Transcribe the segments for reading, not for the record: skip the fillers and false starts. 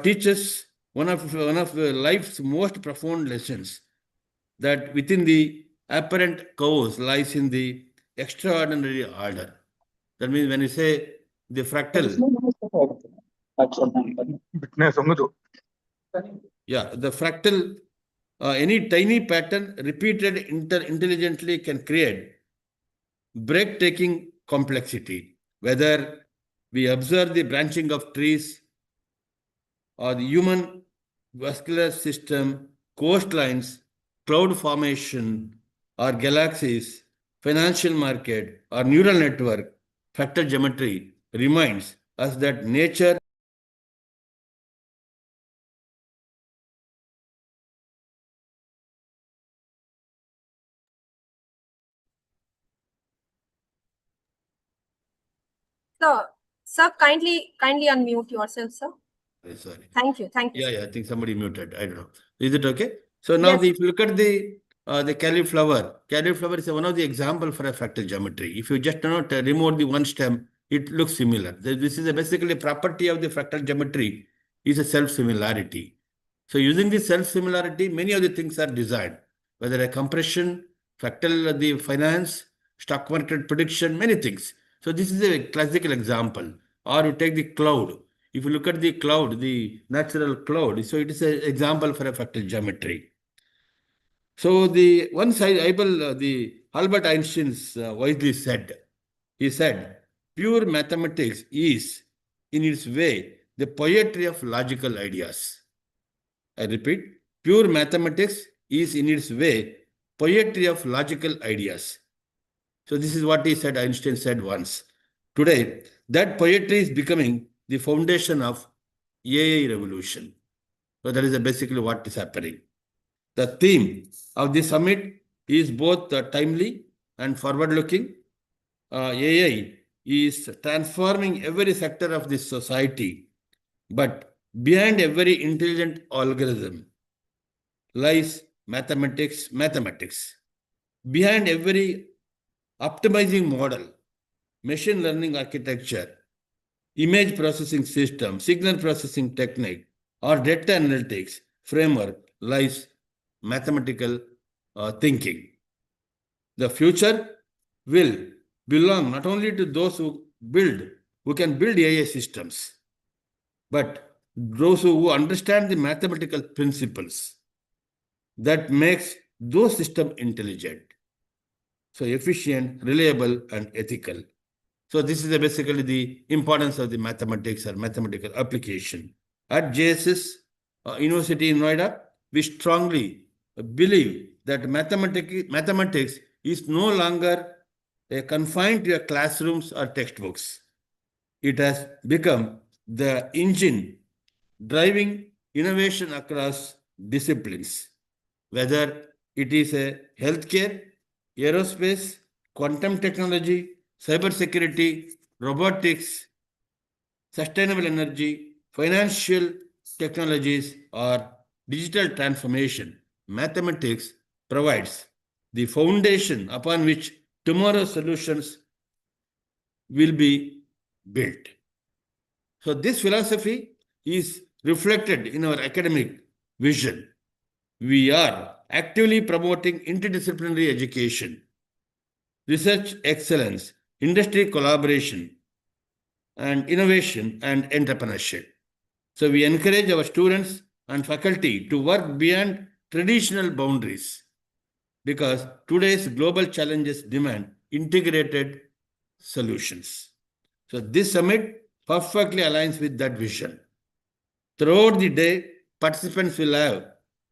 teaches one of life's most profound lessons, that within the apparent chaos lies in the extraordinary order. That means when you say the fractal, the fractal, any tiny pattern repeated intelligently can create breathtaking complexity. Whether we observe the branching of trees or the human vascular system, coastlines, cloud formation, or galaxies, financial market, or neural network, fractal geometry reminds us that nature Sir, kindly unmute yourself, sir. Sorry. Thank you. Yeah, I think somebody muted. I don't know. Is it okay? So now, yes. If you look at the cauliflower is one of the example for a fractal geometry. If you just remove the one stem, it looks similar. This is basically a property of the fractal geometry is a self-similarity. So using the self-similarity, many of the things are designed, whether a compression, fractal, the finance, stock market prediction, many things. So this is a classical example. Or you take the cloud. If you look at the cloud, the natural cloud, so it is an example for a fractal geometry. So the one side, the Albert Einstein wisely said, he said, pure mathematics is, in its way, the poetry of logical ideas. I repeat, pure mathematics is, in its way, poetry of logical ideas. So this is what Einstein said once. Today, that poetry is becoming the foundation of AI revolution. So that is basically what is happening. The theme of the summit is both timely and forward-looking. AI is transforming every sector of this society, but behind every intelligent algorithm lies mathematics. Behind every optimizing model, machine learning architecture, image processing system, signal processing technique, or data analytics framework lies mathematical thinking. The future will belong not only to those who can build AI systems, but those who understand the mathematical principles that makes those systems intelligent. So efficient, reliable, and ethical. So this is basically the importance of the mathematics or mathematical application. At JSS University in Noida, we strongly believe that mathematics is no longer confined to classrooms or textbooks. It has become the engine driving innovation across disciplines, whether it is a healthcare, aerospace, quantum technology, cybersecurity, robotics, sustainable energy, financial technologies, or digital transformation. Mathematics provides the foundation upon which tomorrow's solutions will be built. So this philosophy is reflected in our academic vision. We are actively promoting interdisciplinary education, research excellence, industry collaboration, and innovation and entrepreneurship. So we encourage our students and faculty to work beyond traditional boundaries because today's global challenges demand integrated solutions. So this summit perfectly aligns with that vision. Throughout the day, participants will have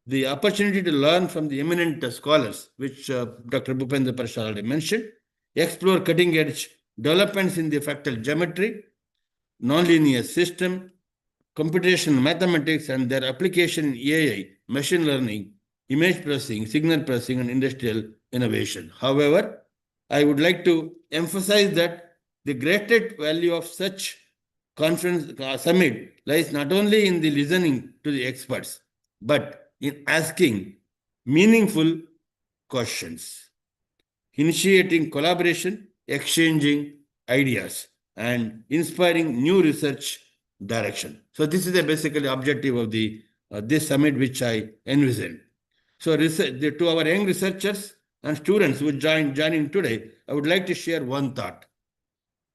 the opportunity to learn from the eminent scholars, which Dr. Bhupendra Prasad already mentioned, explore cutting-edge developments in the fractal geometry, nonlinear system, computational mathematics, and their application in AI, machine learning, image processing, signal processing, and industrial innovation. However, I would like to emphasize that the greatest value of such conference summit lies not only in the listening to the experts, but in asking meaningful questions, initiating collaboration, exchanging ideas, and inspiring new research direction. So this is the basically objective of the this summit which I envisioned. So to our young researchers and students who joining today, I would like to share one thought.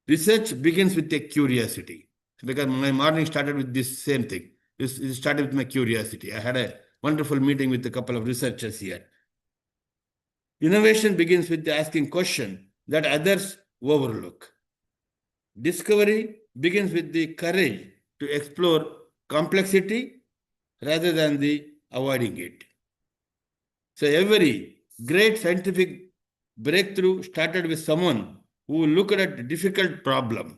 Research begins with a curiosity. Because my morning started with this same thing. It started with my curiosity. I had a wonderful meeting with a couple of researchers here. Innovation begins with asking questions that others overlook. Discovery begins with the courage to explore complexity rather than the avoiding it. So every great scientific breakthrough started with someone who looked at a difficult problem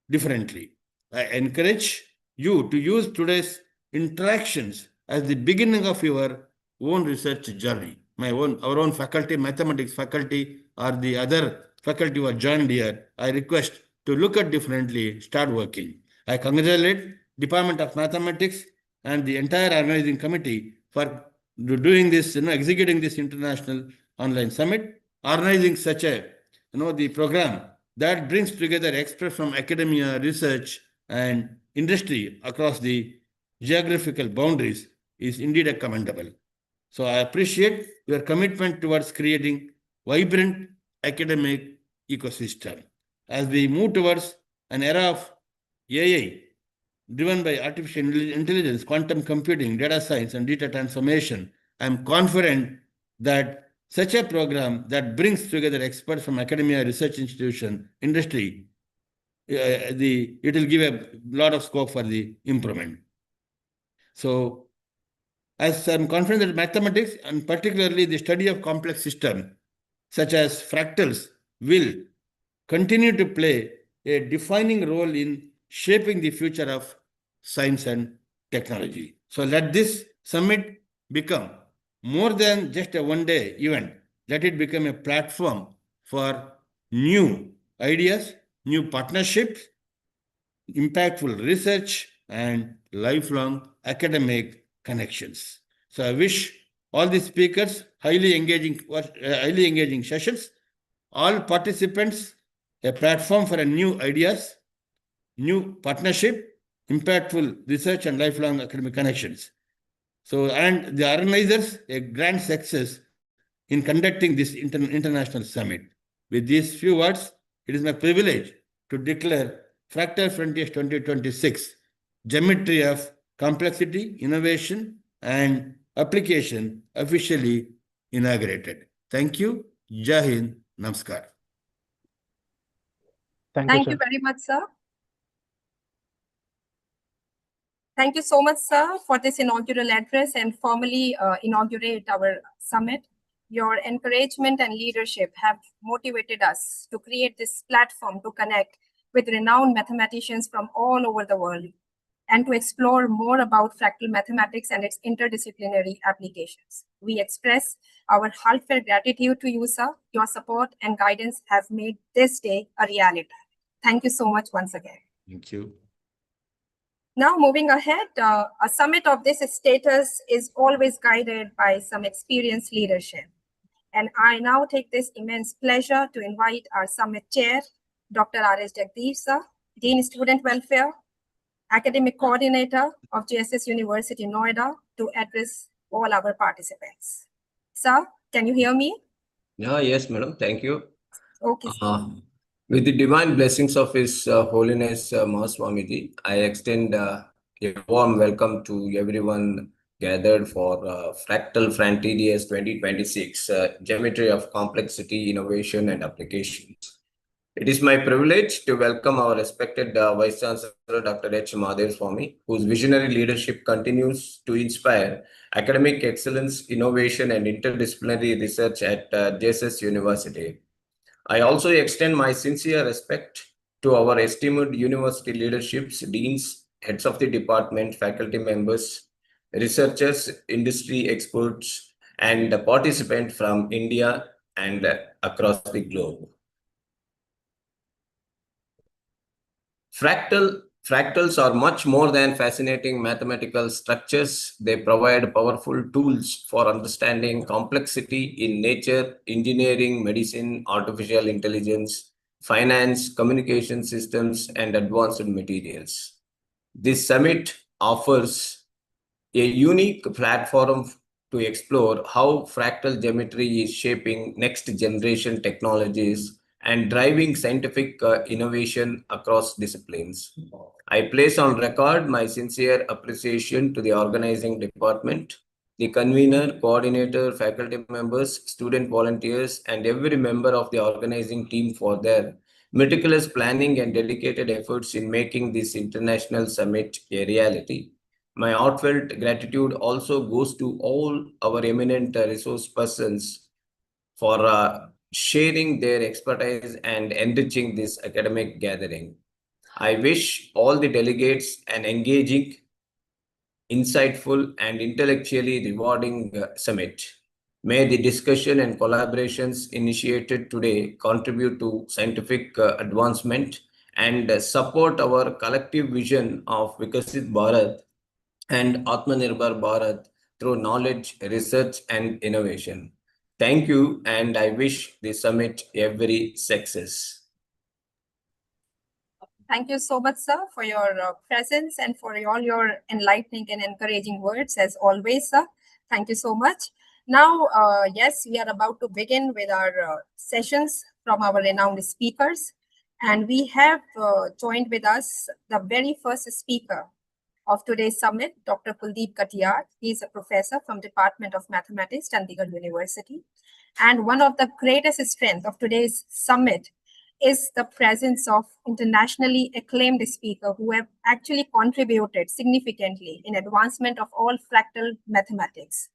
differently. I encourage you to use today's interactions as the beginning of your own research journey. Our own faculty, mathematics faculty, or the other faculty who are joined here, I request to look at differently, start working. I congratulate Department of Mathematics and the entire organizing committee for doing this, executing this international online summit, organizing such a, the program that brings together experts from academia, research, and industry across the geographical boundaries is indeed commendable. So I appreciate your commitment towards creating vibrant academic ecosystem. As we move towards an era of AI driven by artificial intelligence, quantum computing, data science, and data transformation, I'm confident that such a program that brings together experts from academia, research institution, industry, it will give a lot of scope for the improvement. So, as I'm confident that mathematics, and particularly the study of complex systems, such as fractals, will continue to play a defining role in shaping the future of science and technology. So let this summit become more than just a one-day event. Let it become a platform for new ideas, new partnerships, impactful research, and lifelong academic connections. So I wish all the speakers highly engaging sessions, all participants a platform for new ideas, new partnership, impactful research, and lifelong academic connections. So, and the organizers a grand success in conducting this international summit. With these few words, it is my privilege to declare Fractal Frontiers 2026 Geometry of Complexity, Innovation, and Application officially inaugurated. Thank you. Jai Hind. Namaskar. Thank you very much, sir. Thank you so much, sir, for this inaugural address and formally inaugurate our summit. Your encouragement and leadership have motivated us to create this platform to connect with renowned mathematicians from all over the world and to explore more about fractal mathematics and its interdisciplinary applications. We express our heartfelt gratitude to you, sir. Your support and guidance have made this day a reality. Thank you so much once again. Thank you. Now, moving ahead, a summit of this status is always guided by some experienced leadership. And I now take this immense pleasure to invite our summit chair, Dr. R.S. Jagdeep, sir, Dean Student Welfare, Academic Coordinator of JSS University, Noida, to address all our participants. Sir, can you hear me? Yes, madam. Thank you. Okay, sir. With the divine blessings of His Holiness Mahaswamiji, I extend a warm welcome to everyone gathered for Fractal Frontiers 2026, Geometry of Complexity, Innovation and Applications. It is my privilege to welcome our respected Vice Chancellor, Dr. H. Mahadevaswamy, whose visionary leadership continues to inspire academic excellence, innovation and interdisciplinary research at JSS University. I also extend my sincere respect to our esteemed university leaderships, deans, heads of the department, faculty members, researchers, industry experts, and participants from India and across the globe. Fractals are much more than fascinating mathematical structures. They provide powerful tools for understanding complexity in nature, engineering, medicine, artificial intelligence, finance, communication systems, and advanced materials. This summit offers a unique platform to explore how fractal geometry is shaping next generation technologies and driving scientific innovation across disciplines. I place on record my sincere appreciation to the organizing department, the convener, coordinator, faculty members, student volunteers, and every member of the organizing team for their meticulous planning and dedicated efforts in making this international summit a reality. My heartfelt gratitude also goes to all our eminent resource persons for sharing their expertise and enriching this academic gathering. I wish all the delegates an engaging, insightful, and intellectually rewarding summit. May the discussion and collaborations initiated today contribute to scientific advancement and support our collective vision of Vikasit Bharat and Atmanirbhar Bharat through knowledge, research, and innovation. Thank you, and I wish the summit every success. Thank you so much, sir, for your presence and for all your enlightening and encouraging words, as always, sir. Thank you so much. Now, yes, we are about to begin with our sessions from our renowned speakers. And we have joined with us the very first speaker of today's summit, Dr. Kuldeep Katiyar. He is a professor from Department of Mathematics, Chandigarh University. And one of the greatest strengths of today's summit is the presence of internationally acclaimed speakers who have actually contributed significantly in advancement of all fractal mathematics.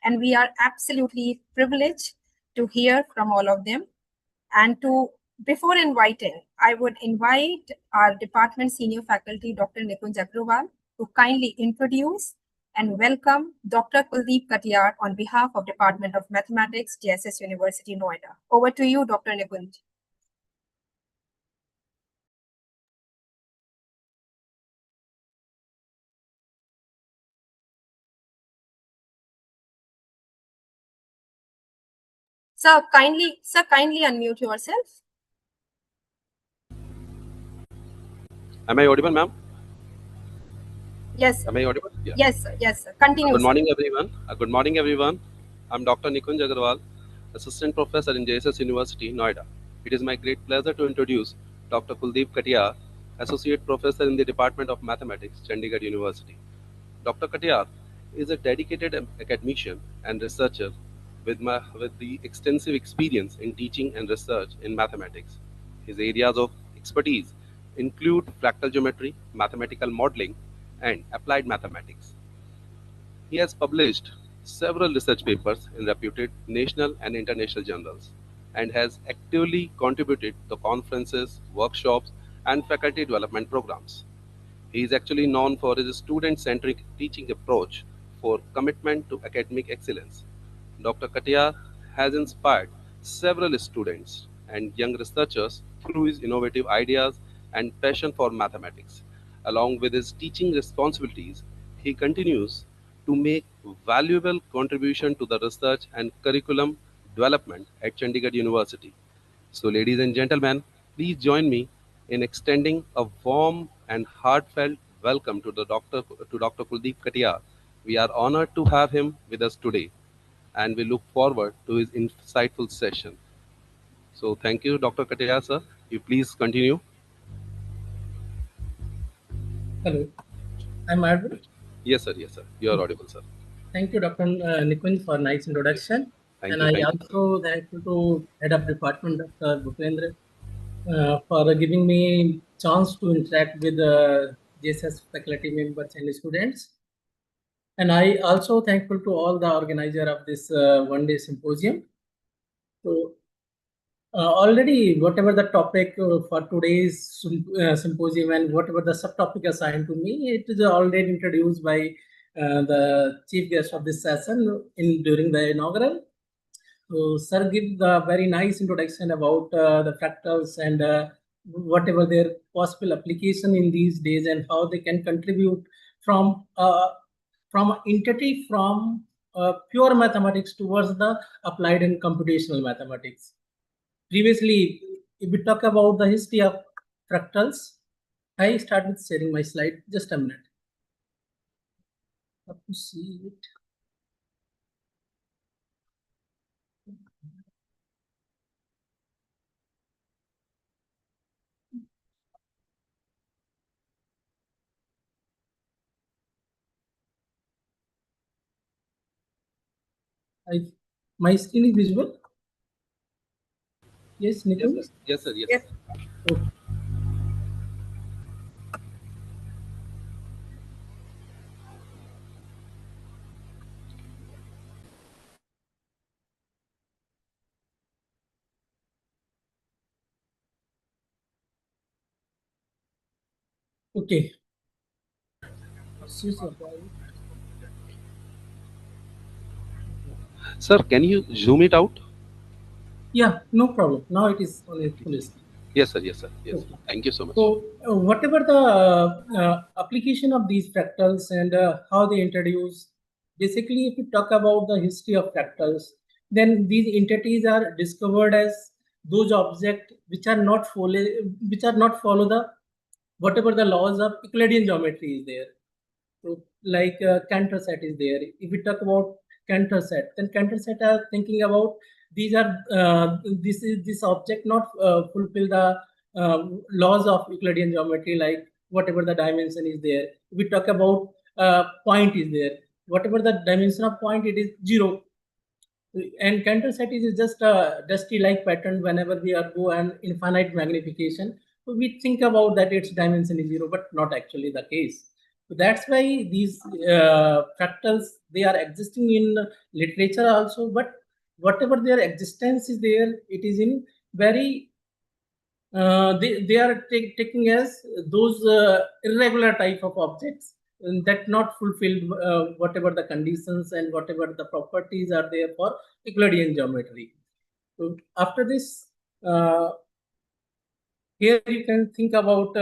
And we are absolutely privileged to hear from all of them. And before inviting, I would invite our department senior faculty, Dr. Nikunj Agrawal, to kindly introduce and welcome Dr. Kuldeep Katiyar on behalf of Department of Mathematics, JSS University, Noida. Over to you, Dr. Nikunj. Sir, kindly unmute yourself. Am I audible, ma'am? Yes. Am I audible? Yeah. Yes, sir. Yes, sir. Continue. Good morning, everyone. Good morning, everyone. I'm Dr. Nikunj Agrawal, Assistant Professor in JSS University, Noida. It is my great pleasure to introduce Dr. Kuldeep Katiyar, Associate Professor in the Department of Mathematics, Chandigarh University. Dr. Katiyar is a dedicated academician and researcher with the extensive experience in teaching and research in mathematics. His areas of expertise include fractal geometry, mathematical modeling, and applied mathematics. He has published several research papers in reputed national and international journals and has actively contributed to conferences, workshops, and faculty development programs. He is actually known for his student-centric teaching approach for commitment to academic excellence. Dr. Katiyar has inspired several students and young researchers through his innovative ideas and passion for mathematics. Along with his teaching responsibilities, he continues to make valuable contribution to the research and curriculum development at Chandigarh University. So, ladies and gentlemen, please join me in extending a warm and heartfelt welcome to Dr. Kuldeep Katiyar. We are honored to have him with us today, and we look forward to his insightful session. So, thank you, Dr. Katiyar, sir. You please continue. Hello, I'm audible. Yes, sir. Yes, sir. You are audible, sir. Thank you, Dr. Nikunj, for nice introduction. Thank and you. I Thank also thankful to Head of Department, Dr. Bhupendra, for giving me chance to interact with JSS faculty members and students. And I also thankful to all the organizer of this one-day symposium. So already, whatever the topic for today's symposium and whatever the subtopic assigned to me, it is already introduced by the chief guest of this session during the inaugural. So, sir, give the very nice introduction about the fractals and whatever their possible application in these days and how they can contribute from entity from pure mathematics towards the applied and computational mathematics. Previously, if we talk about the history of fractals, I start with sharing my slide. Just a minute. Have to see it. My screen is visible. Yes, Nikhil? Yes, sir. Yes. Yes. Okay. Okay. This is about. Sir, can you zoom it out? Yeah, no problem. Now it is on a full screen. Yes, sir. Yes, sir. Yes. Okay. Thank you so much. So whatever the application of these fractals and how they introduce, basically, if you talk about the history of fractals, then these entities are discovered as those objects which are not follow the whatever the laws of Euclidean geometry is there. So like Cantor set is there. If we talk about Cantor set, then Cantor set are thinking about these are this object not fulfill the laws of Euclidean geometry, like whatever the dimension is there. If we talk about point is there, whatever the dimension of point, it is 0. And Cantor set is just a dusty-like pattern whenever we are go an infinite magnification. So we think about that its dimension is 0, but not actually the case. So that's why these fractals, they are existing in literature also, but whatever their existence is there, it is in very they are taking as those irregular type of objects that not fulfilled whatever the conditions and whatever the properties are there for Euclidean geometry. So after this, here you can think about,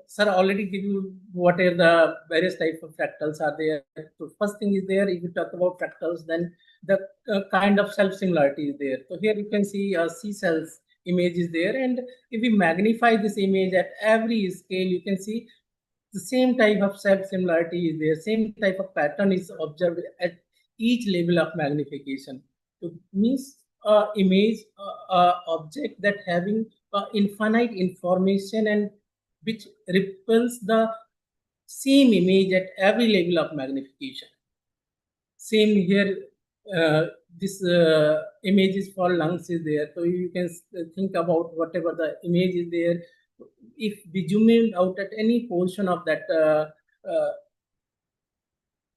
sir already give you what are the various types of fractals are there. So first thing is there, if you talk about fractals, then the kind of self-similarity is there. So here you can see C cells image is there. And if we magnify this image at every scale, you can see the same type of self-similarity is there, same type of pattern is observed at each level of magnification. So means image object that having infinite information and which repels the same image at every level of magnification. Same here, this image is for lungs is there. So you can think about whatever the image is there. If we zoom in out at any portion of that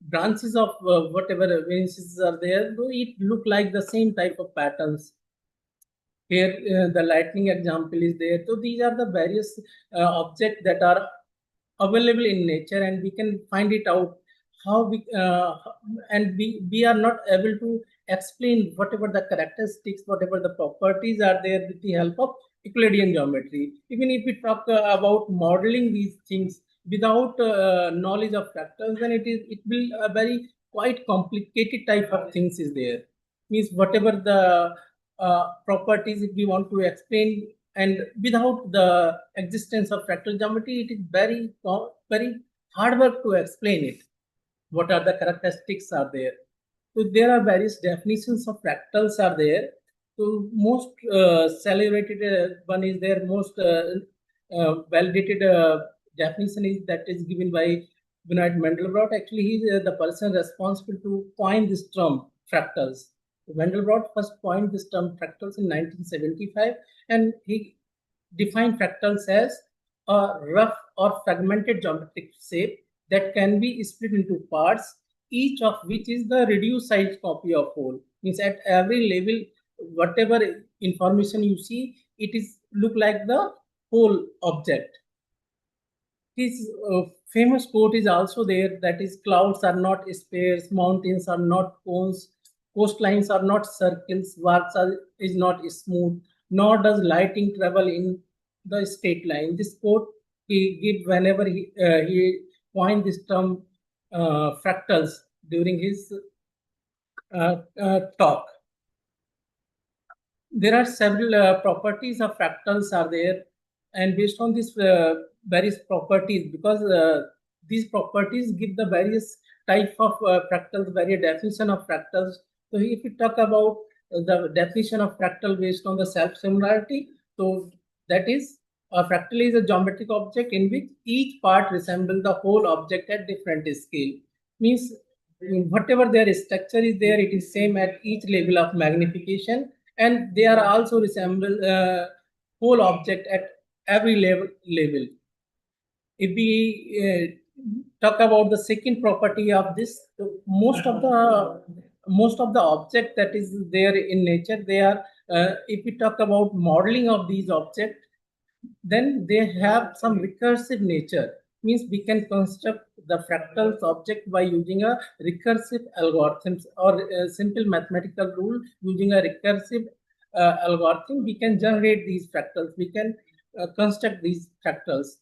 branches of whatever veins are there, though it look like the same type of patterns. Here, the lightning example is there. So these are the various objects that are available in nature, and we can find it out how we and we are not able to explain whatever the characteristics, whatever the properties are there with the help of Euclidean geometry. Even if we talk about modeling these things without knowledge of fractals, then it will a very quite complicated type of things is there. Means whatever the properties if we want to explain, and without the existence of fractal geometry, it is very hard work to explain it. What are the characteristics are there? So there are various definitions of fractals are there. So most celebrated one is there, most validated definition is that is given by Bernard Mandelbrot. Actually, he is the person responsible to coin this term fractals. Mandelbrot first coined this term fractals in 1975, and he defined fractals as a rough or fragmented geometric shape that can be split into parts, each of which is the reduced size copy of whole. Means at every level, whatever information you see, it is look like the whole object. His famous quote is also there, that is, clouds are not spheres, mountains are not cones, coastlines are not circles, is not smooth, nor does lighting travel in the straight line. This quote he give whenever he coined this term fractals during his talk. There are several properties of fractals are there, and based on this various properties, because these properties give the various type of fractals, various definition of fractals. So if we talk about the definition of fractal based on the self-similarity, so that is, a fractal is a geometric object in which each part resembles the whole object at different scale. Means whatever their structure is there, it is same at each level of magnification, and they are also resemble whole object at every level. If we talk about the second property of this, most of the object that is there in nature, they are if we talk about modeling of these objects, then they have some recursive nature. Means we can construct the fractals object by using a recursive algorithms or a simple mathematical rule. Using a recursive algorithm, we can generate these fractals. We can construct these fractals.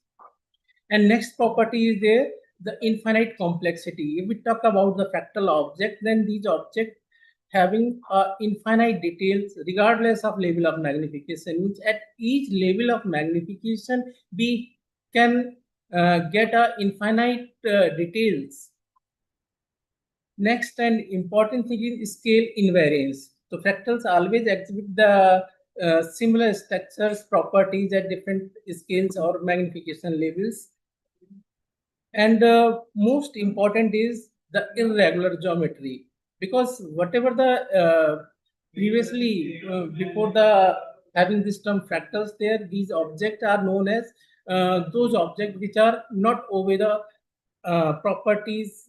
And next property is there, the infinite complexity. If we talk about the fractal object, then these objects having infinite details regardless of level of magnification. Means at each level of magnification, we can get infinite details. Next and important thing is scale invariance. So fractals always exhibit the similar structures, properties at different scales or magnification levels. And most important is the irregular geometry, because whatever the previously before the having this term fractals there, these objects are known as those objects which are not obey the properties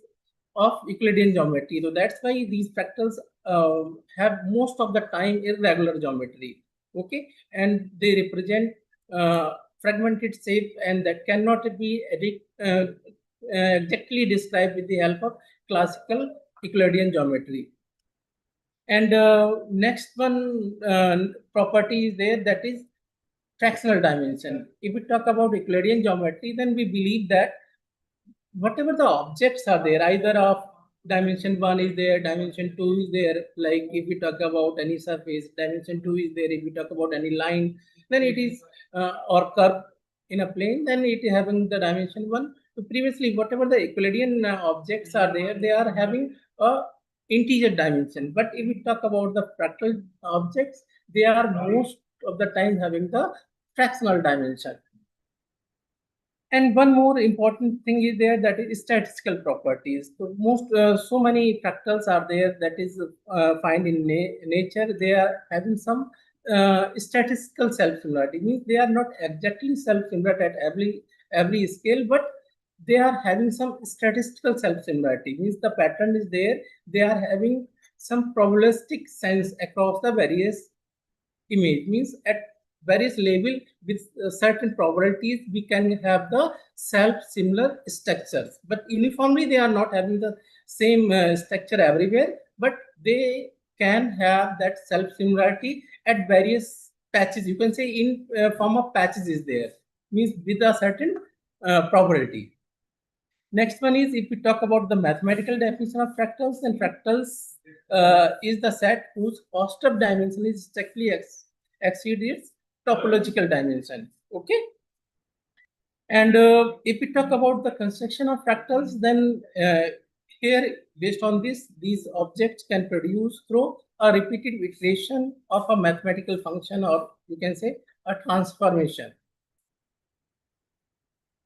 of Euclidean geometry. So that's why these fractals have most of the time irregular geometry. Okay, and they represent fragmented shape, and that cannot be exactly described with the help of classical Euclidean geometry. And next one property is there, that is fractional dimension. If we talk about Euclidean geometry, then we believe that whatever the objects are there, either of dimension 1 is there, dimension 2 is there. Like if we talk about any surface, dimension 2 is there. If we talk about any line, then it is or curve in a plane, then it is having the dimension 1. So previously, whatever the Euclidean objects are there, they are having a integer dimension. But if we talk about the fractal objects, they are most of the time having the fractional dimension. And one more important thing is there, that is statistical properties. So so many fractals are there that is find in nature. They are having some statistical self-similarity. Means they are not exactly self-similar at every scale, but they are having some statistical self-similarity. Means the pattern is there. They are having some probabilistic sense across the various image. Means at various level with certain probabilities, we can have the self-similar structures, but uniformly they are not having the same structure everywhere, but they can have that self-similarity at various patches. You can say in form of patches is there, means with a certain probability. Next one is, if we talk about the mathematical definition of fractals, then fractals is the set whose positive dimension is strictly exceeds its topological dimension. Okay. And if we talk about the construction of fractals, then here, based on this, these objects can produce through a repeated iteration of a mathematical function, or you can say a transformation.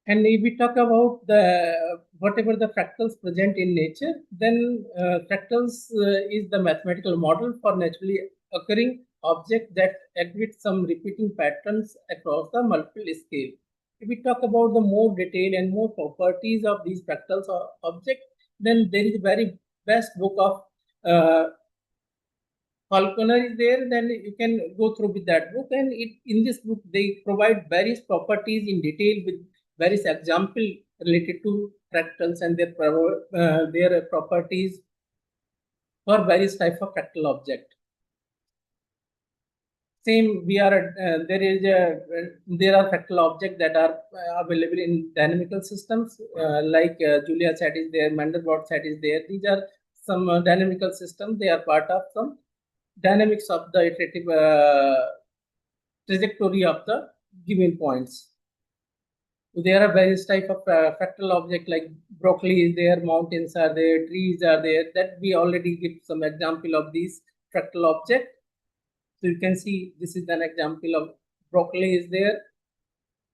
And if we talk about the whatever the fractals present in nature, then fractals is the mathematical model for naturally occurring object that exhibit some repeating patterns across the multiple scale. If we talk about the more detail and more properties of these fractals or object, then there is a very best book of Falconer is there. Then you can go through with that book, and in this book they provide various properties in detail with various example related to fractals and their properties for various types of fractal object. Same, there are fractal objects that are available in dynamical systems, like Julia set is there, Mandelbrot set is there. These are some dynamical systems. They are part of some dynamics of the iterative trajectory of the given points. There are various type of fractal object like broccoli is there, mountains are there, trees are there. That we already give some example of these fractal object. So you can see this is an example of broccoli is there.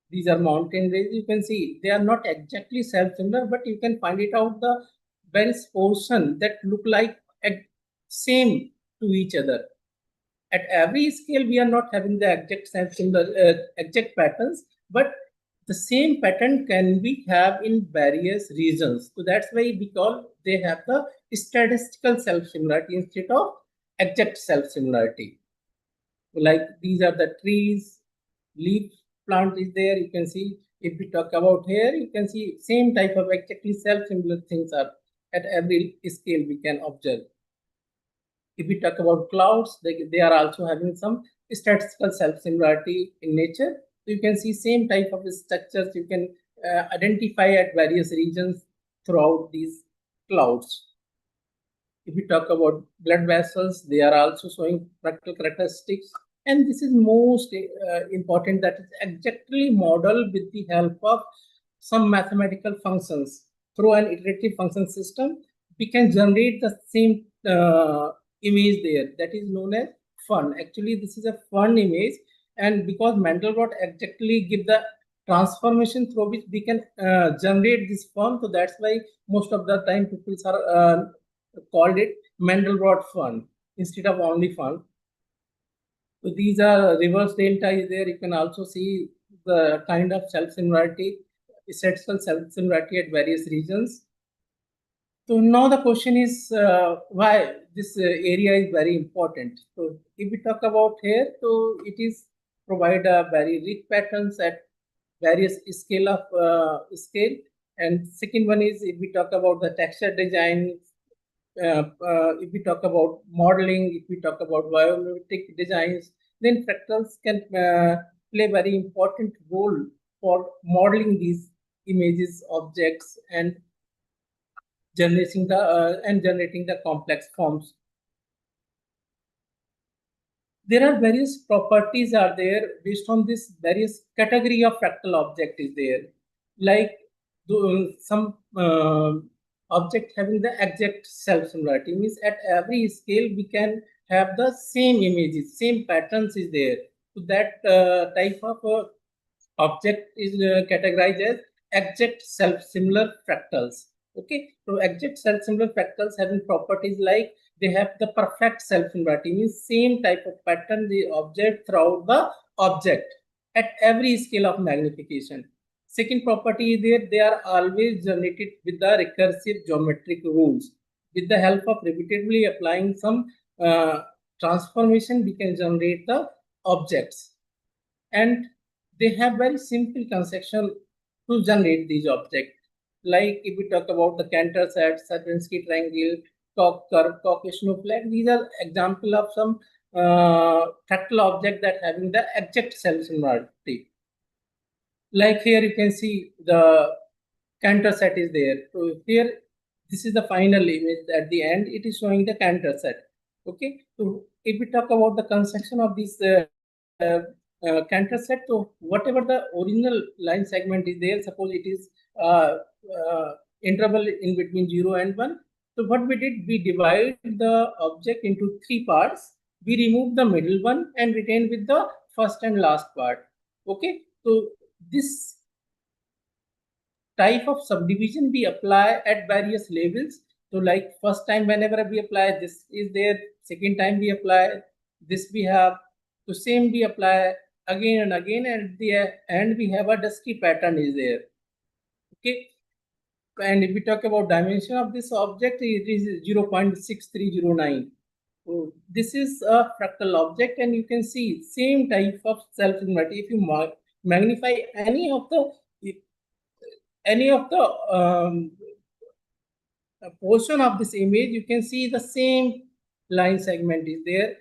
These are mountain range. You can see they are not exactly self-similar, but you can find it out the various portion that look like same to each other. At every scale, we are not having the exact self-similar exact patterns, but the same pattern can be have in various regions. So that's why we call they have the statistical self-similarity instead of exact self-similarity. Like these are the trees, leaf plant is there. You can see if we talk about here, you can see same type of exactly self-similar things are at every scale we can observe. If we talk about clouds, they are also having some statistical self-similarity in nature. So you can see same type of structures you can identify at various regions throughout these clouds. If we talk about blood vessels, they are also showing fractal characteristics. And this is most important, that is exactly modeled with the help of some mathematical functions. Through an iterative function system, we can generate the same image there. That is known as fun. Actually, this is a fun image. And because Mandelbrot exactly give the transformation through which we can generate this fun, so that's why most of the time people are called it Mandelbrot fun instead of only fun. So these are reverse delta is there. You can also see the kind of self-similarity, statistical self-similarity at various regions. So now the question is why this area is very important. So if we talk about here, so it is provide a very rich patterns at various scale of scale. And second one is if we talk about the texture design, if we talk about modeling, if we talk about biomimetic designs, then fractals can play very important role for modeling these images, objects, and generating the complex forms. There are various properties are there based on this various category of fractal object is there, like some object having the exact self-similarity means at every scale we can have the same images, same patterns is there. So that type of object is categorized as exact self-similar fractals. Okay, so exact self-similar fractals having properties like they have the perfect self-similarity, means same type of pattern the object throughout the object at every scale of magnification. Second property is there, they are always generated with the recursive geometric rules. With the help of repeatedly applying some transformation, we can generate the objects. And they have very simple construction to generate these objects. Like if we talk about the Cantor set, Sierpinski triangle, cock curve, cock snowflake, these are example of some fractal object that having the exact self-similarity. Like here you can see the Cantor set is there. So here, this is the final image. At the end, it is showing the Cantor set. Okay. So if we talk about the construction of this Cantor set, so whatever the original line segment is there, suppose it is interval in between 0 and 1. So what we did, we divide the object into 3 parts. We remove the middle one and retain with the first and last part. Okay. So this type of subdivision we apply at various levels. So like first time whenever we apply, this is there. Second time we apply, this we have. So same we apply again and again, and at the end we have a dusky pattern is there. Okay. And if we talk about dimension of this object, it is 0.6309. So this is a fractal object, and you can see same type of self-similarity. If you magnify any of the portion of this image, you can see the same line segment is there.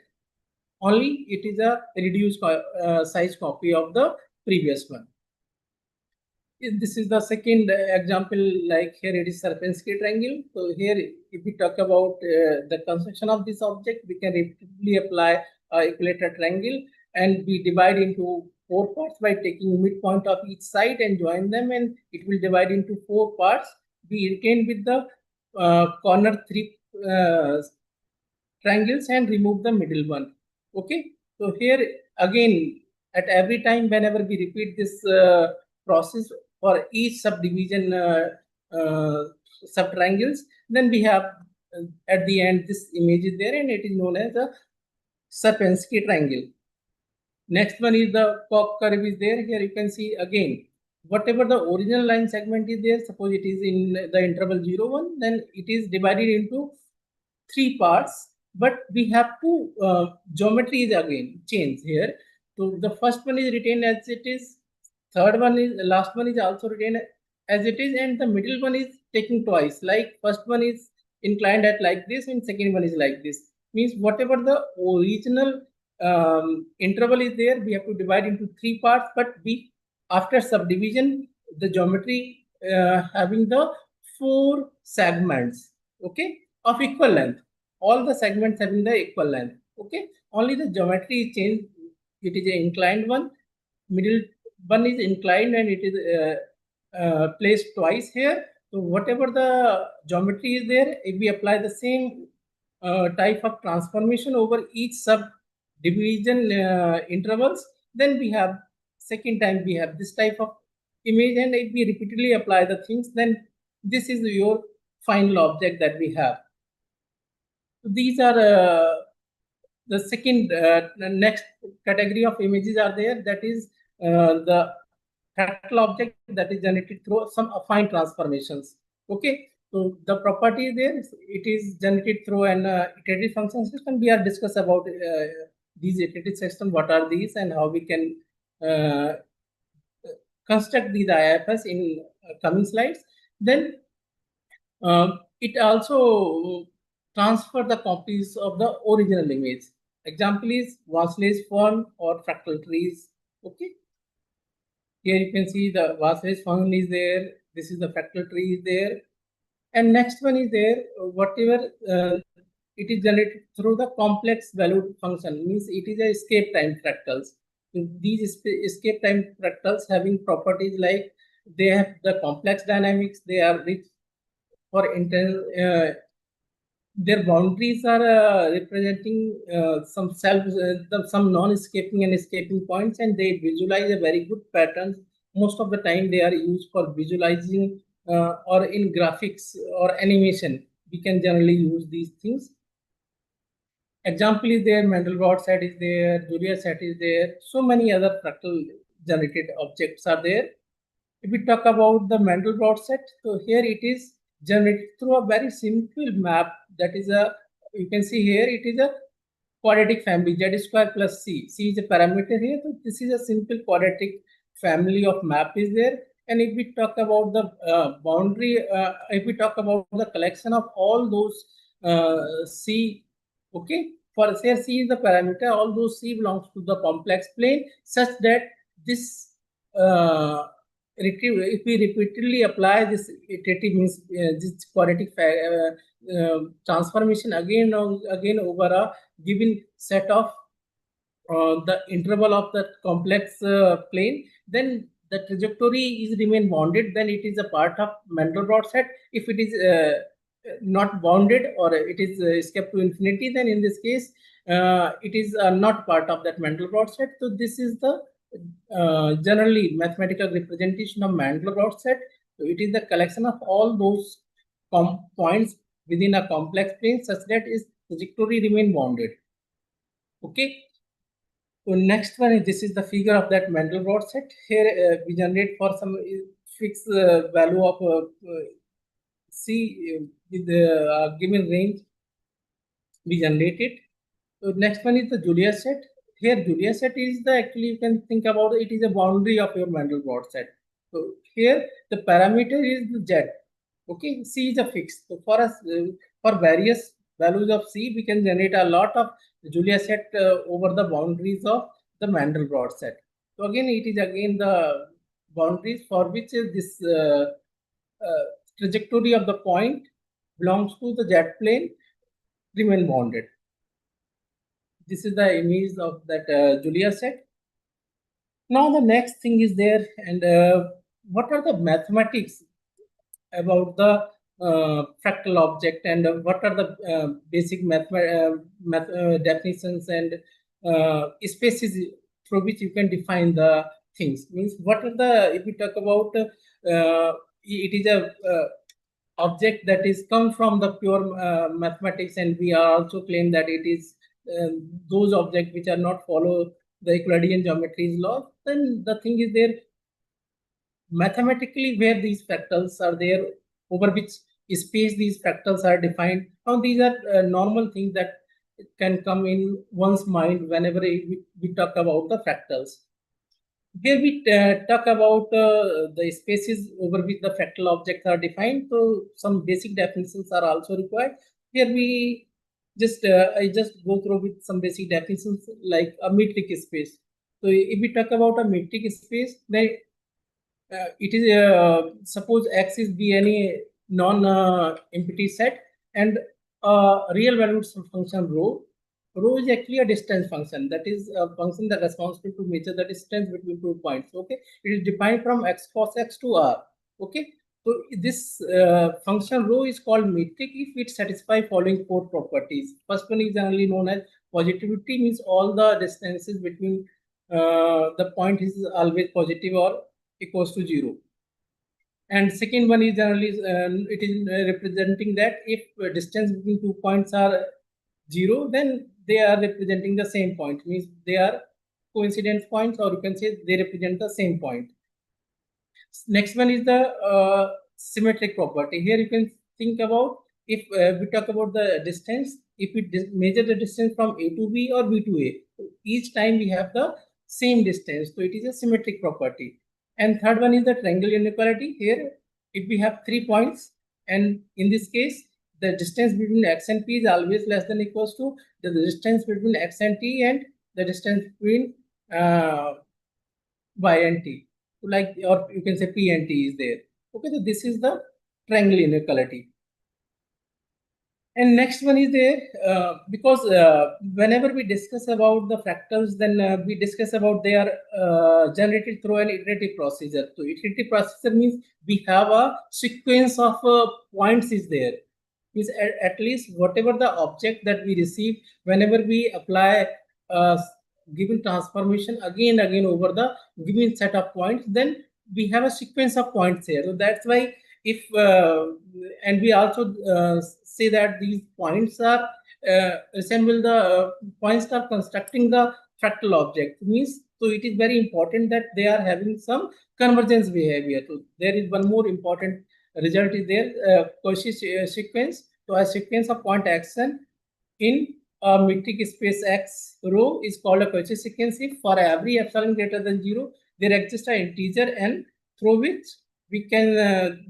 Only it is a reduced size copy of the previous one. This is the second example. Like here it is Sierpinski triangle. So here, if we talk about the construction of this object, we can repeatedly apply equilateral triangle, and we divide into 4 parts by taking midpoint of each side and join them, and it will divide into 4 parts. We retain with the corner 3 triangles and remove the middle one. Okay, so here again, at every time whenever we repeat this process for each subdivision subtriangles, then we have at the end this image is there, and it is known as a Sierpinski triangle. Next one is the Koch curve is there. Here you can see again, whatever the original line segment is there, suppose it is in the interval 0, 1, then it is divided into 3 parts, but we have two geometries again change here. So the first one is retained as it is, last one is also retained as it is, and the middle one is taking twice. Like first one is inclined at like this, and second one is like this. Means whatever the original interval is there, we have to divide into 3 parts, but we after subdivision the geometry having the 4 segments, okay, of equal length. All the segments having the equal length. Okay, only the geometry is changed. It is an inclined one, middle one is inclined, and it is placed twice here. So whatever the geometry is there, if we apply the same type of transformation over each subdivision intervals, then we have second time we have this type of image, and if we repeatedly apply the things, then this is your final object that we have. These are the second next category of images are there, that is the fractal object that is generated through some affine transformations. Okay, so the property is there, it is generated through an iterative function system. We are discuss about these iterative system, what are these and how we can construct these IFS in coming slides. Then it also transfer the copies of the original image. Example is Wasley's form or fractal trees. Okay, here you can see the Wasley's form is there. This is the fractal tree is there, and next one is there. Whatever it is generated through the complex valued function, means it is a escape time fractals. So these escape time fractals having properties like they have the complex dynamics. They are rich for internal. Their boundaries are representing some some non-escaping and escaping points, and they visualize a very good patterns. Most of the time they are used for visualizing or in graphics or animation. We can generally use these things. Example is there, Mandelbrot set is there, Julia set is there. So many other fractal generated objects are there. If we talk about the Mandelbrot set, so here it is generated through a very simple map. That is you can see here it is a quadratic family, Z square plus C. C is a parameter here. So this is a simple quadratic family of map is there. And if we talk about the boundary, if we talk about the collection of all those C, okay, for say C is the parameter, all those C belongs to the complex plane such that this if we repeatedly apply this iterative means this quadratic transformation again over a given set of the interval of the complex plane, then the trajectory is remain bounded, then it is a part of Mandelbrot set. If it is not bounded or it is escaped to infinity, then in this case it is not part of that Mandelbrot set. So this is the generally mathematical representation of Mandelbrot set. So it is the collection of all those points within a complex plane such that its trajectory remain bounded. Okay. So next one is this is the figure of that Mandelbrot set. Here we generate for some fixed value of C with the given range. We generate it. So next one is the Julia set. Here Julia set is the actually you can think about it is a boundary of your Mandelbrot set. So here the parameter is the Z. Okay, C is a fixed. So for us for various values of C, we can generate a lot of Julia set over the boundaries of the Mandelbrot set. So again, it is again the boundaries for which this trajectory of the point belongs to the Z plane remain bounded. This is the image of that Julia set. Now the next thing is there, and what are the mathematics about the fractal object, and what are the basic definitions and spaces through which you can define the things? Means what are the, if we talk about it is a object that is come from the pure mathematics, and we are also claim that it is those objects which are not follow the Euclidean geometry's law. Then the thing is there, mathematically where these fractals are there, over which space these fractals are defined. Now these are normal things that can come in one's mind whenever we talk about the fractals. Here we talk about the spaces over which the fractal objects are defined. So some basic definitions are also required. Here we just I just go through with some basic definitions like a metric space. So if we talk about a metric space, then it is suppose X is be any non-empty set, and real valued function rho. Rho is actually a distance function. That is a function that is responsible to measure the distance between 2 points. Okay, it is defined from x cos x to r. Okay, so this function rho is called metric if it satisfies following 4 properties. First one is generally known as positivity, means all the distances between the point is always positive or equals to 0. And second one is generally it is representing that if distance between 2 points are 0, then they are representing the same point, means they are coincidence points, or you can say they represent the same point. Next one is the symmetric property. Here you can think about, if we talk about the distance, if we measure the distance from A to B or B to A, each time we have the same distance, so it is a symmetric property. And third one is the triangle inequality. Here, if we have 3 points, and in this case, the distance between x and p is always less than equals to the distance between x and t and the distance between y and t. Like, or you can say p and t is there. Okay, so this is the triangle inequality. And next one is there, because whenever we discuss about the fractals, then we discuss about they are generated through an iterative procedure. So iterative procedure means we have a sequence of points is there. Means at least whatever the object that we receive, whenever we apply given transformation again over the given set of points, then we have a sequence of points here. So that's why if and we also say that these points are resemble the points are constructing the fractal object, means so it is very important that they are having some convergence behavior. So there is one more important result is there, Cauchy sequence. So a sequence of point action in a metric space X rho is called a Cauchy sequence if for every epsilon greater than 0 there exists an integer n through which we can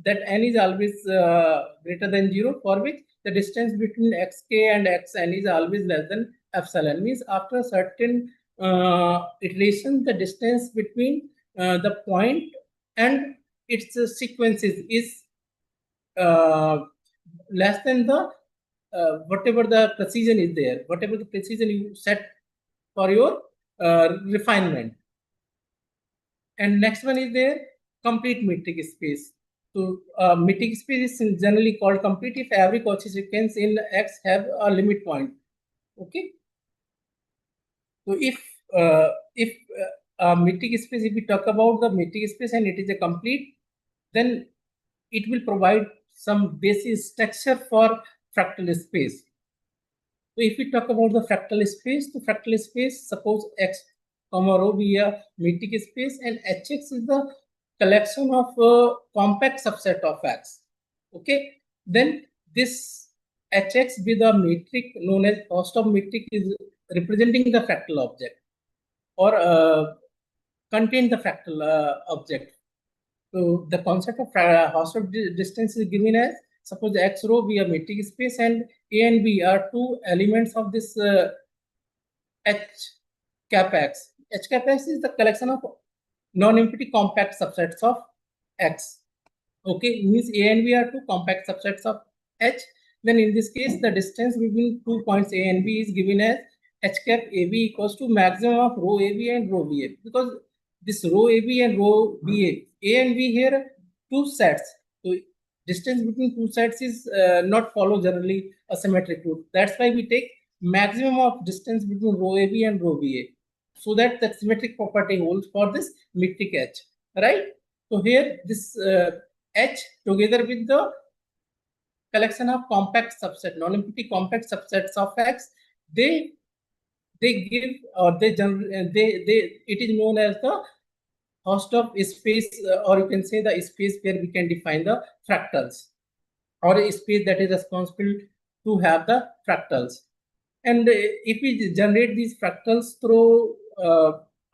that n is always greater than 0, for which the distance between xk and xn is always less than epsilon. Means after a certain iteration, the distance between the point and its sequences is less than the whatever the precision is there, whatever the precision you set for your refinement. And next one is there, complete metric space. So metric space is generally called complete if every Cauchy sequence in X have a limit point. Okay. So if metric space, if we talk about the metric space and it is a complete, then it will provide some basis structure for fractal space. So if we talk about the fractal space, the fractal space, suppose X comma rho be a metric space and Hx is the collection of a compact subset of X. Okay, then this Hx be the metric known as host of metric is representing the fractal object or contain the fractal object. So the concept of host of distance is given as, suppose X rho be a metric space and A and B are two elements of this H cap X. H cap X is the collection of non-empty compact subsets of X. Okay, means A and B are two compact subsets of H. Then in this case, the distance between 2 points A and B is given as H cap AB equals to maximum of rho AB and rho BA, because this row AB and row BA. A and B here, two sets. So distance between two sets is not follow generally a symmetric route. That's why we take maximum of distance between row AB and row BA, so that the symmetric property holds for this metric H, right? So here this H together with the collection of compact subset, non-empty compact subsets of X, they give, or they it is known as the host of space, or you can say the space where we can define the fractals, or a space that is responsible to have the fractals. And if we generate these fractals through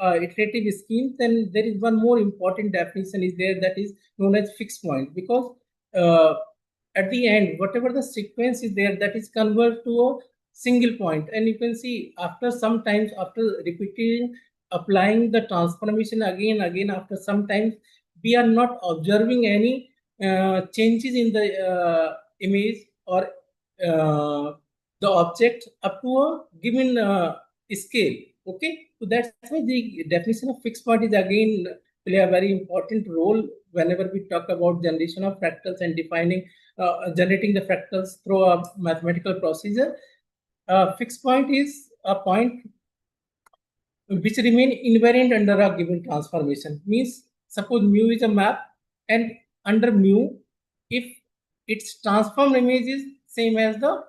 iterative schemes, then there is one more important definition is there, that is known as fixed point, because at the end, whatever the sequence is there, that is converted to a single point. And you can see after some times, after repeating applying the transformation again after some time, we are not observing any changes in the image or the object up to a given scale. Okay, so that's why the definition of fixed point is again play a very important role whenever we talk about generation of fractals and defining generating the fractals through a mathematical procedure. Fixed point is a point which remain invariant under a given transformation. Means suppose mu is a map, and under mu, if its transformed image is same as the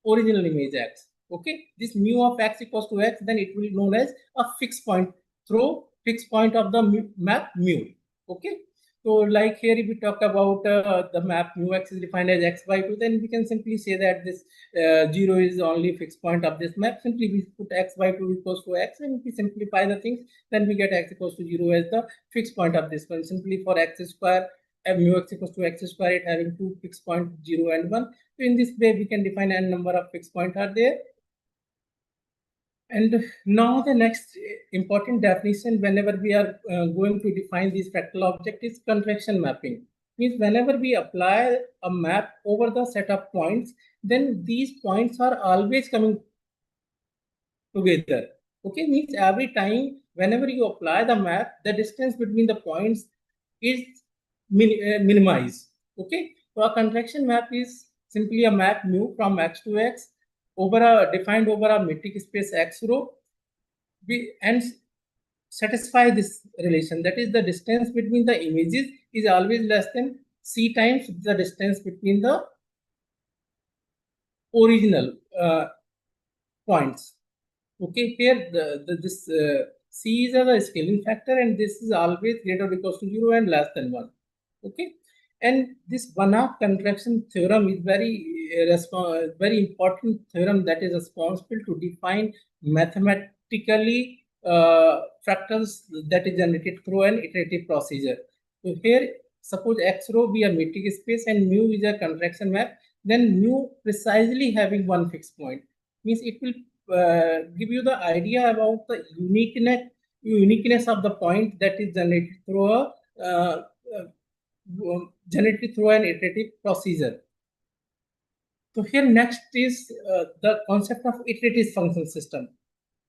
original image X, okay, this mu of X equals to X, then it will be known as a fixed point through fixed point of the map mu. Okay, so like here, if we talk about the map mu X is defined as X by 2, then we can simply say that this 0 is only fixed point of this map. Simply we put X by 2 equals to X, and if we simplify the things, then we get X equals to 0 as the fixed point of this one. Simply for X square, mu X equals to X square, it having two fixed points 0 and 1. So in this way, we can define n number of fixed points are there. And now the next important definition whenever we are going to define these fractal object is contraction mapping. Means whenever we apply a map over the set of points, then these points are always coming together. Okay, means every time whenever you apply the map, the distance between the points is minimized. Okay, so a contraction map is simply a map mu from X to X over a defined over a metric space X row, and satisfy this relation, that is the distance between the images is always less than C times the distance between the original points. Okay, here this C is a scaling factor, and this is always greater or equals to 0 and less than 1. Okay, and this one-half contraction theorem is very important theorem that is responsible to define mathematically fractals that is generated through an iterative procedure. So here, suppose X row be a metric space and mu is a contraction map, then mu precisely having one fixed point, means it will give you the idea about the uniqueness of the point that is generated through a generated through an iterative procedure. So here next is the concept of iterative function system.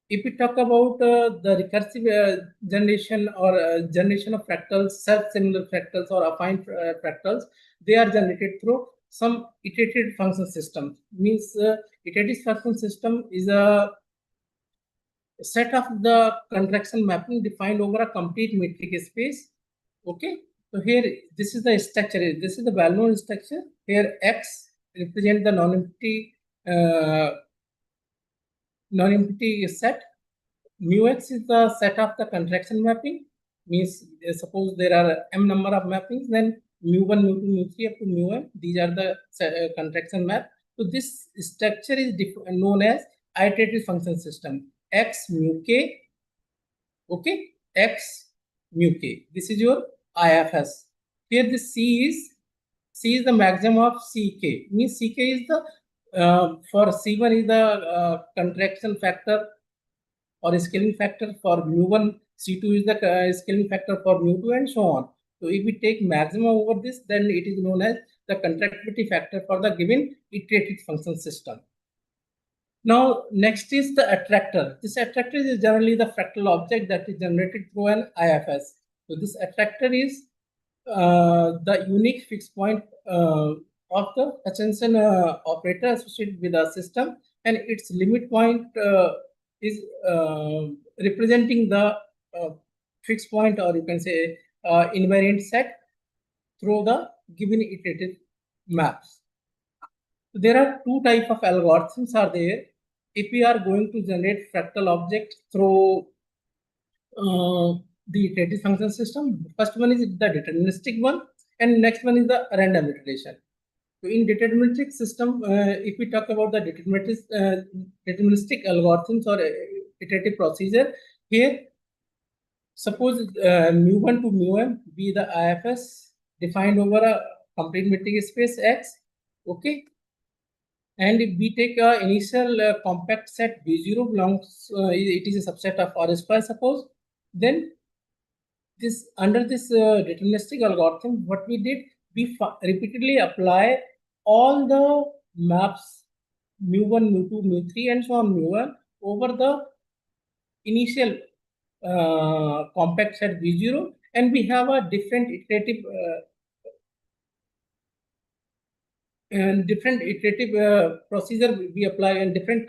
If we talk about the recursive generation or generation of fractals, self-similar fractals or affine fractals, they are generated through some iterative function system. Means iterative function system is a set of the contraction mapping defined over a complete metric space. Okay, so here this is the structure. This is the well-known structure. Here X represent the non-empty set. Mu X is the set of the contraction mapping. Means suppose there are m number of mappings, then mu1, mu2, mu3 up to mu n. These are the contraction map. So this structure is known as iterative function system. X mu k. Okay, X mu k. This is your IFS. Here the C is the maximum of CK. Means CK is the for C1 is the contraction factor or scaling factor for mu1. C2 is the scaling factor for mu2, and so on. So if we take maximum over this, then it is known as the contractility factor for the given iterative function system. Now, next is the attractor. This attractor is generally the fractal object that is generated through an IFS. So this attractor is the unique fixed point of the Hutchinson operator associated with the system, and its limit point is representing the fixed point, or you can say invariant set through the given iterative maps. There are two types of algorithms are there. If we are going to generate fractal objects through the iterative function system, first one is the deterministic one, and next one is the random iteration. So in deterministic system, if we talk about the deterministic algorithms or iterative procedure, here suppose mu1 to mu_m be the IFS defined over a complete metric space X, okay? And if we take a initial compact set B0 belongs, it is a subset of R square, suppose, then this under this deterministic algorithm, what we did, we repeatedly apply all the maps mu1, mu2, mu3, and so on mu1 over the initial compact set B0, and we have a different iterative procedure we apply, and different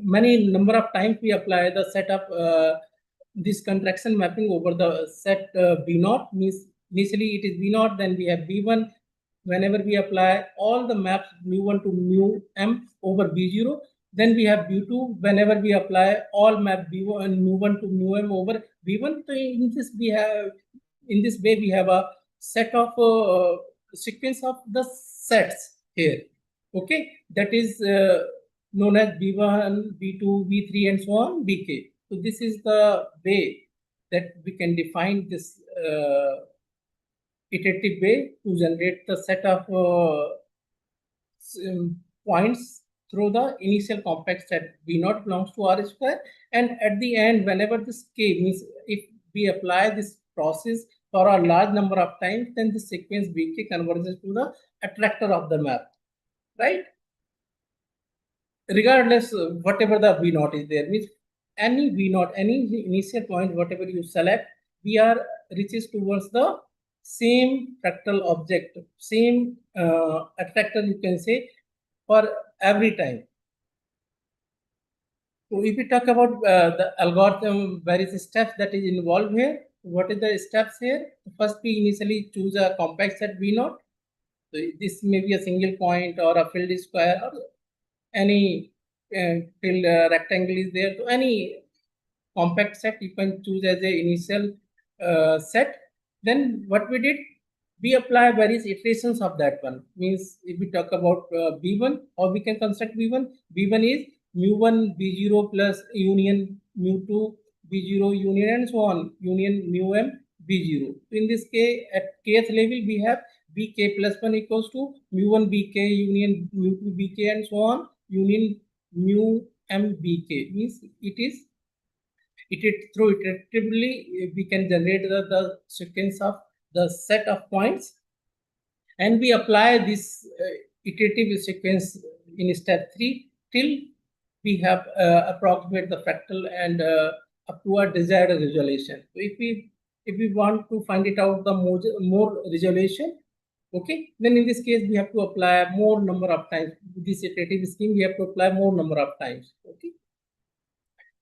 many number of times we apply the set of this contraction mapping over the set B0. Means initially it is B0, then we have B1. Whenever we apply all the maps mu1 to mu_m over B0, then we have B2. Whenever we apply all map B1 mu1 to mu_m over B1, so in this way we have a set of sequence of the sets here, okay, that is known as B1, B2, B3, and so on, Bk. So this is the way that we can define this iterative way to generate the set of points through the initial compact set B0 belongs to R square, and at the end, whenever this K means if we apply this process for a large number of times, then the sequence Bk converges to the attractor of the map, right? Regardless, whatever the V0 is there, means any V0, any initial point, whatever you select, we are reaches towards the same fractal object, same attractor, you can say, for every time. So if we talk about the algorithm, various steps that is involved here, what is the steps here? First, we initially choose a compact set V0. So this may be a single point or a filled square or any filled rectangle is there. So any compact set you can choose as a initial set. Then what we did, we apply various iterations of that one. Means if we talk about B1, or we can construct B1. B1 is mu1 B0 plus union mu2 B0 union and so on, union mu_m B0. In this case, at kth level, we have Bk plus 1 equals to mu1 Bk union mu2 Bk and so on, union mu_m Bk. Means iteratively we can generate the sequence of the set of points, and we apply this iterative sequence in step 3 till we have approximate the fractal and up to a desired resolution. So if we want to find it out the more resolution, okay, then in this case we have to apply more number of times. This iterative scheme we have to apply more number of times, okay.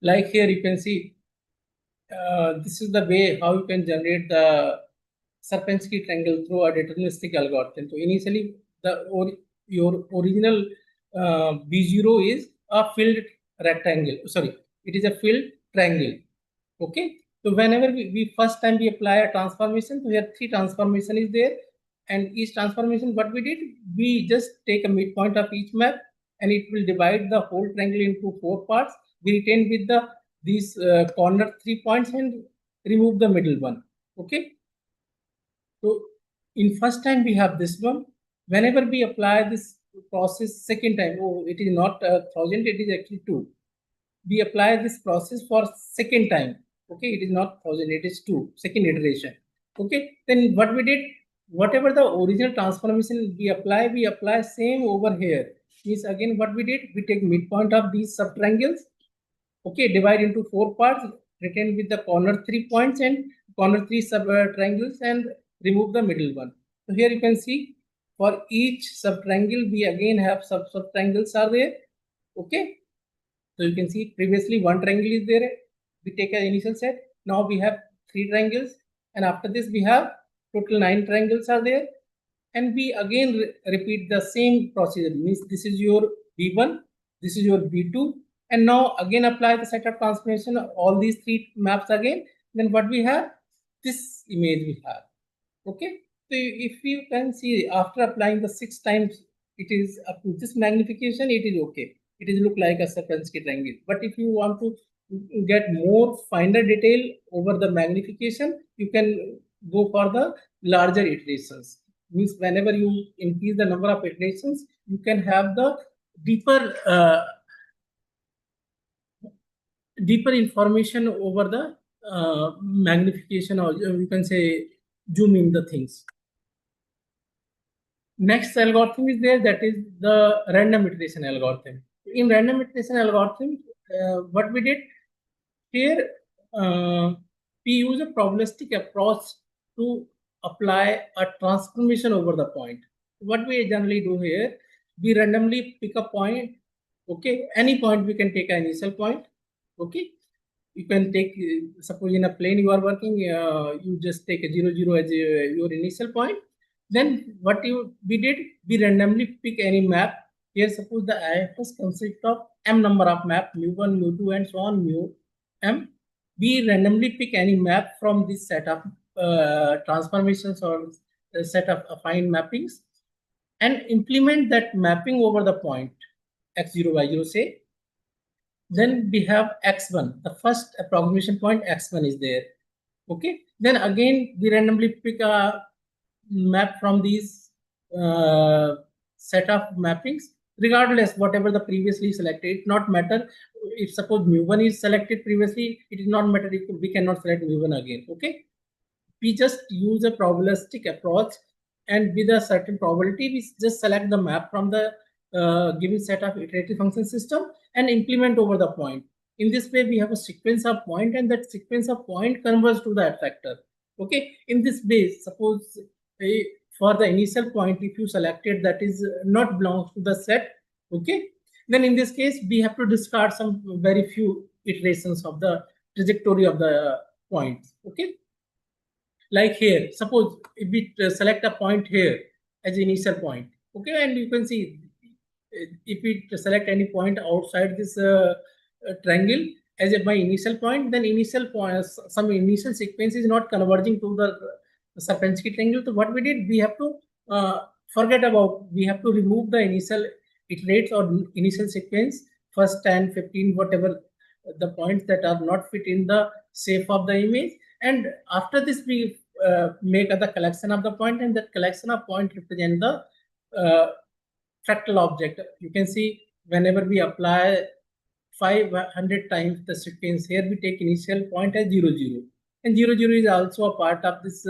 Like here you can see this is the way how you can generate the Sierpinski triangle through a deterministic algorithm. So initially your original B0 is a filled rectangle. Sorry, it is a filled triangle. Okay. So whenever we first time we apply a transformation, so here 3 transformation is there, and each transformation, what we did, we just take a midpoint of each map, and it will divide the whole triangle into 4 parts. We retain with these corner 3 points and remove the middle one. Okay. So in first time we have this one. Whenever we apply this process second time, oh, it is not 1000, it is actually 2. We apply this process for second time. Okay, it is not 1000, it is 2, second iteration. Okay, then what we did, whatever the original transformation we apply same over here. Means again what we did, we take midpoint of these subtriangles, okay, divide into 4 parts, written with the corner 3 points and corner 3 triangles, and remove the middle one. So here you can see for each subtriangle we again have subtriangles are there, okay. So you can see previously one triangle is there, we take an initial set, now we have 3 triangles, and after this we have total 9 triangles are there, and we again repeat the same procedure. Means this is your B1, this is your B2, and now again apply the set of transformation all these 3 maps again. Then what we have, this image we have, okay. So if you can see after applying the 6 times, it is up to this magnification, it is okay, it is look like a Sierpinski triangle. But if you want to get more finer detail over the magnification, you can go for the larger iterations. Means whenever you increase the number of iterations, you can have the deeper information over the magnification, or you can say zoom in the things. Next algorithm is there, that is the random iteration algorithm. In random iteration algorithm, what we did here, we use a probabilistic approach to apply a transformation over the point. What we generally do here, we randomly pick a point, okay, any point we can take an initial point, okay. You can take, suppose in a plane you are working, you just take a 0, 0 as your initial point. Then what we did, we randomly pick any map. Here suppose the IFS consists of m number of map, mu1, mu2 and so on, mu m. We randomly pick any map from this set of transformations or set of affine mappings, and implement that mapping over the point x0, y0 say. Then we have x1, the first approximation point x1 is there, okay. Then again we randomly pick a map from these set of mappings, regardless whatever the previously selected, it not matter. If suppose mu1 is selected previously, it is not matter, we cannot select mu1 again, okay. We just use a probabilistic approach, and with a certain probability we just select the map from the given set of iterative function system and implement over the point. In this way we have a sequence of point, and that sequence of point converges to the attractor, okay. In this way, suppose for the initial point, if you selected that is not belongs to the set, okay, then in this case we have to discard some very few iterations of the trajectory of the points, okay. Like here, suppose if we select a point here as initial point, okay, and you can see if we select any point outside this triangle as my initial point, then initial point, some initial sequence is not converging to the Sierpinski triangle. So what we did, we have to forget about, we have to remove the initial iterates or initial sequence, first 10, 15, whatever the points that are not fit in the shape of the image. And after this, we make the collection of the point, and that collection of point represent the fractal object. You can see whenever we apply 500 times the sequence, here we take initial point as 0, 0. And 0, 0 is also a part of this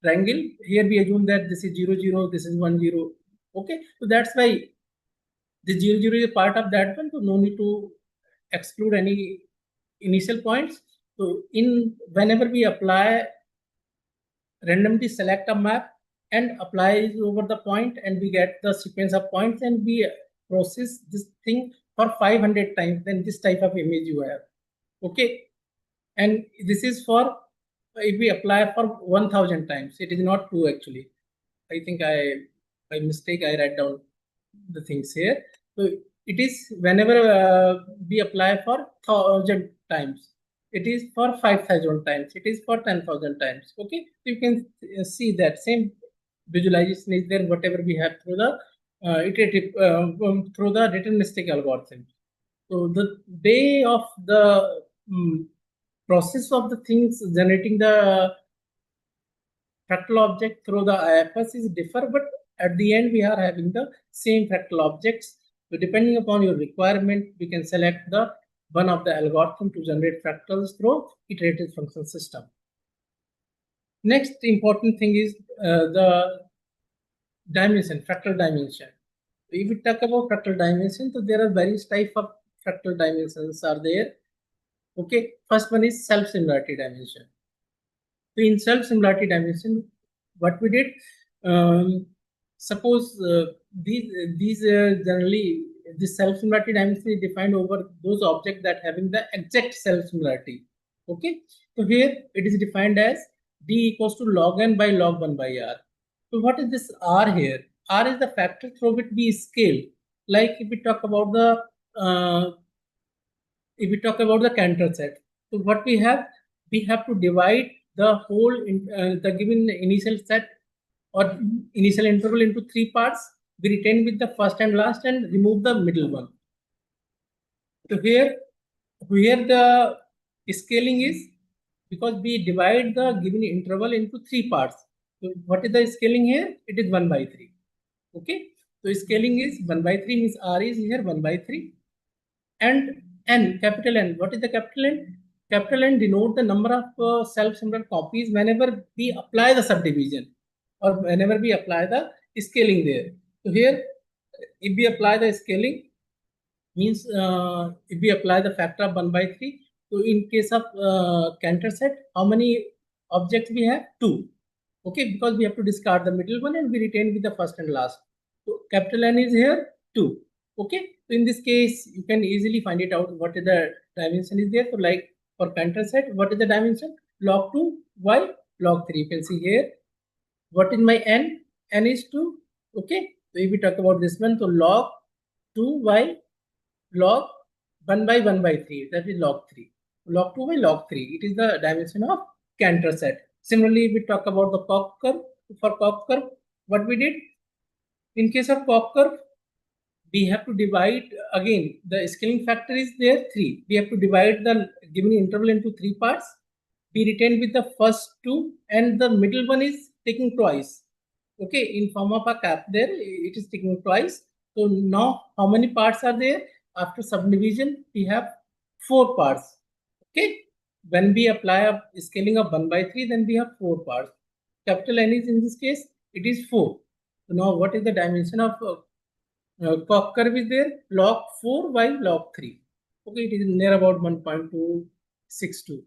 triangle. Here we assume that this is 0, 0, this is 1, 0. Okay, so that's why the 0, 0 is a part of that one, so no need to exclude any initial points. So whenever we apply, randomly select a map and apply it over the point, and we get the sequence of points, and we process this thing for 500 times, then this type of image you have, okay. And this is for if we apply for 1000 times, it is not true actually. I think by mistake I write down the things here. So it is whenever we apply for 1000 times, it is for 5000 times, it is for 10,000 times, okay. So you can see that same visualization is there whatever we have through the iterative through the deterministic algorithm. So the way of the process of the things generating the fractal object through the IFS is differ, but at the end we are having the same fractal objects. So depending upon your requirement, we can select the one of the algorithm to generate fractals through iterative function system. Next important thing is the dimension, fractal dimension. If we talk about fractal dimension, so there are various types of fractal dimensions are there. Okay, first one is self-similarity dimension. So in self-similarity dimension, what we did, suppose these generally the self-similarity dimension is defined over those objects that having the exact self-similarity. Okay, so here it is defined as d equals to log n by log 1 by r. So what is this r here? R is the factor through which we scale. Like if we talk about the Cantor set, so what we have to divide the whole the given initial set or initial interval into 3 parts. We retain with the first and last and remove the middle one. So here the scaling is, because we divide the given interval into 3 parts. So what is the scaling here? It is 1 by 3. Okay, so scaling is 1 by 3, means r is here 1 by 3. And n, capital N, what is the capital N? Capital N denote the number of self-similar copies whenever we apply the subdivision or whenever we apply the scaling there. So here, if we apply the scaling, means if we apply the factor of 1 by 3, so in case of Cantor set, how many objects we have? 2. Okay, because we have to discard the middle one and we retain with the first and last. So capital N is here 2. Okay, so in this case, you can easily find it out what is the dimension is there. So like for Cantor set, what is the dimension? Log 2 y log 3. You can see here. What is my n? N is 2. Okay, so if we talk about this one, so log 2 y log 1 by 1 by 3, that is log 3. Log 2 by log 3, it is the dimension of Cantor set. Similarly, we talk about the Koch curve. For Koch curve, what we did, in case of Koch curve, we have to divide, again, the scaling factor is there 3. We have to divide the given interval into 3 parts. We retain with the first 2 and the middle one is taking twice. Okay, in form of a cap there, it is taking twice. So now how many parts are there? After subdivision, we have 4 parts. Okay, when we apply a scaling of 1 by 3, then we have 4 parts. Capital N is in this case, it is 4. So now what is the dimension of Koch curve is there? Log 4 by log 3. Okay, it is near about 1.262.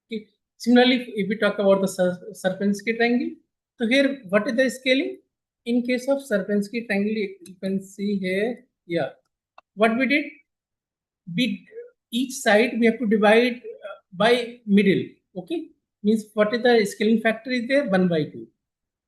Okay. Similarly, if we talk about the Sierpinski triangle, so here what is the scaling? In case of Sierpinski triangle, you can see here, yeah, what we did, each side we have to divide by middle. Okay, means what is the scaling factor is there? 1 by 2.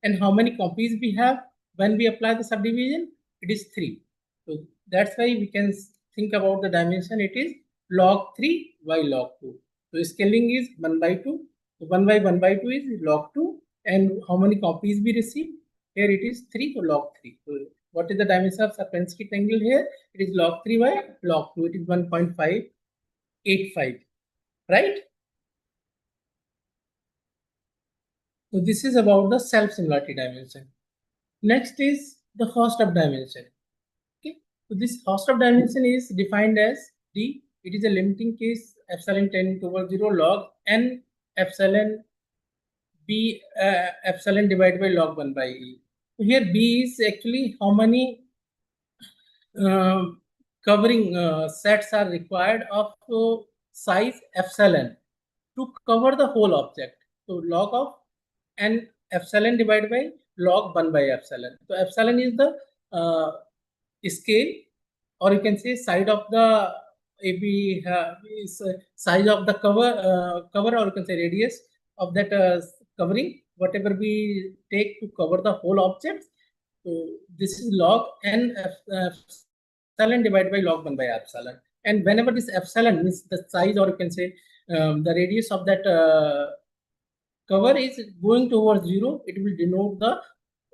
And how many copies we have when we apply the subdivision? It is 3. So that's why we can think about the dimension. It is log 3 by log 2. So scaling is 1 by 2. So 1 by 1 by 2 is log 2. And how many copies we receive? Here it is 3, so log 3. So what is the dimension of Sierpinski triangle here? It is log 3 by log 2. It is 1.585, right? So this is about the self-similarity dimension. Next is the Hausdorff dimension. Okay, so this Hausdorff dimension is defined as D. It is a limiting case epsilon tending towards 0 log n epsilon b epsilon divided by log 1 by e. So here B is actually how many covering sets are required of size epsilon to cover the whole object. So log of n epsilon divided by log 1 by epsilon. So epsilon is the scale, or you can say side of the size of the cover, or you can say radius of that covering, whatever we take to cover the whole object. So this is log n epsilon divided by log 1 by epsilon. And whenever this epsilon means the size, or you can say the radius of that cover is going towards 0, it will denote the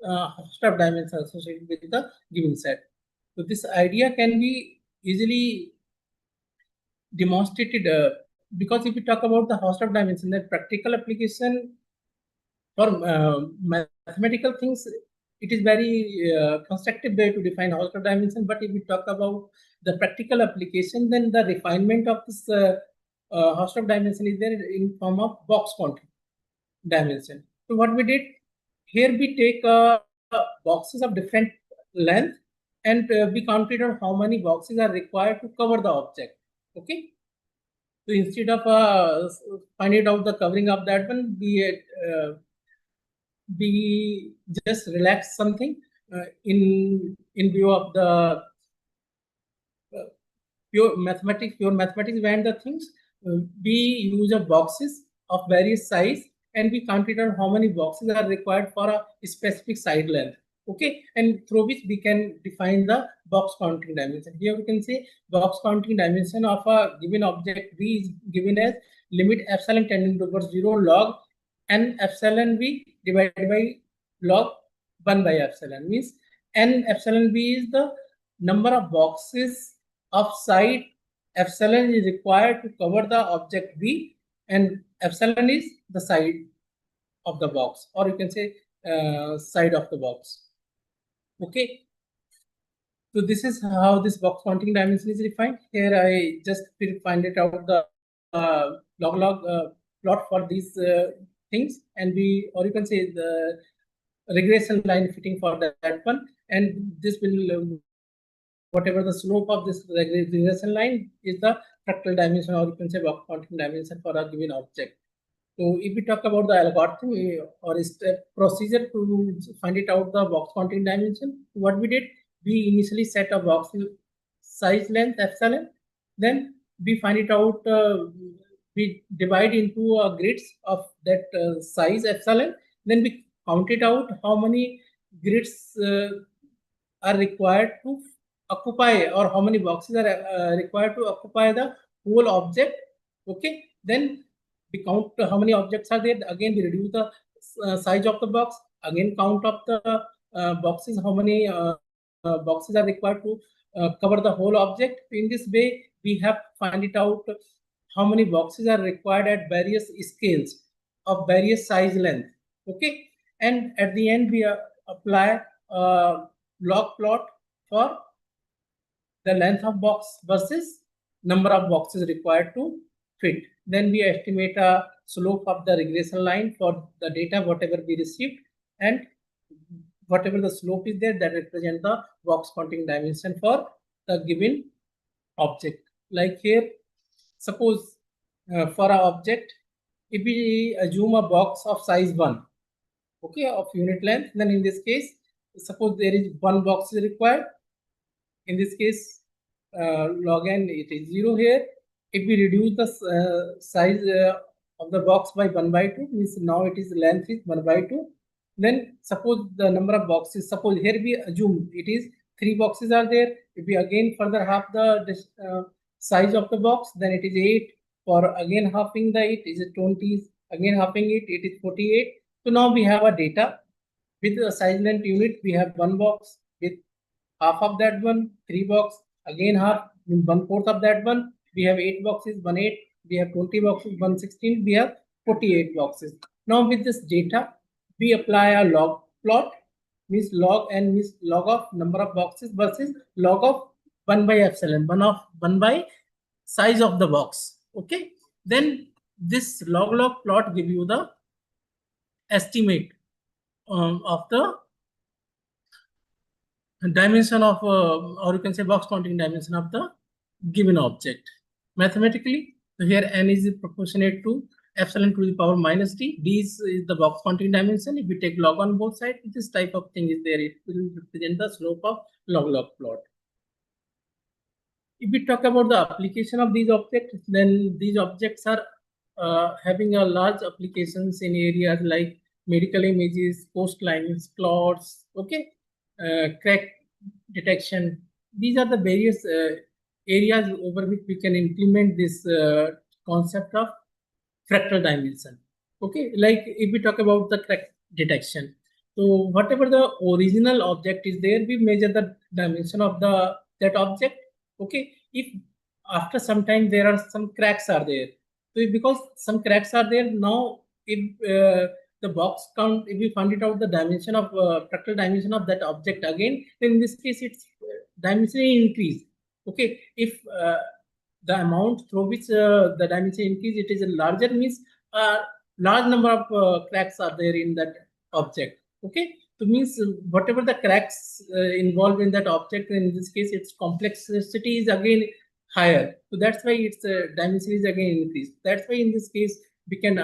Hausdorff dimension associated with the given set. So this idea can be easily demonstrated because if we talk about the Hausdorff dimension, the practical application for mathematical things, it is very constructive way to define Hausdorff dimension. But if we talk about the practical application, then the refinement of this Hausdorff dimension is there in form of box quantity dimension. So what we did here, we take boxes of different length and we counted out how many boxes are required to cover the object. Okay. So instead of finding out the covering of that one, we just relax something in view of the pure mathematics behind the things. We use a boxes of various size, and we counted out how many boxes are required for a specific side length. Okay, and through which we can define the box counting dimension. Here we can say box counting dimension of a given object V is given as limit epsilon tending towards 0 log n epsilon V divided by log 1 by epsilon. Means n epsilon V is the number of boxes of side epsilon is required to cover the object V, and epsilon is the side of the box, or you can say side of the box. Okay, so this is how this box counting dimension is defined. Here I just find it out the log plot for these things, and or you can say the regression line fitting for that one, and this will whatever the slope of this regression line is the fractal dimension, or you can say box counting dimension for a given object. So if we talk about the algorithm or step procedure to find it out the box counting dimension, what we did, we initially set a box size length epsilon, then we find it out, we divide into grids of that size epsilon, then we count it out how many grids are required to occupy, or how many boxes are required to occupy the whole object. Okay, then we count how many objects are there. Again, we reduce the size of the box. Again, count of the boxes, how many boxes are required to cover the whole object. In this way, we have find it out how many boxes are required at various scales of various size length. Okay, and at the end, we apply a log plot for the length of box versus number of boxes required to fit. Then we estimate a slope of the regression line for the data whatever we received, and whatever the slope is there, that represent the box counting dimension for the given object. Like here, suppose for our object, if we assume a box of size 1, okay, of unit length, then in this case, suppose there is 1 box is required. In this case, log n, it is 0 here. If we reduce the size of the box by 1 by 2, means now it is length is 1 by 2. Then suppose the number of boxes, suppose here we assume it is 3 boxes are there. If we again further half the size of the box, then it is 8. For again halving the 8 is 20. Again halving it, it is 48. So now we have a data with the size length unit. We have 1 box with half of that one, 3 box, again half, 1/4 of that one. We have 8 boxes, 1/8. We have 20 boxes, 1/16. We have 48 boxes. Now with this data, we apply a log plot, means log n means log of number of boxes versus log of 1 by epsilon, 1 by size of the box. Okay, then this log plot give you the estimate of the dimension of, or you can say box counting dimension of the given object. Mathematically, here n is proportionate to epsilon to the power minus d. D is the box counting dimension. If we take log on both sides, this type of thing is there. It will represent the slope of log plot. If we talk about the application of these objects, then these objects are having a large applications in areas like medical images, coastlines, clouds, okay, crack detection. These are the various areas over which we can implement this concept of fractal dimension. Okay, like if we talk about the crack detection, so whatever the original object is there, we measure the dimension of that object. Okay, if after some time there are some cracks are there, so because some cracks are there, now if the box count, if we find it out the dimension of fractal dimension of that object again, then in this case its dimension increase. Okay, if the amount through which the dimension increase, it is a larger, means large number of cracks are there in that object. Okay, So means whatever the cracks involved in that object, in this case, its complexity is again higher. So that's why its dimension is again increased. That's why in this case, we can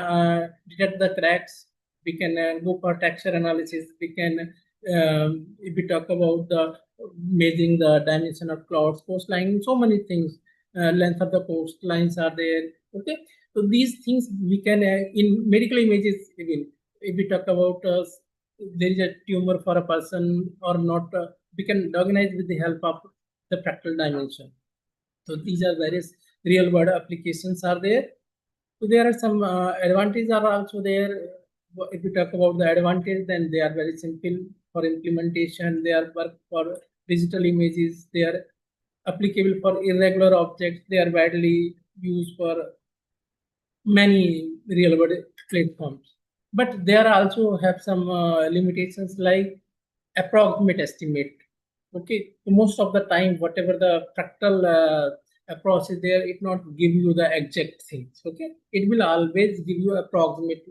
detect the cracks. We can go for texture analysis. We can, if we talk about the measuring the dimension of clouds, coastline, so many things. Length of the coastlines are there. Okay, so these things we can in medical images even. If we talk about there is a tumor for a person or not, we can diagnose with the help of the fractal dimension. So these are various real world applications are there. So there are some advantages are also there. If you talk about the advantage, then they are very simple for implementation. They are work for digital images. They are applicable for irregular objects. They are widely used for many real world platforms. But there also have some limitations like approximate estimate. Okay, so most of the time, whatever the fractal approach is there, it not give you the exact things. Okay, it will always give you approximate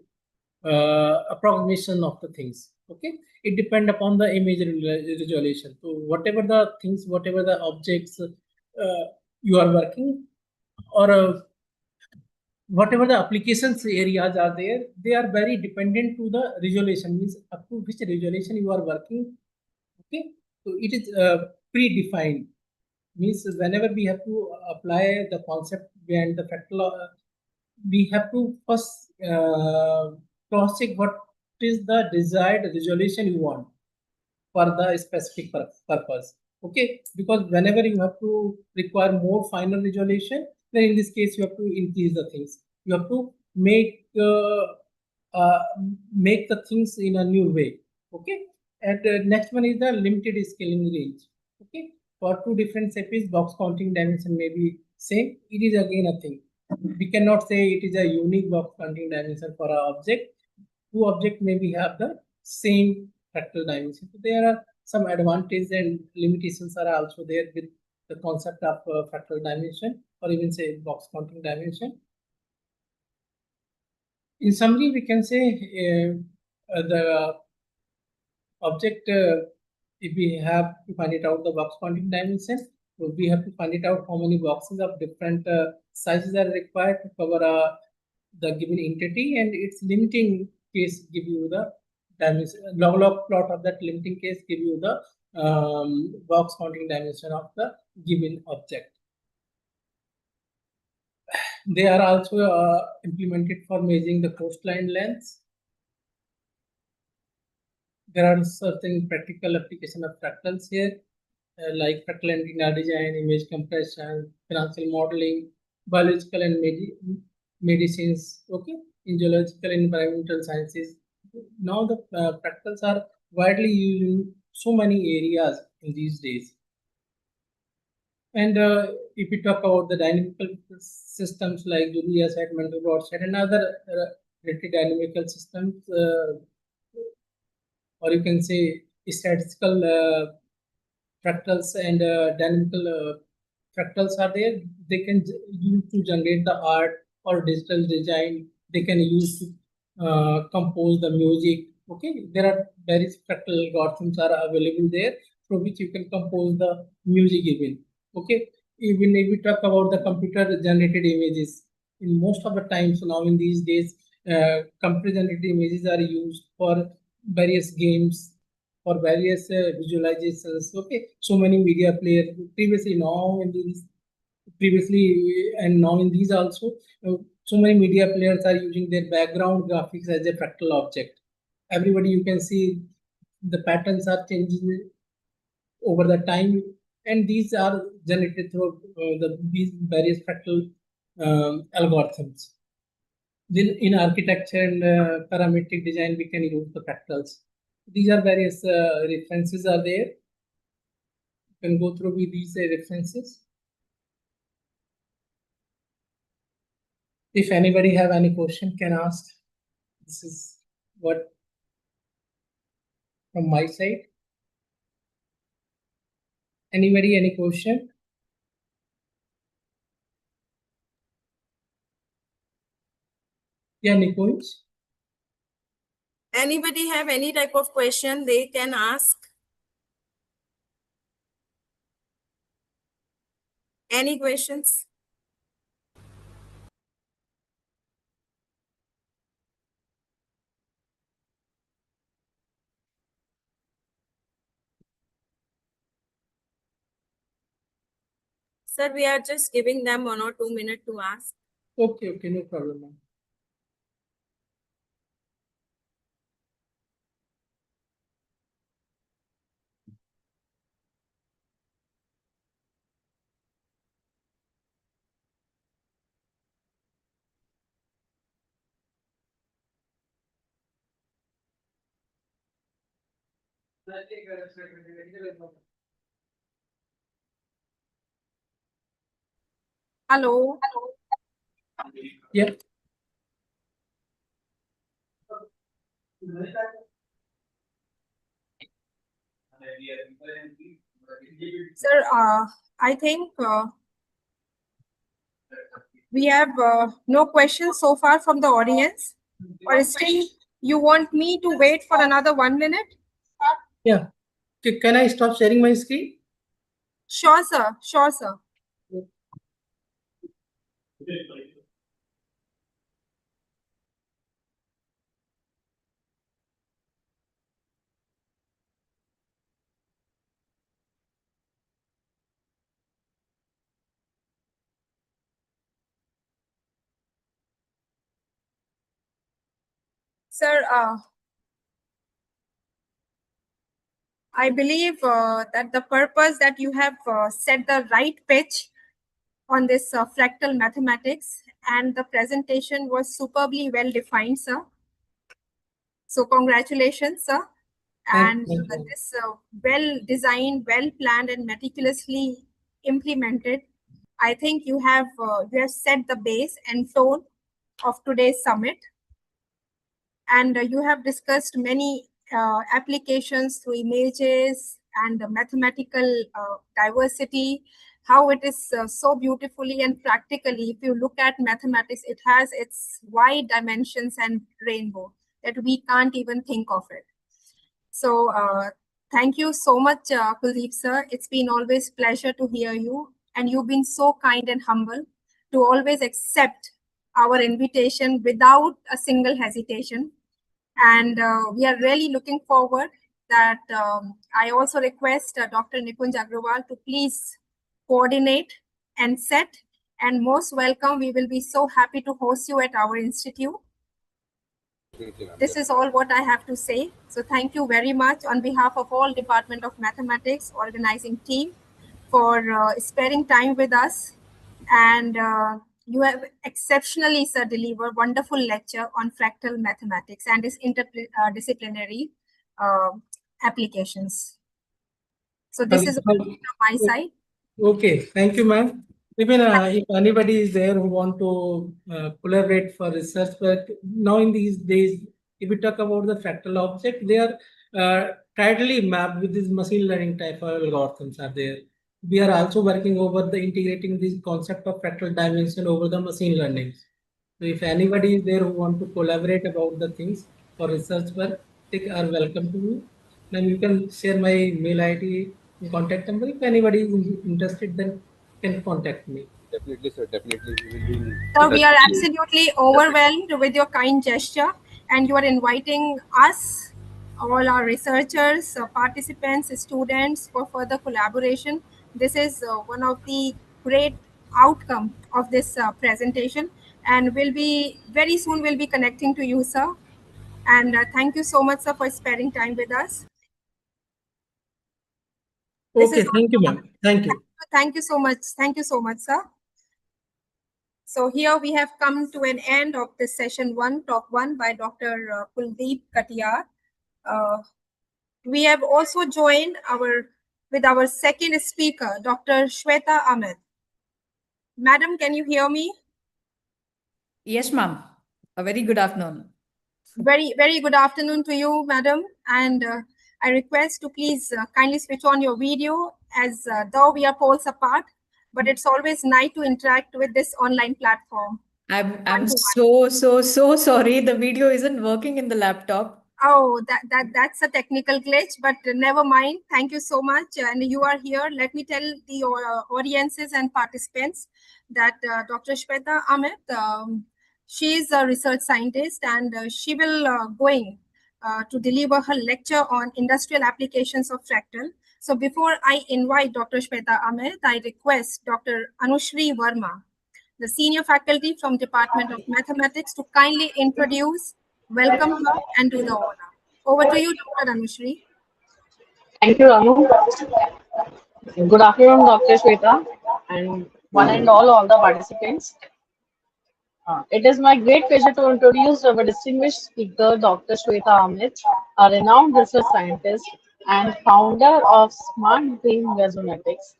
approximation of the things. Okay, it depend upon the image resolution. So whatever the things, whatever the objects you are working, or whatever the applications areas are there, they are very dependent to the resolution, means up to which resolution you are working. Okay, so it is predefined, means whenever we have to apply the concept behind the fractal, we have to first cross check what is the desired resolution you want for the specific purpose. Okay, because whenever you have to require more final resolution, then in this case you have to increase the things. You have to uh, make the things in a new way. Okay, and next one is the limited scaling range. Okay, for two different shapes, box counting dimension may be same. It is again a thing. We cannot say it is a unique box counting dimension for an object. Two objects maybe have the same fractal dimension. So there are some advantages and limitations are also there with the concept of fractal dimension, or even say box counting dimension. In summary, we can say the object, if we have to find it out the box counting dimension, so we have to find it out how many boxes of different sizes are required to cover the given entity, and its limiting case give you the dimension. Log plot of that limiting case give you the box counting dimension of the given object. They are also implemented for measuring the coastline lengths. There are certain practical application of fractals here, like fractal antenna design, image compression, financial modeling, biological and medicines, okay, in geological and environmental sciences. Now the fractals are widely used in so many areas in these days. And if we talk about the dynamical systems like Julia said, Mandelbrot said, and other related dynamical systems, or you can say statistical fractals and dynamical fractals are there. They can use to generate the art or digital design. They can use to compose the music. Okay, there are various fractal algorithms are available there through which you can compose the music even. Okay, even if we talk about the computer generated images, in most of the times now in these days, computer generated images are used for various games, for various visualizations. Okay, so many media players previously, now in these, previously and now in these also, so many media players are using their background graphics as a fractal object. Everybody, you can see the patterns are changing over the time, and these are generated through these various fractal algorithms. Then in architecture and parametric design, we can use the fractals. These are various references are there. You can go through with these references. If anybody have any question, can ask. This is what from my side. Anybody, any question? Yeah, Nikunj. Anybody have any type of question they can ask? Any questions? Sir, we are just giving them 1 or 2 minutes to ask. Okay, no problem, ma'am. Hello. Yeah. Sir, I think we have no questions so far from the audience. Or still, you want me to wait for another 1 minute? Yeah. Can I stop sharing my screen? Sure, sir. Sure, sir. Sir, I believe that the purpose that you have set the right pitch on this fractal mathematics, and the presentation was superbly well defined, sir. So congratulations, sir. And Thank you. this well designed, well planned, and meticulously implemented, I think you have set the base and tone of today's summit. And you have discussed many applications through images and the mathematical diversity, how it is so beautifully and practically. If you look at mathematics, it has its wide dimensions and rainbow that we can't even think of it. So thank you so much, Kuldeep sir. It's been always pleasure to hear you, and you've been so kind and humble to always accept our invitation without a single hesitation. And we are really looking forward that I also request Dr. Nikunj Agrawal to please coordinate and set, and most welcome. We will be so happy to host you at our institute. This is all what I have to say. So thank you very much on behalf of all Department of Mathematics organizing team for sparing time with us. And you have exceptionally, sir, delivered wonderful lecture on fractal mathematics and its interdisciplinary applications. So this is all from my side. Okay, thank you, ma'am. Even if anybody is there who want to collaborate for research work, now in these days, if we talk about the fractal object, they are tightly mapped with these machine learning type of algorithms are there. We are also working over the integrating this concept of fractal dimension over the machine learning. So if anybody is there who want to collaborate about the things for research work, they are welcome to me. Then you can share my mail ID and contact number. If anybody is interested, then can contact me. Definitely, sir. Definitely. We will be in So we touch are with you. absolutely overwhelmed with your kind gesture, and you are inviting us, all our researchers, participants, students, for further collaboration. This is one of the great outcome of this presentation, and we'll be very soon. We'll be connecting to you, sir. And thank you so much, sir, for sparing time with us. Okay, thank you, ma'am. Thank you. Thank you so much. Thank you so much, sir. So here we have come to an end of this session one, talk one by Dr. Kuldeep Katiyar. We have also joined with our second speaker, Dr. Shweta Ahmed. Madam, can you hear me? Yes, ma'am. A very good afternoon. Very, very good afternoon to you, madam. And I request to please kindly switch on your video, as though we are poles apart, but it's always nice to interact with this online platform. I'm so sorry. The video isn't working in the laptop. Oh, that's a technical glitch, but never mind. Thank you so much. And you are here. Let me tell the audiences and participants that Dr. Shweta Amit, she is a research scientist, and she will going to deliver her lecture on industrial applications of fractal. So before I invite Dr. Shweta Amit, I request Dr. Anushri Verma, the senior faculty from Department of Mathematics, to kindly introduce, welcome her, and do the honor. Over to you, Dr. Anushri. Thank you, Ranu. Good afternoon, Dr. Shweta, and one and all the participants. It is my great pleasure to introduce our distinguished speaker, Dr. Shweta Amit, a renowned research scientist and founder of Smart Dream Resonatics,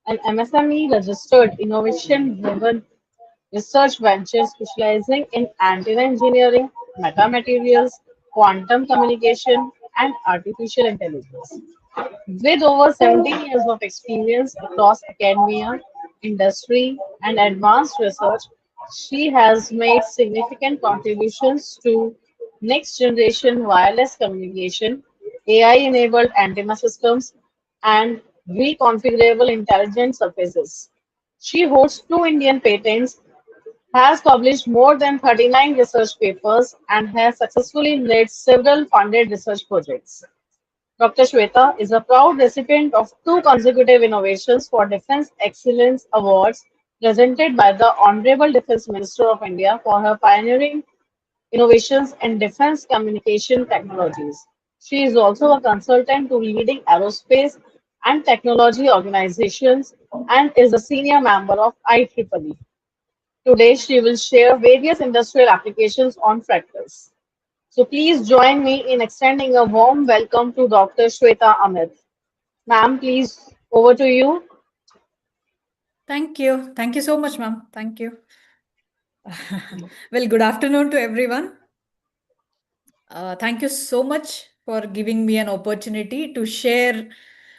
an MSME registered innovation-driven research venture specializing in antenna engineering, metamaterials, quantum communication, and artificial intelligence. With over 17 years of experience across academia, industry, and advanced research, she has made significant contributions to next generation wireless communication, AI enabled antenna systems, and reconfigurable intelligent surfaces. She holds two Indian patents, has published more than 39 research papers, and has successfully led several funded research projects. Dr. Shweta is a proud recipient of two consecutive Innovations for Defence Excellence Awards presented by the Honorable Defence Minister of India for her pioneering innovations in defence communication technologies. She is also a consultant to leading aerospace and technology organizations and is a senior member of IEEE. Today, she will share various industrial applications on fractals. So please join me in extending a warm welcome to Dr. Shweta Amit. Ma'am, please, over to you. Thank you. Thank you so much, ma'am. Thank you. Well, good afternoon to everyone. Thank you so much for giving me an opportunity to share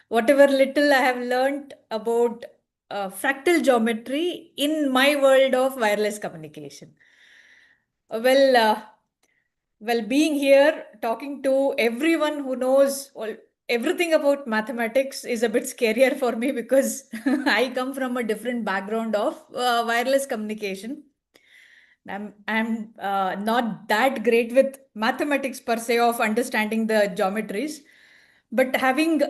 whatever little I have learned about fractal geometry in my world of wireless communication. Well, being here, talking to everyone who knows everything about mathematics is a bit scarier for me because I come from a different background of wireless communication. I'm not that great with mathematics per se of understanding the geometries, but having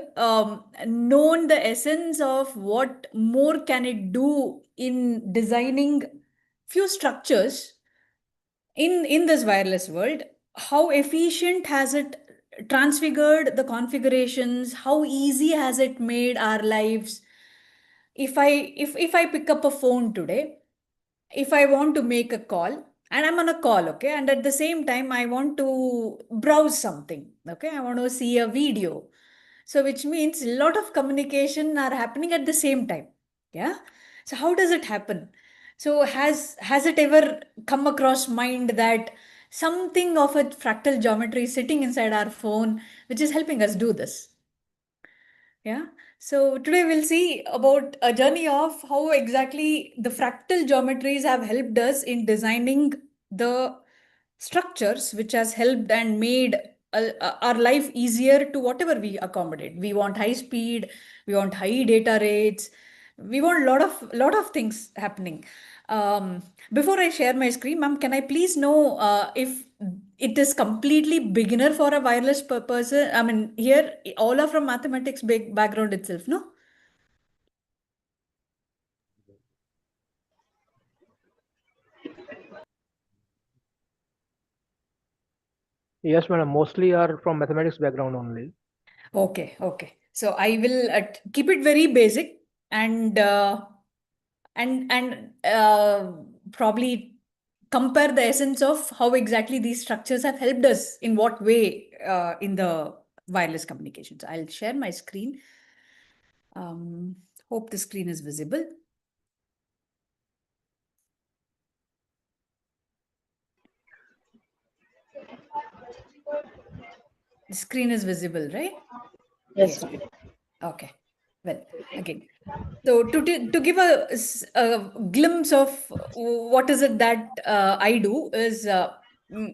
known the essence of what more can it do in designing few structures in this wireless world, how efficient has it transfigured the configurations, how easy has it made our lives. If I pick up a phone today, if I want to make a call and I'm on a call, okay, and at the same time I want to browse something, okay, I want to see a video. So which means a lot of communication are happening at the same time. Yeah. So how does it happen? So has it ever come across mind that something of a fractal geometry is sitting inside our phone, which is helping us do this? Yeah. So today we'll see about a journey of how exactly the fractal geometries have helped us in designing the structures which has helped and made our life easier to whatever we accommodate. We want high speed, we want high data rates, we want a lot of things happening. Before I share my screen, ma'am, can I please know if it is completely beginner for a wireless person? I mean, here all are from mathematics background itself, no? Yes, madam. Mostly are from mathematics background only. Okay, okay. So I will keep it very basic and probably compare the essence of how exactly these structures have helped us in what way in the wireless communications. I'll share my screen. Hope the screen is visible. The screen is visible, right? Yes. Okay. Well, again, so to give a glimpse of what is it that I do is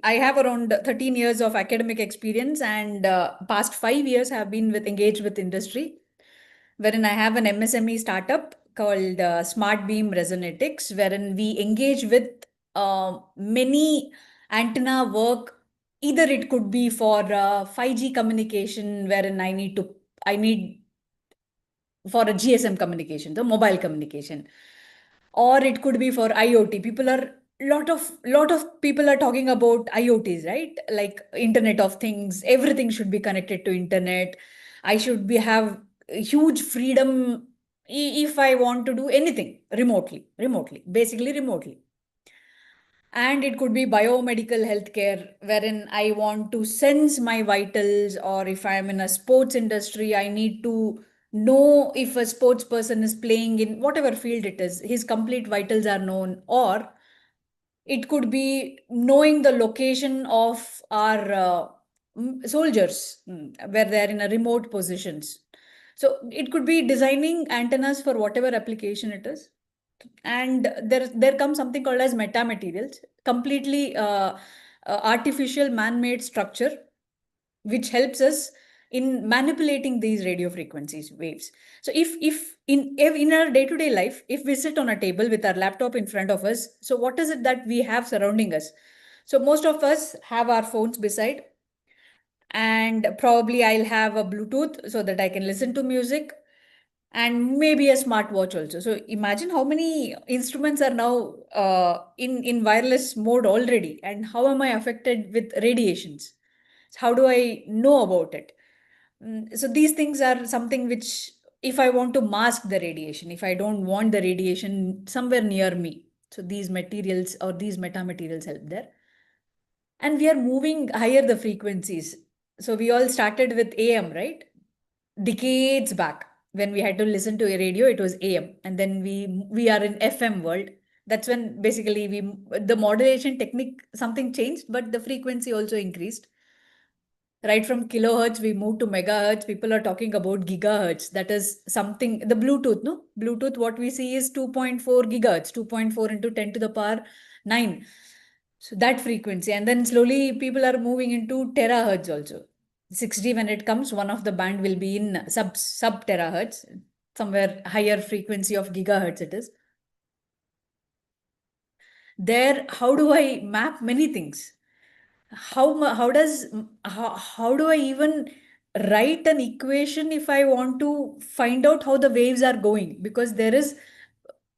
I have around 13 years of academic experience, and past 5 years have been engaged with industry, wherein I have an MSME startup called Smart Beam Resonetics, wherein we engage with many antenna work. Either it could be for 5G communication, wherein I need for a GSM communication, the mobile communication, or it could be for IoT. Lot of people are talking about IoTs, right? Like Internet of Things. Everything should be connected to internet. I should have huge freedom if I want to do anything remotely, basically remotely. And it could be biomedical healthcare, wherein I want to sense my vitals, or if I'm in a sports industry, I need to know if a sports person is playing in whatever field it is, his complete vitals are known. Or it could be knowing the location of our soldiers, where they're in a remote positions. So it could be designing antennas for whatever application it is. And there comes something called as metamaterials, completely artificial man-made structure, which helps us in manipulating these radio frequencies waves. So if in our day-to-day life, if we sit on a table with our laptop in front of us, so what is it that we have surrounding us? So most of us have our phones beside, and probably I'll have a Bluetooth so that I can listen to music, and maybe a smartwatch also. So imagine how many instruments are now in wireless mode already, and how am I affected with radiations? How do I know about it? So these things are something which, if I want to mask the radiation, if I don't want the radiation somewhere near me, so these materials or these metamaterials help there. And we are moving higher the frequencies. So we all started with AM, right? Decades back, when we had to listen to a radio, it was AM, and then we are in FM world. That's when basically the modulation technique something changed, but the frequency also increased. Right from kilohertz, we moved to megahertz. People are talking about gigahertz. That is something, the Bluetooth, no? Bluetooth, what we see is 2.4 gigahertz, 2.4 into 10 to the power 9. So that frequency. And then slowly people are moving into terahertz also. 6G, when it comes, one of the band will be in sub terahertz, somewhere higher frequency of gigahertz it is. There, how do I map many things? How do I even write an equation if I want to find out how the waves are going? Because there is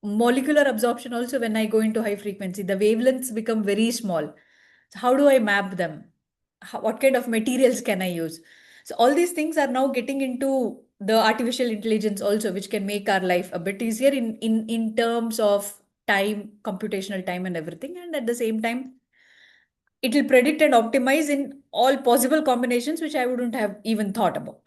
molecular absorption also when I go into high frequency. The wavelengths become very small. So how do I map them? What kind of materials can I use? So all these things are now getting into the artificial intelligence also, which can make our life a bit easier in terms of time, computational time and everything. And at the same time, it will predict and optimize in all possible combinations, which I wouldn't have even thought about.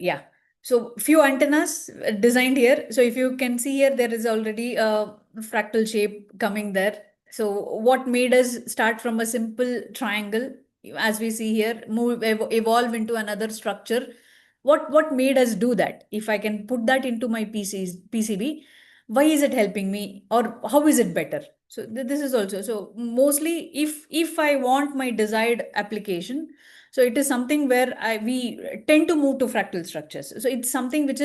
Yeah, so few antennas designed here. So if you can see here, there is already a fractal shape coming there. So what made us start from a simple triangle, as we see here, evolve into another structure? What made us do that? If I can put that into my PCB, why is it helping me, or how is it better? So this is also, so mostly if I want my desired application, so it is something where we tend to move to fractal structures. So it's something which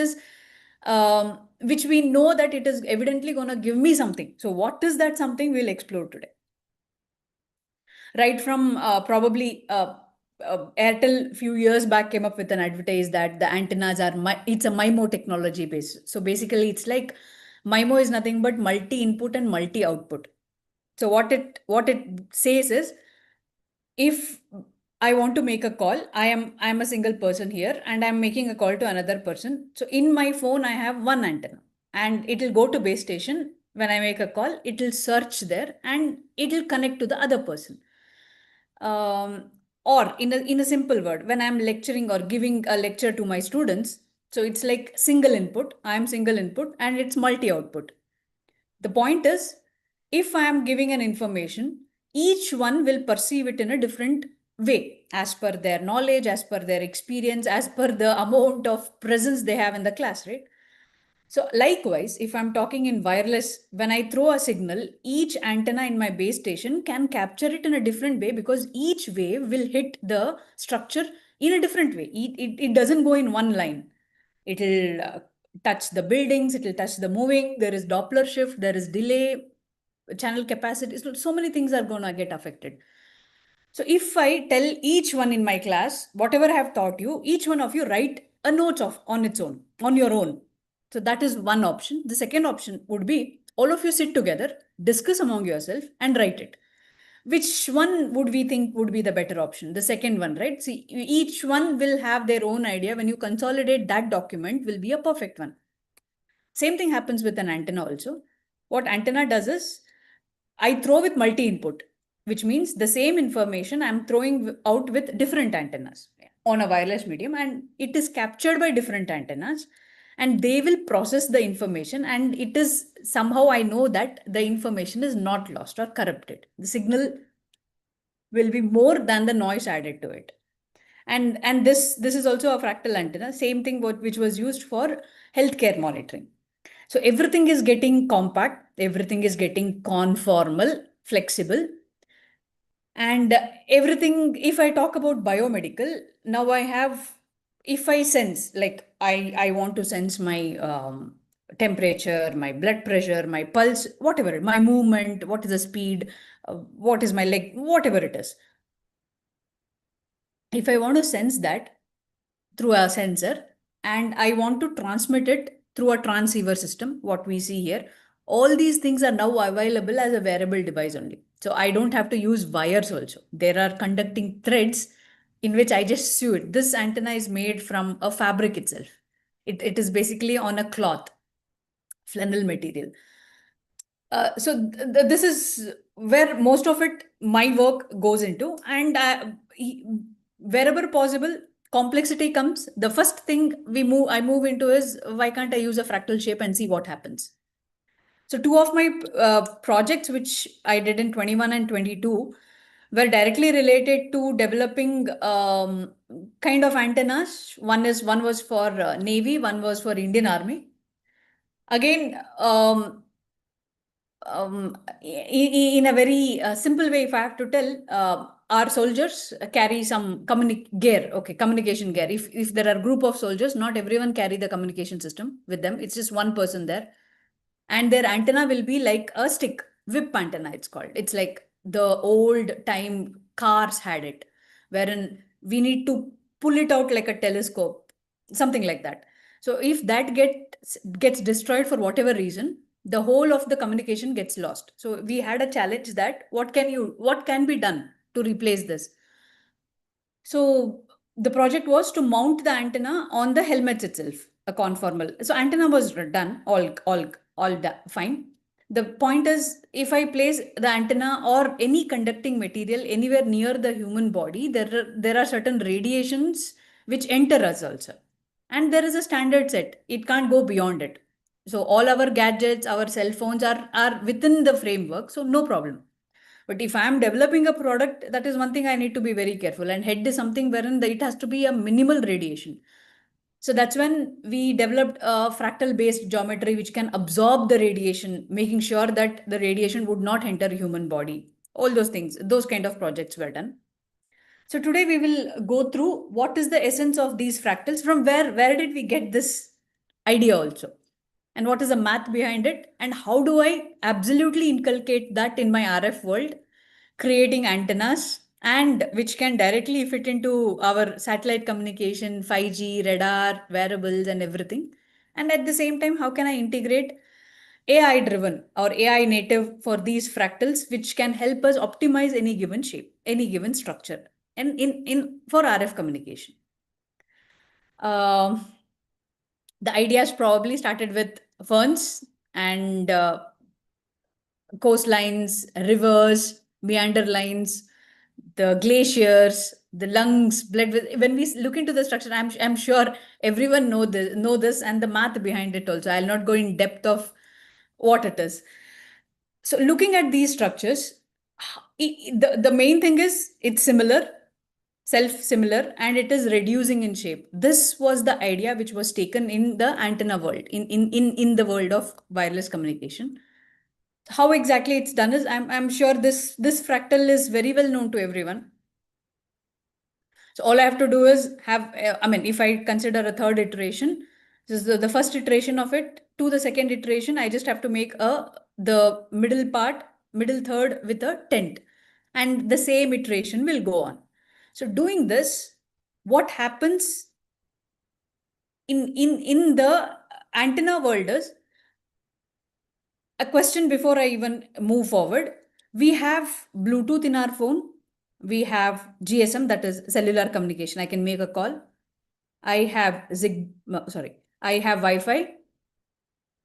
we know that it is evidently going to give me something. So what is that something, we'll explore today. Right from probably Airtel few years back came up with an advertise that the antennas are, it's a MIMO technology based. So basically it's like MIMO is nothing but multi-input and multi-output. So what it says is, if I want to make a call, I'm a single person here and I'm making a call to another person. So in my phone, I have one antenna and it will go to base station. When I make a call, it will search there and it will connect to the other person. Or in a simple word, when I'm lecturing or giving a lecture to my students, so it's like single input, I'm single input and it's multi-output. The point is, if I am giving an information, each one will perceive it in a different way, as per their knowledge, as per their experience, as per the amount of presence they have in the class, right? So likewise, if I'm talking in wireless, when I throw a signal, each antenna in my base station can capture it in a different way because each wave will hit the structure in a different way. It doesn't go in one line. It'll touch the buildings, it'll touch the moving, there is Doppler shift, there is delay, channel capacity. So many things are going to get affected. So if I tell each one in my class, whatever I have taught you, each one of you write a note on its own, on your own. So that is one option. The second option would be all of you sit together, discuss among yourself and write it. Which one would we think would be the better option? The second one, right? See, each one will have their own idea. When you consolidate, that document will be a perfect one. Same thing happens with an antenna also. What antenna does is, I throw with multi-input, which means the same information I'm throwing out with different antennas on a wireless medium, and it is captured by different antennas and they will process the information, and it is somehow I know that the information is not lost or corrupted. The signal will be more than the noise added to it. And this is also a fractal antenna, same thing which was used for healthcare monitoring. So everything is getting compact, everything is getting conformal, flexible. And everything, if I talk about biomedical, now I have, if I sense, like I want to sense my temperature, my blood pressure, my pulse, whatever, my movement, what is the speed, what is my leg, whatever it is. If I want to sense that through a sensor and I want to transmit it through a transceiver system, what we see here, all these things are now available as a wearable device only. So I don't have to use wires also. There are conducting threads in which I just sew it. This antenna is made from a fabric itself. It is basically on a cloth, flannel material. So this is where most of it, my work goes into, and wherever possible, complexity comes. The first thing I move into is, why can't I use a fractal shape and see what happens? So two of my projects, which I did in 21 and 22, were directly related to developing kind of antennas. One was for Navy, one was for Indian Army. Again, in a very simple way, if I have to tell, our soldiers carry some gear, communication gear. If there are a group of soldiers, not everyone carry the communication system with them. It's just one person there. And their antenna will be like a stick, whip antenna it's called. It's like the old time cars had it, wherein we need to pull it out like a telescope, something like that. So if that gets destroyed for whatever reason, the whole of the communication gets lost. So we had a challenge that what can be done to replace this? So the project was to mount the antenna on the helmets itself, a conformal. So antenna was done, all fine. The point is, if I place the antenna or any conducting material anywhere near the human body, there are certain radiations which enter us also. And there is a standard set. It can't go beyond it. So all our gadgets, our cell phones are within the framework, so no problem. But if I am developing a product, that is one thing I need to be very careful. And head is something wherein it has to be a minimal radiation. So that's when we developed a fractal based geometry which can absorb the radiation, making sure that the radiation would not enter human body. All those things, those kind of projects were done. So today we will go through what is the essence of these fractals, from where did we get this idea also, and what is the math behind it, and how do I absolutely inculcate that in my RF world, creating antennas and which can directly fit into our satellite communication, 5G, radar, wearables and everything. And at the same time, how can I integrate AI driven or AI native for these fractals, which can help us optimize any given shape, any given structure, and in for RF communication. The ideas probably started with ferns and coastlines, rivers, meander lines, the glaciers, the lungs, blood. When we look into the structure, I'm sure everyone know this and the math behind it also. I'll not go in depth of what it is. So looking at these structures, the main thing is it's similar. self-similar, and it is reducing in shape. This was the idea which was taken in the antenna world, in the world of wireless communication. How exactly it's done is, I'm sure this fractal is very well known to everyone. So all I have to do is have, if I consider a third iteration, this is the first iteration of it to the second iteration, I just have to make the middle third with a tent, and the same iteration will go on. So doing this, what happens in the antenna world is, a question before I even move forward. We have Bluetooth in our phone. We have GSM, that is cellular communication. I can make a call. I have I have Wi-Fi.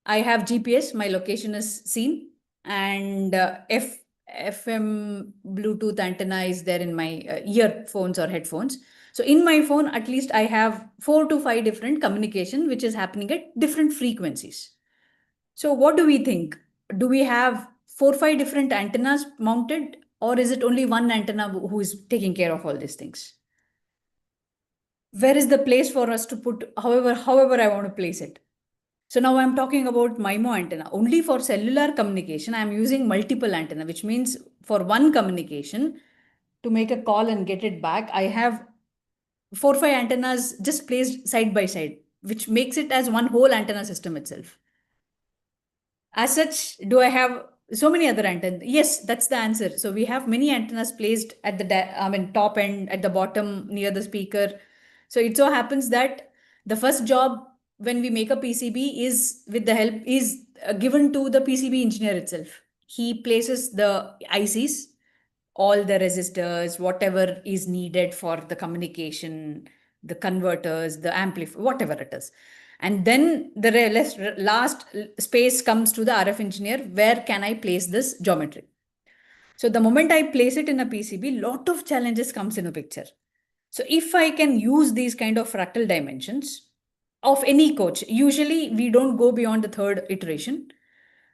I have GPS. My location is seen, and FM Bluetooth antenna is there in my earphones or headphones. So in my phone, at least I have 4 to 5 different communication, which is happening at different frequencies. So what do we think? Do we have 4 or 5 different antennas mounted, or is it only one antenna who is taking care of all these things? Where is the place for us to put, however I want to place it? So now I'm talking about MIMO antenna. Only for cellular communication, I'm using multiple antenna, which means for one communication, to make a call and get it back, I have 4 or 5 antennas just placed side by side, which makes it as one whole antenna system itself. As such, do I have so many other antennas? Yes, that's the answer. So we have many antennas placed at the top end, at the bottom, near the speaker. So it so happens that the first job when we make a PCB is given to the PCB engineer itself. He places the ICs, all the resistors, whatever is needed for the communication, the converters, the amplifier, whatever it is. And then the last space comes to the RF engineer. Where can I place this geometry? So the moment I place it in a PCB, lot of challenges comes in a picture. So if I can use these kind of fractal dimensions of any coach, usually we don't go beyond the third iteration,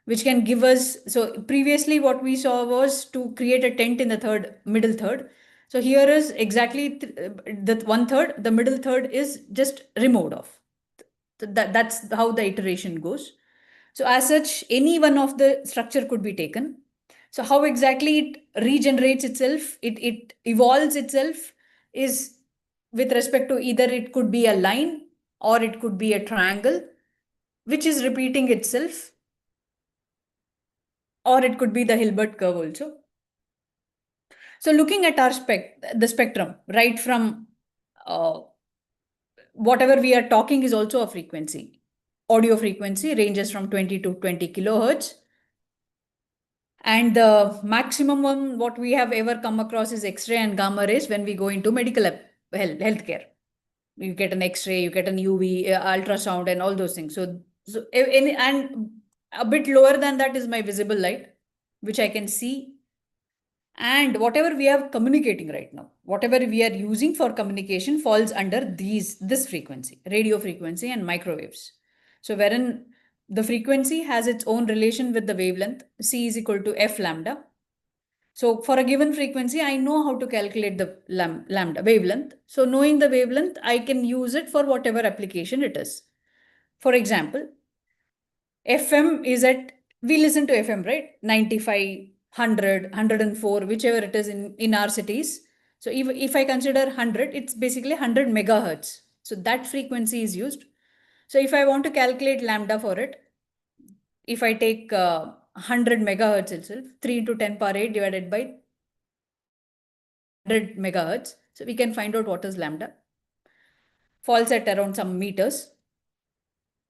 which can give us, so previously what we saw was to create a tent in the middle third. So here is exactly the one third, the middle third is just removed off. That's how the iteration goes. So as such, any one of the structure could be taken. So how exactly it regenerates itself, it evolves itself, is with respect to either it could be a line or it could be a triangle, which is repeating itself, or it could be the Hilbert curve also. So looking at our the spectrum, right from whatever we are talking is also a frequency. Audio frequency ranges from 20 to 20 kilohertz. And the maximum one, what we have ever come across is X-ray and gamma rays when we go into medical healthcare. You get an X-ray, you get an UV, ultrasound, and all those things. So and a bit lower than that is my visible light, which I can see. And whatever we are communicating right now, whatever we are using for communication falls under this frequency, radio frequency and microwaves. So wherein the frequency has its own relation with the wavelength, C is equal to F lambda. So for a given frequency, I know how to calculate the lambda wavelength. So knowing the wavelength, I can use it for whatever application it is. For example, FM is we listen to FM, right? 95, 100, 104, whichever it is in our cities. So if I consider 100, it's basically 100 megahertz. So that frequency is used. So if I want to calculate lambda for it, if I take 100 megahertz itself, 3 into 10 power 8 divided by 100 megahertz. So we can find out what is lambda. Falls at around some meters.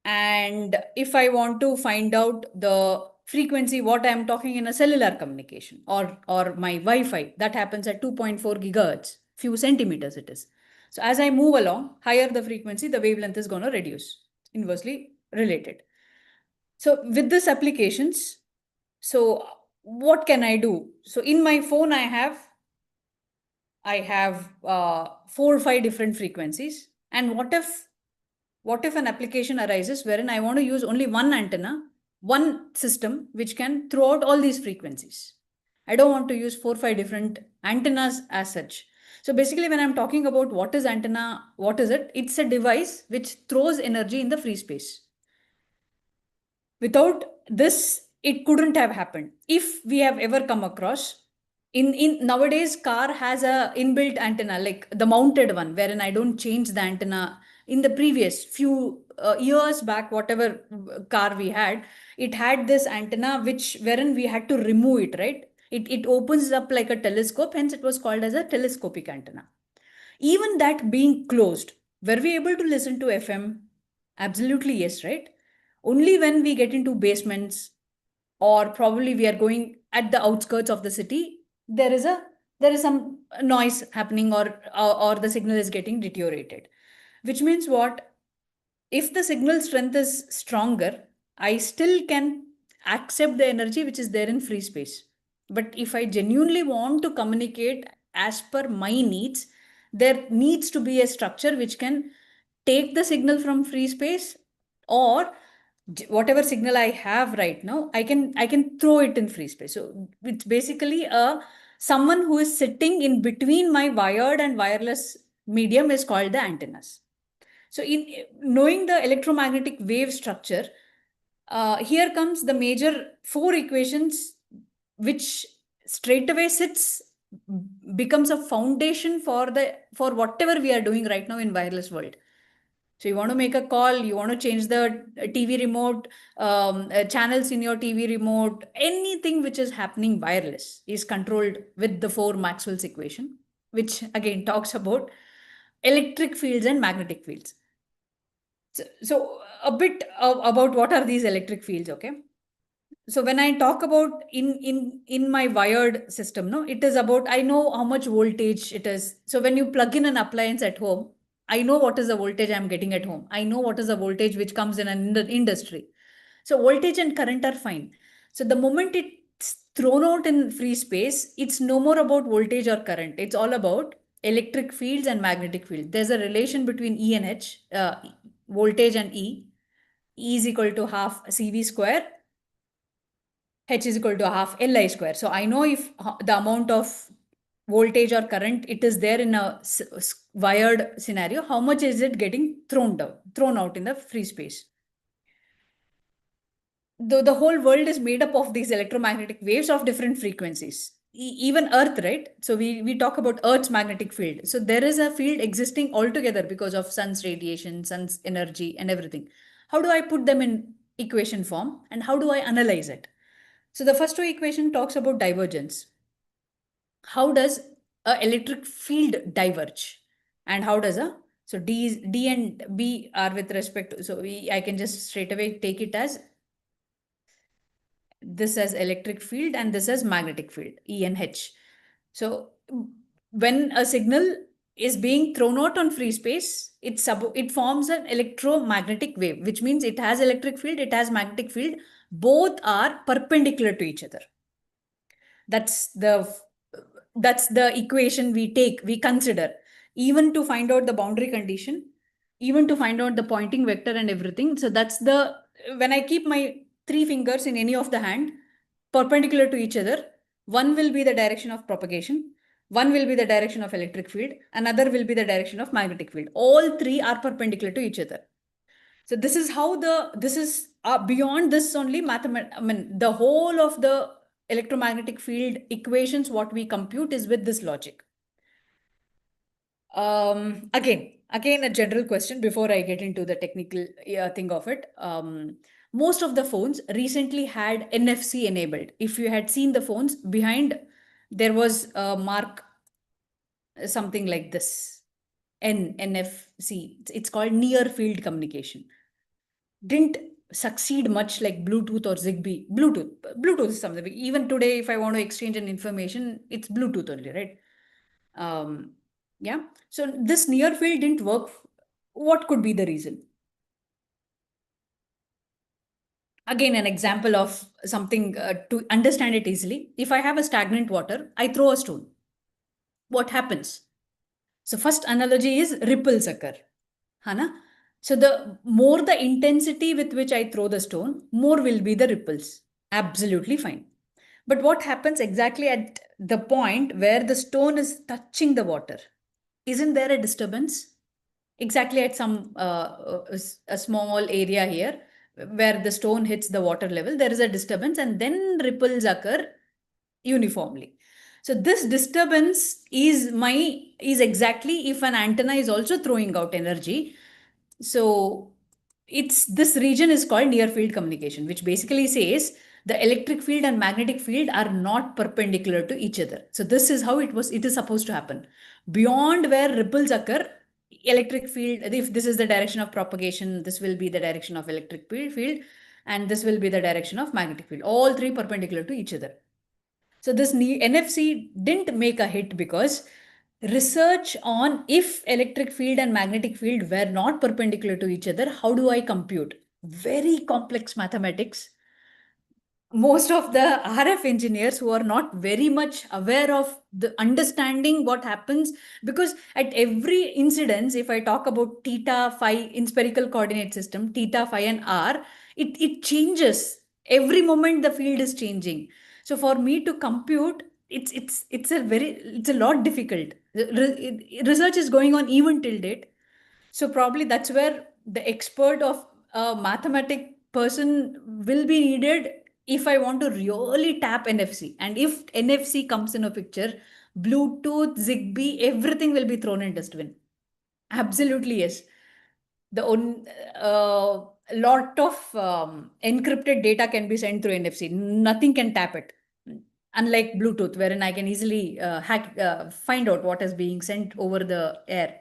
And if I want to find out the frequency, what I'm talking in a cellular communication or my Wi-Fi, that happens at 2.4 gigahertz, few centimeters it is. So as I move along, higher the frequency, the wavelength is going to reduce, inversely related. So with this applications, so what can I do? So in my phone, I have 4 or 5 different frequencies. And what if an application arises wherein I want to use only one antenna, one system, which can throw out all these frequencies? I don't want to use 4 or 5 different antennas as such. So basically, when I'm talking about what is antenna, what is it? It's a device which throws energy in the free space. Without this, it couldn't have happened. If we have ever come across, in nowadays, car has a inbuilt antenna, like the mounted one, wherein I don't change the antenna. In the previous few years back, whatever car we had, it had this antenna wherein we had to remove it, right? It opens up like a telescope, hence it was called as a telescopic antenna. Even that being closed, were we able to listen to FM? Absolutely yes, right? Only when we get into basements, or probably we are going at the outskirts of the city, there is some noise happening, or the signal is getting deteriorated. Which means what? If the signal strength is stronger, I still can accept the energy which is there in free space. But if I genuinely want to communicate as per my needs, there needs to be a structure which can take the signal from free space, or whatever signal I have right now, I can throw it in free space. So it's basically someone who is sitting in between my wired and wireless medium is called the antennas. So in knowing the electromagnetic wave structure, here comes the major 4 equations, which straight away becomes a foundation for whatever we are doing right now in wireless world. So you want to make a call, you want to change the TV remote, channels in your TV remote, anything which is happening wireless is controlled with the 4 Maxwell's equation, which again talks about electric fields and magnetic fields. So a bit about what are these electric fields, okay? So when I talk about in my wired system, no, it is about, I know how much voltage it is. So when you plug in an appliance at home, I know what is the voltage I'm getting at home. I know what is the voltage which comes in an industry. So voltage and current are fine. So the moment it's thrown out in free space, it's no more about voltage or current. It's all about electric fields and magnetic field. There's a relation between E and H, voltage and E. E is equal to half CV square. H is equal to half Li square. So I know if the amount of voltage or current it is there in a wired scenario, how much is it getting thrown out in the free space. The whole world is made up of these electromagnetic waves of different frequencies. Even Earth, right? So we talk about Earth's magnetic field. So there is a field existing altogether because of sun's radiation, sun's energy and everything. How do I put them in equation form, and how do I analyze it? So the first 2 equation talks about divergence. How does an electric field diverge? And how does so D and B are with respect to, so I can just straight away take it as this as electric field and this as magnetic field, E and H. So when a signal is being thrown out on free space, it forms an electromagnetic wave, which means it has electric field, it has magnetic field. Both are perpendicular to each other. That's the equation we consider, even to find out the boundary condition, even to find out the pointing vector and everything. So when I keep my 3 fingers in any of the hand perpendicular to each other, one will be the direction of propagation, one will be the direction of electric field, another will be the direction of magnetic field. All 3 are perpendicular to each other. So this is how this is beyond this only mathematics. I mean, the whole of the electromagnetic field equations, what we compute is with this logic. Again, a general question before I get into the technical thing of it. Most of the phones recently had NFC enabled. If you had seen the phones, behind there was a mark, something like this, NFC. It's called near field communication. Didn't succeed much like Bluetooth or Zigbee. Bluetooth is something. Even today, if I want to exchange an information, it's Bluetooth only, right? Yeah. So this near field didn't work. What could be the reason? Again, an example of something to understand it easily. If I have a stagnant water, I throw a stone. What happens? So first analogy is ripples occur. Hana? So the more the intensity with which I throw the stone, more will be the ripples. Absolutely fine. But what happens exactly at the point where the stone is touching the water? isn't there a disturbance? Exactly at some a small area here where the stone hits the water level, there is a disturbance, and then ripples occur uniformly. So this disturbance is exactly if an antenna is also throwing out energy. So this region is called near field communication, which basically says the electric field and magnetic field are not perpendicular to each other. So this is how it is supposed to happen. Beyond where ripples occur, electric field, if this is the direction of propagation, this will be the direction of electric field, and this will be the direction of magnetic field, all three perpendicular to each other. So this NFC didn't make a hit because research on if electric field and magnetic field were not perpendicular to each other, how do I compute? Very complex mathematics. Most of the RF engineers who are not very much aware of the understanding what happens, because at every incidence, if I talk about theta, phi in spherical coordinate system, theta, phi and r, it changes. Every moment the field is changing. So for me to compute, it's a lot difficult. Research is going on even till date. So probably that's where the expert of a mathematic person will be needed if I want to really tap NFC. And if NFC comes in a picture, Bluetooth, Zigbee, everything will be thrown in dustbin. Absolutely, yes. The lot of encrypted data can be sent through NFC. Nothing can tap it. Unlike Bluetooth, wherein I can easily find out what is being sent over the air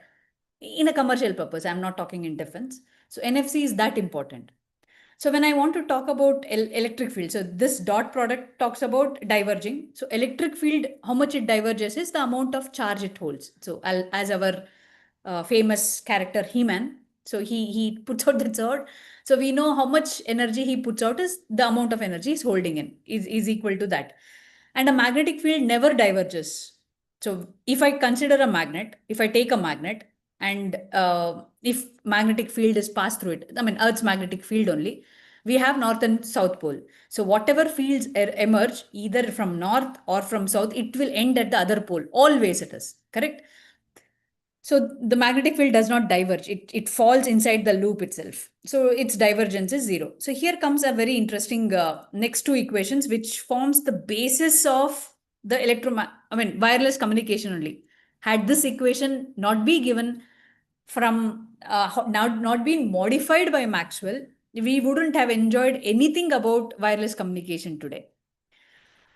in a commercial purpose. I'm not talking in defense. So NFC is that important. So when I want to talk about electric field, so this dot product talks about diverging. So electric field, how much it diverges is the amount of charge it holds. So as our famous character He-Man, so he puts out the sword. So we know how much energy he puts out is the amount of energy he's holding in is equal to that. And a magnetic field never diverges. So if I consider a magnet, if I take a magnet, and if magnetic field is passed through it, I mean Earth's magnetic field only, we have north and south pole. So whatever fields emerge either from north or from south, it will end at the other pole. Always it is, correct? So the magnetic field does not diverge. It falls inside the loop itself. So its divergence is zero. So here comes a very interesting next two equations, which forms the basis of the wireless communication only. Had this equation not be given from not been modified by Maxwell, we wouldn't have enjoyed anything about wireless communication today.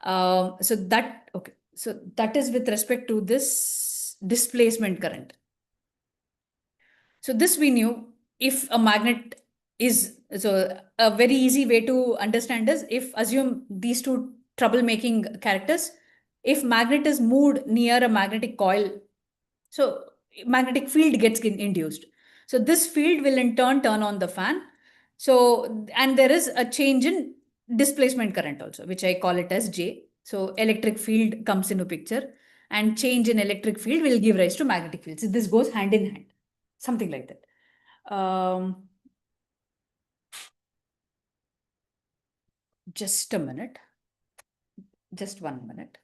So that is with respect to this displacement current. So this we knew. If a magnet is, so a very easy way to understand is, if assume these two troublemaking characters, if magnet is moved near a magnetic coil, so magnetic field gets induced. So this field will in turn turn on the fan. So, and there is a change in displacement current also, which I call it as J. So electric field comes into picture, and change in electric field will give rise to magnetic field. So this goes hand in hand, something like that. Just a minute. Just 1 minute.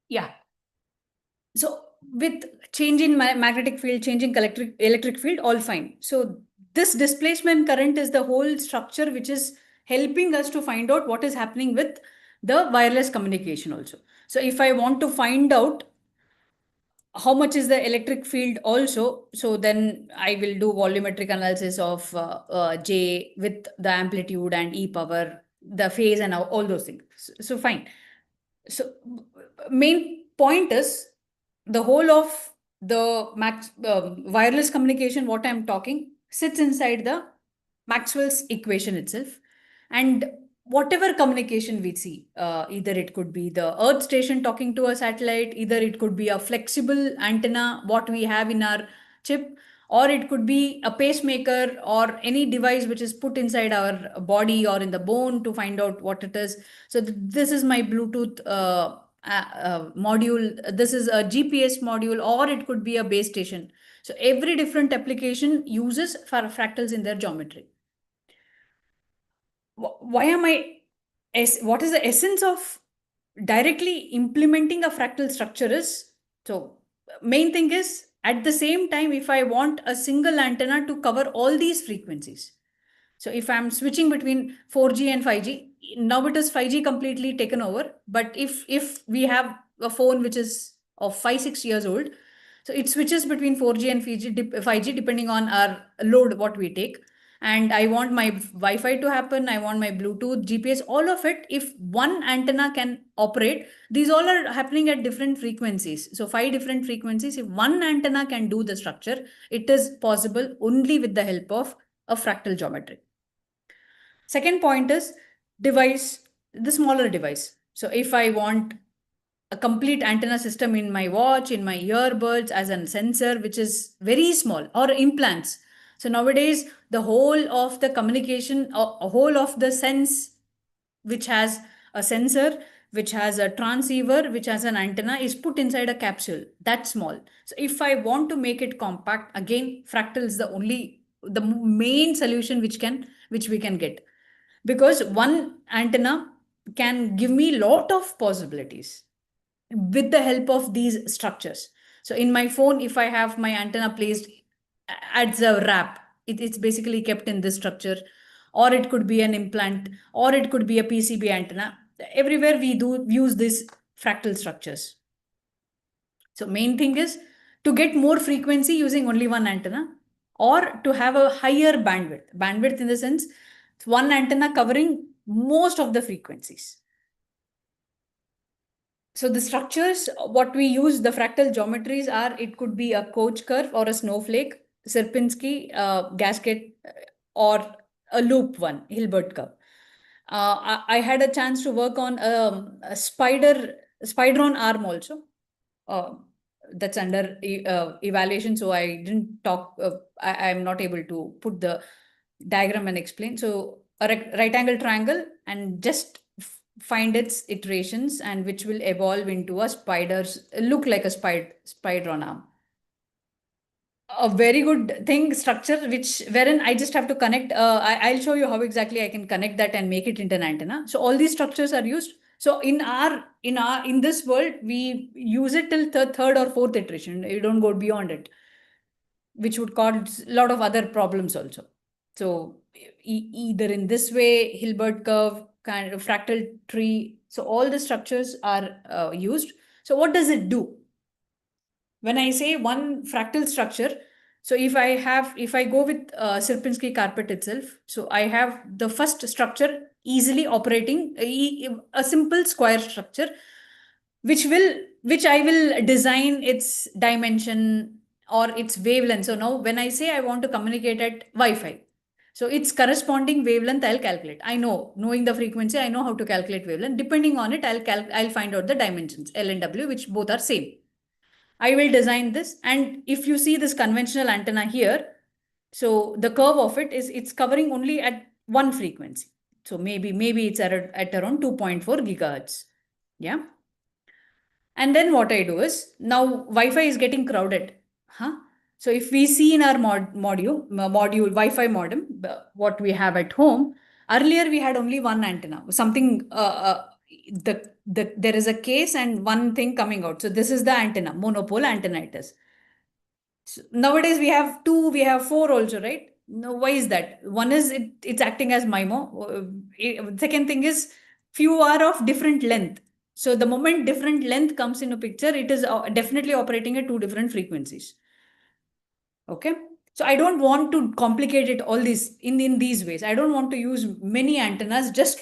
Yeah. So with change in magnetic field, changing electric field, all fine. So this displacement current is the whole structure which is helping us to find out what is happening with the wireless communication also. So if I want to find out how much is the electric field also, so then I will do volumetric analysis of J with the amplitude and E power, the phase and all those things. So fine. So main point is the whole of the wireless communication, what I'm talking, sits inside the Maxwell's equation itself. And whatever communication we see, either it could be the Earth station talking to a satellite, either it could be a flexible antenna, what we have in our chip, or it could be a pacemaker or any device which is put inside our body or in the bone to find out what it is. So this is my Bluetooth module. This is a GPS module, or it could be a base station. So every different application uses fractals in their geometry. Why am I, what is the essence of directly implementing a fractal structure is, so main thing is, at the same time, if I want a single antenna to cover all these frequencies, so if I'm switching between 4G and 5G, now it is 5G completely taken over. But if we have a phone which is of 5-6 years old, so it switches between 4G and 5G depending on our load, what we take. And I want my Wi-Fi to happen, I want my Bluetooth, GPS, all of it. If one antenna can operate, these all are happening at different frequencies. So 5 different frequencies. If one antenna can do the structure, it is possible only with the help of a fractal geometry. Second point is device, the smaller device. So if I want a complete antenna system in my watch, in my earbuds, as a sensor, which is very small, or implants. So nowadays, the whole of the communication, a whole of the sense, which has a sensor, which has a transceiver, which has an antenna, is put inside a capsule that small. So if I want to make it compact, again, fractal is the main solution which we can get. Because one antenna can give me a lot of possibilities with the help of these structures. So in my phone, if I have my antenna placed as a wrap, it's basically kept in this structure, or it could be an implant, or it could be a PCB antenna. Everywhere we do use these fractal structures. So main thing is to get more frequency using only one antenna, or to have a higher bandwidth. Bandwidth in the sense, one antenna covering most of the frequencies. So the structures, what we use, the fractal geometries are, it could be a coach curve or a snowflake, Sierpinski, gasket, or a loop one, Hilbert curve. I had a chance to work on a spider-on arm also. That's under evaluation, so I didn't talk. I'm not able to put the diagram and explain. So a right angle triangle, and just find its iterations, and which will evolve into a look like a spider on arm. A very good thing structure, wherein I just have to connect. I'll show you how exactly I can connect that and make it into an antenna. So all these structures are used. So in this world, we use it till third or fourth iteration. You don't go beyond it, which would cause a lot of other problems also. So either in this way, Hilbert curve, kind of fractal tree. So all the structures are used. So what does it do? When I say one fractal structure, so if I go with Sierpinski carpet itself, so I have the first structure easily operating, a simple square structure, which I will design its dimension or its wavelength. So now when I say I want to communicate at Wi-Fi, so its corresponding wavelength I'll calculate. Knowing the frequency, I know how to calculate wavelength. Depending on it, I'll find out the dimensions, L and W, which both are same. I will design this. And if you see this conventional antenna here, so the curve of it's covering only at one frequency. So maybe it's at around 2.4 gigahertz. Yeah. And then what I do is, now Wi-Fi is getting crowded. So if we see in our module Wi-Fi modem, what we have at home, earlier we had only one antenna, something, there is a case and one thing coming out. So this is the antenna, monopole antenna it is. So nowadays we have 2, we have 4 also, right? No, why is that? One is it's acting as MIMO. Second thing is few are of different length. So the moment different length comes into picture, it is definitely operating at 2 different frequencies. Okay. So I don't want to complicate it all these in these ways. I don't want to use many antennas just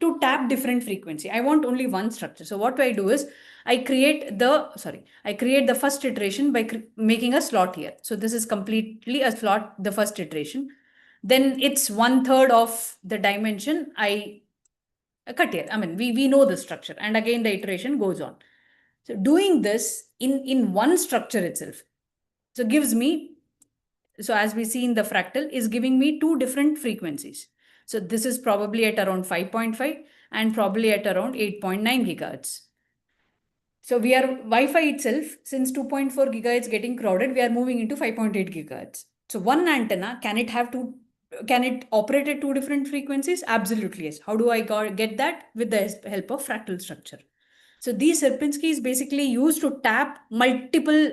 to tap different frequency. I want only one structure. So what I do is I create the first iteration by making a slot here. So this is completely a slot, the first iteration. Then it's 1/3 of the dimension I cut here. I mean, we know the structure, and again the iteration goes on. So doing this in one structure itself, so gives me, so as we see in the fractal, is giving me 2 different frequencies. So this is probably at around 5.5 and probably at around 8.9 gigahertz. So we are Wi-Fi itself, since 2.4 gigahertz getting crowded, we are moving into 5.8 gigahertz. So one antenna, can it operate at two different frequencies? Absolutely yes. How do I get that? With the help of fractal structure. So these Sierpinski is basically used to tap multiple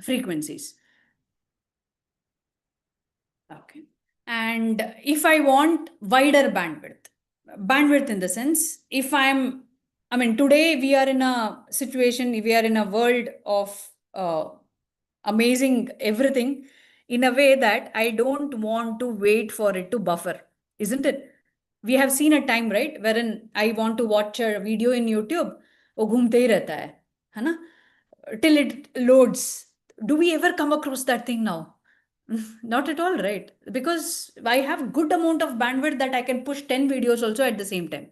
frequencies. Okay. And if I want wider bandwidth in the sense, today we are in a situation, we are in a world of amazing everything in a way that I don't want to wait for it to buffer, isn't it? We have seen a time, right, wherein I want to watch a video in YouTube, वो घूमते ही रहता है ना, till it loads. Do we ever come across that thing now? Not at all, right? Because I have good amount of bandwidth that I can push 10 videos also at the same time.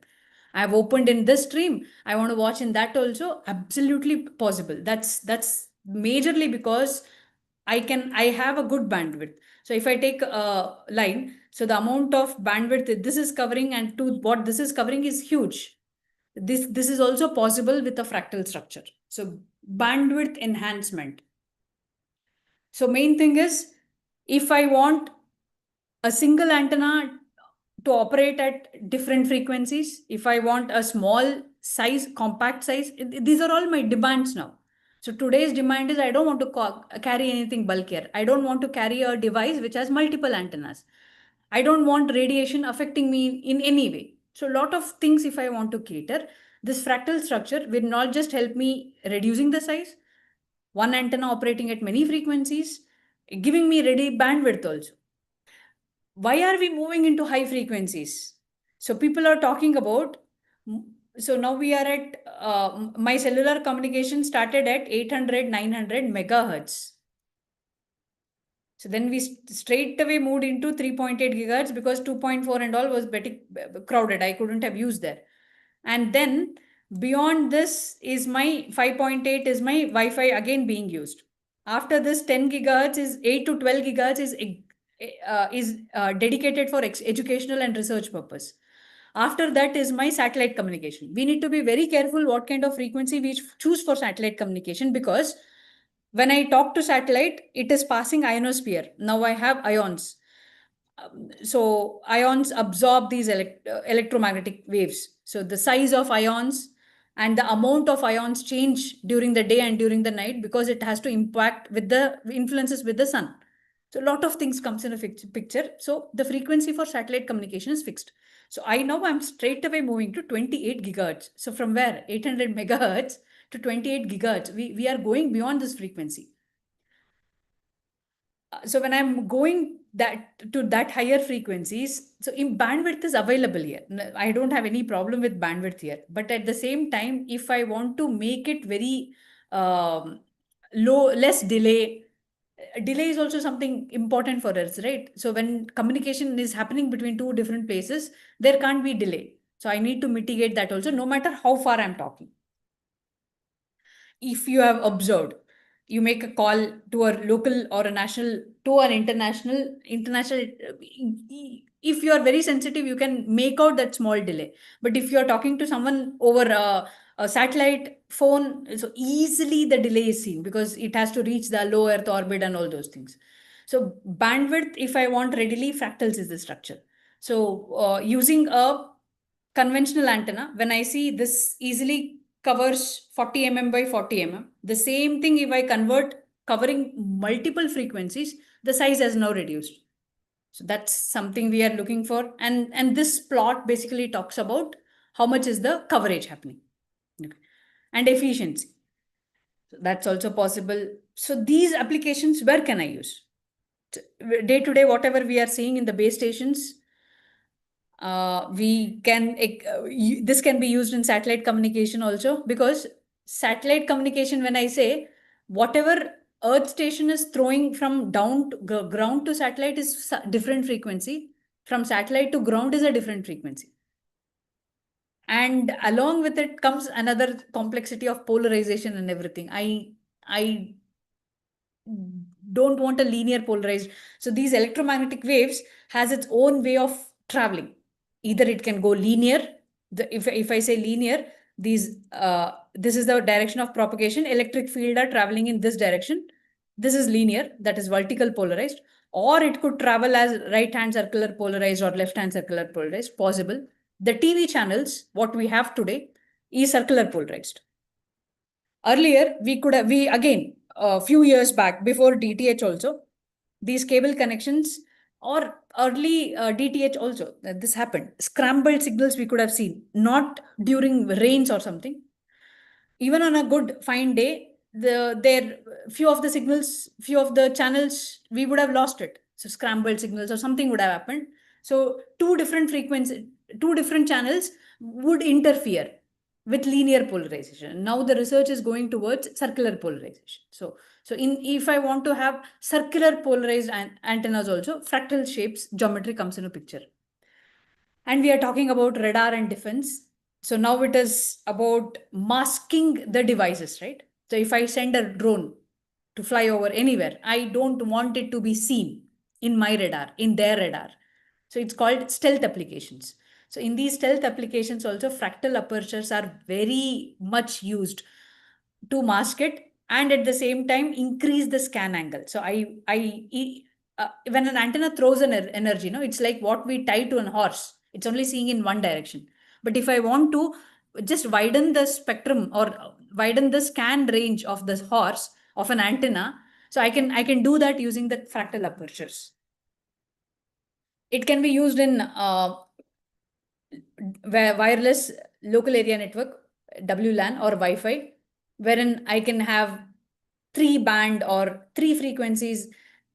I have opened in this stream, I want to watch in that also. Absolutely possible. That's majorly because I have a good bandwidth. So if I take a line, so the amount of bandwidth this is covering and to what this is covering is huge. This is also possible with a fractal structure. So bandwidth enhancement. So main thing is, if I want a single antenna to operate at different frequencies, if I want a small size, compact size, these are all my demands now. So today's demand is I don't want to carry anything bulkier. I don't want to carry a device which has multiple antennas. I don't want radiation affecting me in any way. So a lot of things if I want to cater, this fractal structure will not just help me reducing the size, one antenna operating at many frequencies, giving me ready bandwidth also. Why are we moving into high frequencies? So people are talking about, so now we are at, my cellular communication started at 800, 900 megahertz. So then we straight away moved into 3.8 gigahertz because 2.4 and all was pretty crowded. I couldn't have used that. And then beyond this is my 5.8 is my Wi-Fi again being used. After this 10 gigahertz is 8 to 12 gigahertz is dedicated for educational and research purpose. After that is my satellite communication. We need to be very careful what kind of frequency we choose for satellite communication, because when I talk to satellite, it is passing ionosphere. Now I have ions. So ions absorb these electromagnetic waves. So the size of ions and the amount of ions change during the day and during the night because it has to impact with the influences with the sun. So a lot of things comes in a picture. So the frequency for satellite communication is fixed. So I'm straight away moving to 28 gigahertz. So from where 800 megahertz to 28 gigahertz, we are going beyond this frequency. So when I'm going to that higher frequencies, so in bandwidth is available here. I don't have any problem with bandwidth here. But at the same time, if I want to make it very less delay is also something important for us, right? So when communication is happening between two different places, there can't be delay. So I need to mitigate that also, no matter how far I'm talking. If you have observed, you make a call to a local or a national to an international, if you are very sensitive, you can make out that small delay. But if you are talking to someone over a satellite phone, so easily the delay is seen because it has to reach the low Earth orbit and all those things. So bandwidth, if I want readily, fractals is the structure. So using a conventional antenna, when I see this easily covers 40 mm by 40 mm. The same thing if I convert covering multiple frequencies, the size has now reduced. So that's something we are looking for. And this plot basically talks about how much is the coverage happening. Okay. And efficiency. So that's also possible. So these applications, where can I use? Day to day, whatever we are seeing in the base stations, this can be used in satellite communication also, because satellite communication, when I say whatever Earth station is throwing from down to ground to satellite is different frequency. From satellite to ground is a different frequency. And along with it comes another complexity of polarization and everything. I don't want a linear polarized. So these electromagnetic waves has its own way of traveling. Either it can go linear. If I say linear, This is the direction of propagation. Electric field are traveling in this direction. This is linear, that is vertical polarized, or it could travel as right-hand circular polarized or left-hand circular polarized, possible. The TV channels, what we have today, is circular polarized. Earlier, again, a few years back, before DTH also, these cable connections or early DTH also, this happened. Scrambled signals we could have seen, not during rains or something. Even on a good fine day, few of the channels, we would have lost it. So scrambled signals or something would have happened. So two different channels would interfere with linear polarization. Now the research is going towards circular polarization. So if I want to have circular polarized antennas also, fractal shapes geometry comes into picture. And we are talking about radar and defense. So now it is about masking the devices, right? So if I send a drone to fly over anywhere, I don't want it to be seen in my radar, in their radar. So it's called stealth applications. So in these stealth applications also, fractal apertures are very much used to mask it and at the same time increase the scan angle. So when an antenna throws an energy, it's like what we tie to an horse. It's only seeing in one direction. But if I want to just widen the spectrum or widen the scan range of the horse of an antenna, so I can do that using the fractal apertures. It can be used in wireless local area network, WLAN or Wi-Fi, wherein I can have 3-band or 3 frequencies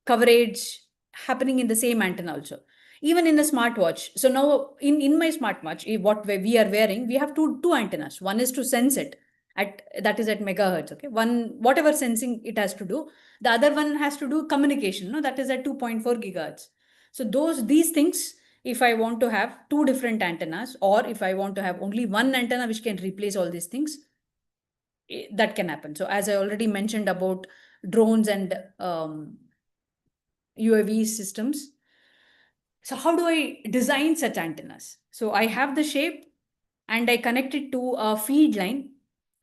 coverage happening in the same antenna also. Even in a smartwatch. So now in my smartwatch, what we are wearing, we have two antennas. One is to sense it that is at megahertz. Okay, whatever sensing it has to do. The other one has to do communication. No, that is at 2.4 gigahertz. So these things, if I want to have 2 different antennas, or if I want to have only one antenna which can replace all these things, that can happen. So as I already mentioned about drones and UAV systems. So how do I design such antennas? So I have the shape and I connect it to a feed line,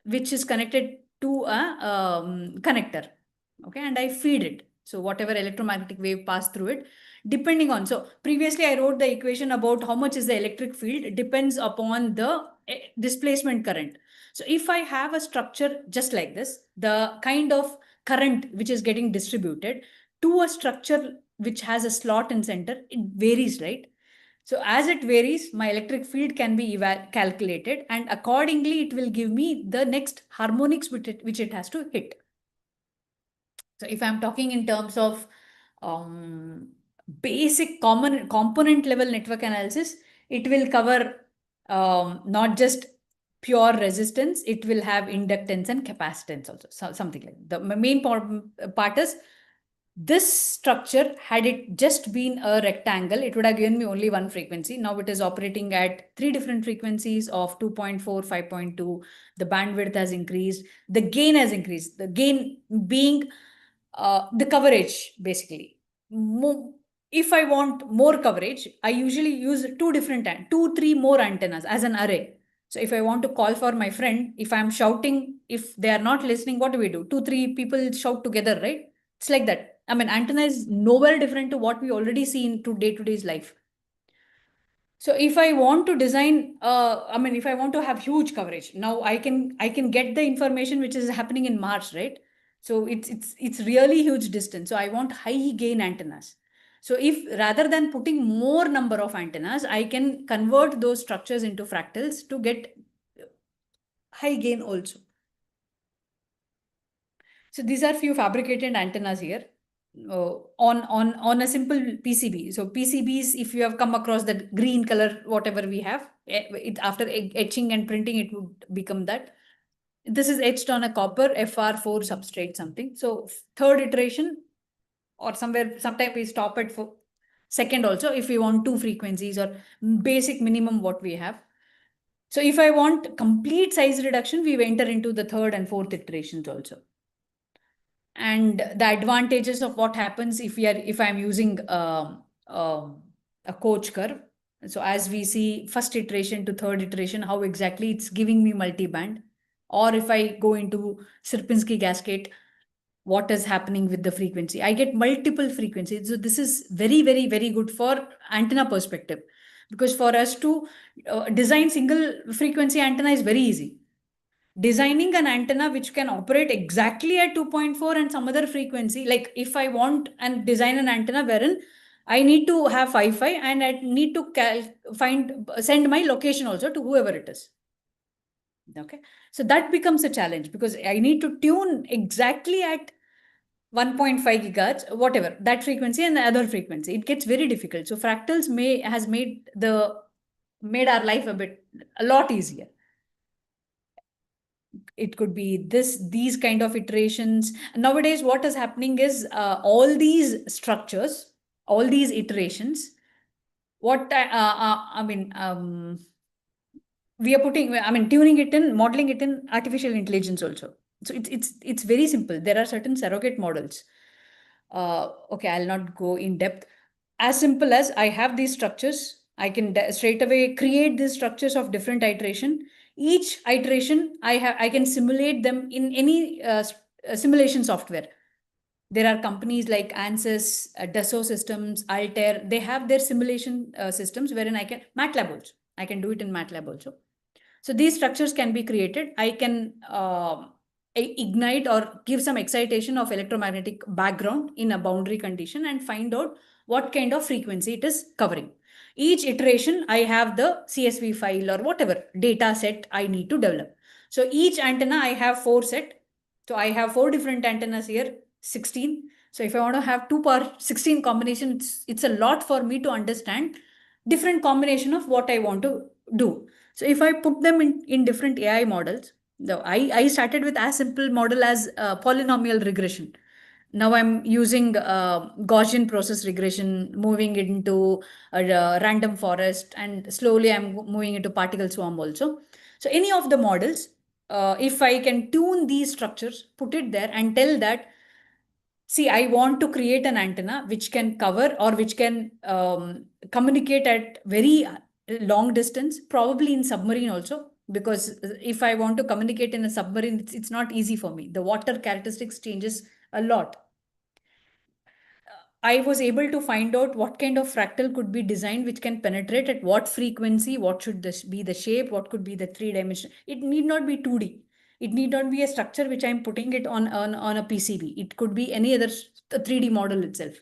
which is connected to a connector. Okay, and I feed it. So whatever electromagnetic wave pass through it, depending on, so previously I wrote the equation about how much is the electric field, it depends upon the displacement current. So if I have a structure just like this, the kind of current which is getting distributed to a structure which has a slot in center, it varies, right? So as it varies, my electric field can be calculated, and accordingly it will give me the next harmonics which it has to hit. So if I'm talking in terms of basic common component level network analysis, it will cover not just pure resistance, it will have inductance and capacitance also, so something like that. The main part is this structure, had it just been a rectangle, it would have given me only one frequency. Now it is operating at 3 different frequencies of 2.4, 5.2. The bandwidth has increased. The gain has increased. The gain being the coverage, basically. If I want more coverage, I usually use 3 more antennas as an array. So if I want to call for my friend, if I'm shouting, if they are not listening, what do we do? 2-3 people shout together, right? It's like that. I mean, antenna is nowhere different to what we already see in day-to-day's life. So if I want to design, if I want to have huge coverage, now I can get the information which is happening in Mars, right? So it's really huge distance. So I want high gain antennas. So if rather than putting more number of antennas, I can convert those structures into fractals to get high gain also. So these are few fabricated antennas here on a simple PCB. So PCBs, if you have come across that green color, whatever we have, after etching and printing, it would become that. This is etched on a copper FR4 substrate something. So third iteration or sometime we stop at for second also if we want 2 frequencies or basic minimum what we have. So if I want complete size reduction, we enter into the third and fourth iterations also. And the advantages of what happens if I'm using a Koch curve. So as we see first iteration to third iteration, how exactly it's giving me multi-band. Or if I go into Sierpinski cascade, what is happening with the frequency? I get multiple frequencies. So this is very, very, very good for antenna perspective, because for us to design single frequency antenna is very easy. Designing an antenna which can operate exactly at 2.4 and some other frequency, like if I want and design an antenna wherein I need to have Wi-Fi and I need to send my location also to whoever it is. Okay, so that becomes a challenge because I need to tune exactly at 1.5 gigahertz, whatever that frequency and the other frequency. It gets very difficult. So fractals has made our life a lot easier. It could be these kind of iterations. Nowadays, what is happening is all these structures, all these iterations, we are tuning it in, modeling it in artificial intelligence also. So it's very simple. There are certain surrogate models. Okay, I'll not go in depth. As simple as I have these structures, I can straight away create these structures of different iteration. Each iteration, I can simulate them in any simulation software. There are companies like ANSYS, Dassault Systems, Altair. They have their simulation systems wherein MATLAB also. I can do it in MATLAB also. So these structures can be created. I can ignite or give some excitation of electromagnetic background in a boundary condition and find out what kind of frequency it is covering. Each iteration, I have the CSV file or whatever data set I need to develop. So each antenna, I have 4 set. So I have 4 different antennas here, 16. So if I want to have 2 power 16 combination, it's a lot for me to understand different combination of what I want to do. So if I put them in different AI models, I started with as simple model as polynomial regression. Now I'm using Gaussian process regression, moving it into a random forest, and slowly I'm moving into particle swarm also. So any of the models, if I can tune these structures, put it there and tell that, see, I want to create an antenna which can cover or which can communicate at very long distance, probably in submarine also, because if I want to communicate in a submarine, it's not easy for me. The water characteristics changes a lot. I was able to find out what kind of fractal could be designed which can penetrate at what frequency, what should this be the shape, what could be the 3-dimension. It need not be 2D. It need not be a structure which I'm putting it on a PCB. It could be any other 3D model itself.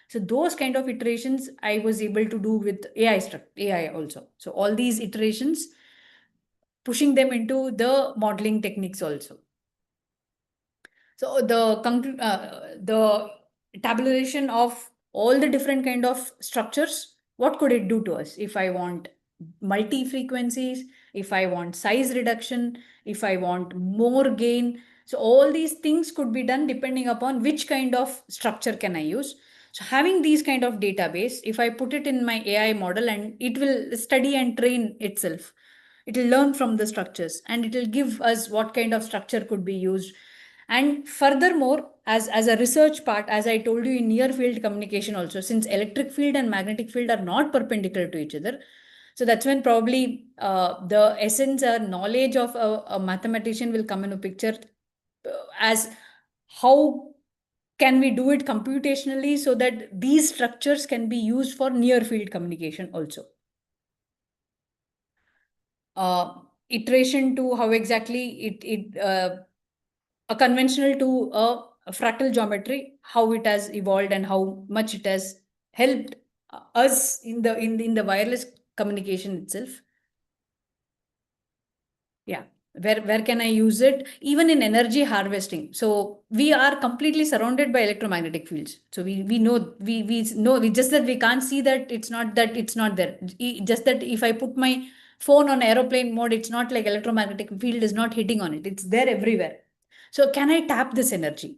So those kind of iterations I was able to do with AI also. So all these iterations, pushing them into the modeling techniques also. So the tabulation of all the different kind of structures, what could it do to us? If I want multi-frequencies, if I want size reduction, if I want more gain. So all these things could be done depending upon which kind of structure can I use. So having these kind of database, if I put it in my AI model and it will study and train itself, it will learn from the structures and it will give us what kind of structure could be used. And furthermore, as a research part, as I told you in near field communication also, since electric field and magnetic field are not perpendicular to each other, so that's when probably the essence or knowledge of a mathematician will come into picture, as how can we do it computationally so that these structures can be used for near field communication also. Iteration to how exactly a conventional to a fractal geometry, how it has evolved and how much it has helped us in the wireless communication itself. Yeah, where can I use it? Even in energy harvesting. So we are completely surrounded by electromagnetic fields. So we know just that we can't see that it's not there. Just that if I put my phone on aeroplane mode, it's not like electromagnetic field is not hitting on it. It's there everywhere. So can I tap this energy?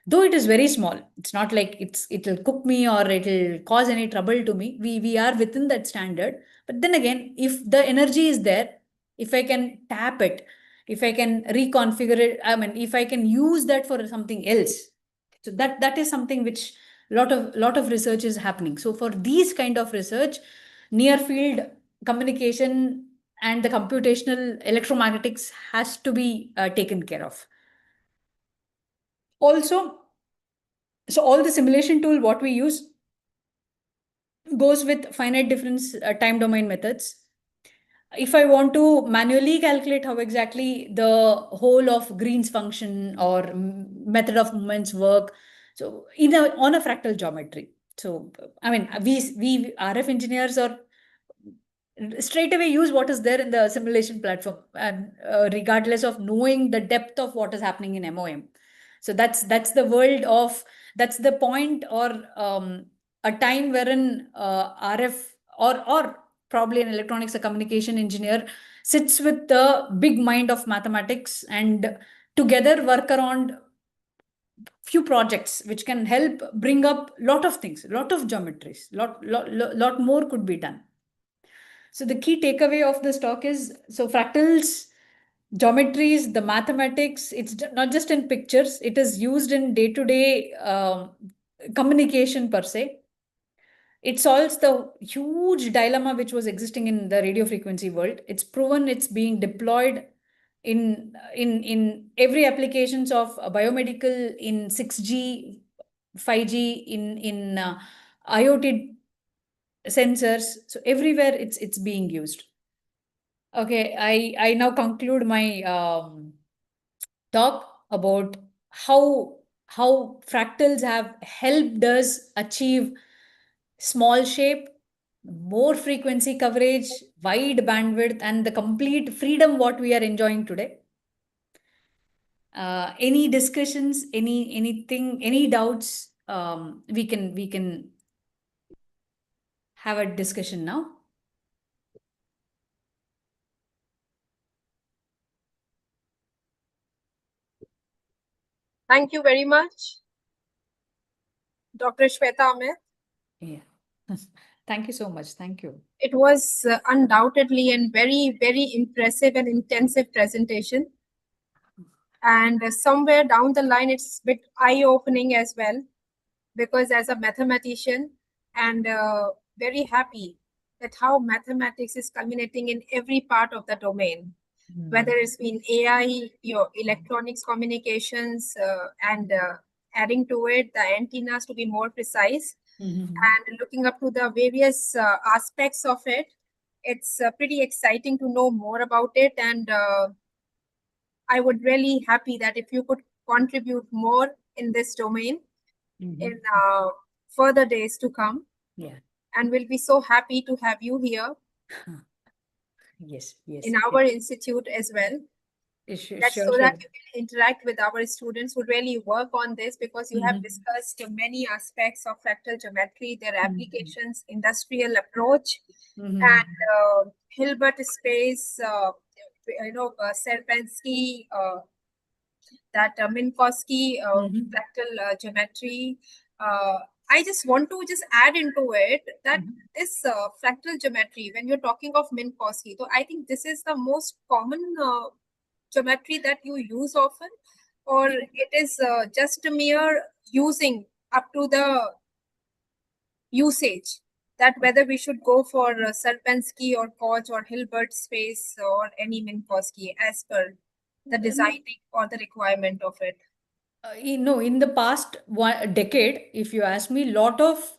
Though it is very small, it's not like it'll cook me or it'll cause any trouble to me. We are within that standard. But then again, if the energy is there, if I can tap it, if I can reconfigure it, if I can use that for something else, so that is something which lot of research is happening. So for these kind of research, near field communication and the computational electromagnetics has to be taken care of. Also, so all the simulation tool what we use goes with finite difference time domain methods. If I want to manually calculate how exactly the whole of Green's function or method of moments work, so on a fractal geometry. So I mean, we RF engineers are straight away use what is there in the simulation platform, and regardless of knowing the depth of what is happening in MOM. So that's the world of, that's the point, or a time wherein RF or probably an electronics or communication engineer sits with the big mind of mathematics and together work around few projects which can help bring up lot of things, lot of geometries, lot more could be done. So the key takeaway of this talk is, so fractals, geometries, the mathematics, it's not just in pictures, it is used in day-to-day communication per se. It solves the huge dilemma which was existing in the radio frequency world. It's proven it's being deployed in every applications of biomedical, in 6G, 5G, in IoT sensors. So everywhere it's being used. Okay, I now conclude my talk about how fractals have helped us achieve small shape, more frequency coverage, wide bandwidth, and the complete freedom what we are enjoying today. Any discussions, anything, any doubts? We can have a discussion now. Thank you very much, Dr. Shweta Amit. Yeah. Thank you so much. Thank you. It was undoubtedly a very, very impressive and intensive presentation. And somewhere down the line, it's a bit eye-opening as well, because as a mathematician, and very happy that how mathematics is culminating in every part of the domain, whether it's been AI, your electronics communications, and adding to it the antennas to be more precise, and looking up to the various aspects of it. It's pretty exciting to know more about it, and I would really happy that if you could contribute more in this domain in further days to come. Yeah. And we'll be so happy to have you here Yes, yes. in our institute as well. Sure, That's sure, so sure. that you can interact with our students who really work on this, because you have discussed many aspects of fractal geometry, their applications, industrial approach, and Hilbert space, Serpensky, that Minkowski fractal geometry. I just want to just add into it that this fractal geometry, when you're talking of Minkowski, so I think this is the most common geometry that you use often, or it is just a mere using up to the usage, that whether we should go for Serpensky or Koch or Hilbert space or any Minkowski as per the designing or the requirement of it. In the past decade, if you ask me, lot of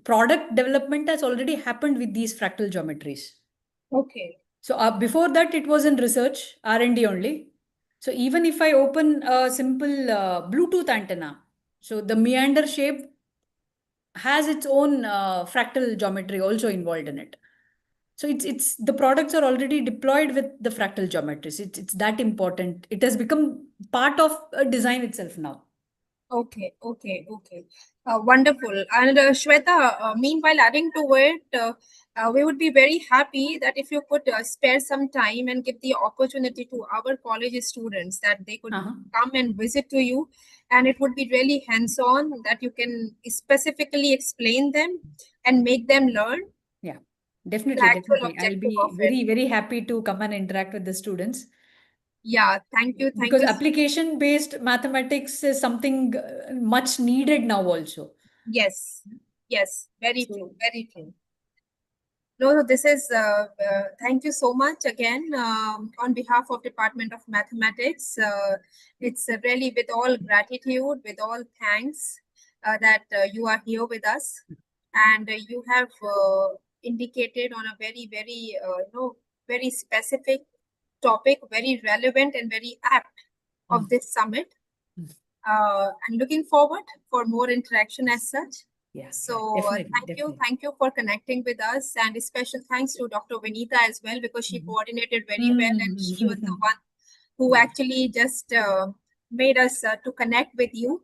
product development has already happened with these fractal geometries. Okay. So before that, it was in research, R&D only. So even if I open a simple Bluetooth antenna, so the meander shape has its own fractal geometry also involved in it. So it's the products are already deployed with the fractal geometries. It's that important. It has become part of a design itself now. Okay. Wonderful. And Shweta, meanwhile, adding to it, we would be very happy that if you could spare some time and give the opportunity to our college students that they could come and visit to you, and it would be really hands-on, that you can specifically explain them and make them learn. Yeah, definitely. I'll be very, very happy to come and interact with the students. Yeah, thank you. Because application-based mathematics is something much needed now also. Yes. Yes, very true, very true. No, this is, thank you so much again on behalf of Department of Mathematics. It's really with all gratitude, with all thanks that you are here with us. And you have indicated on a very, very, very specific topic, very relevant and very apt of this summit. I'm looking forward for more interaction as such. Yeah, So definitely. thank you for connecting with us, and a special thanks to Dr. Vinita as well, because she coordinated very well, and she was the one who actually just made us to connect with you.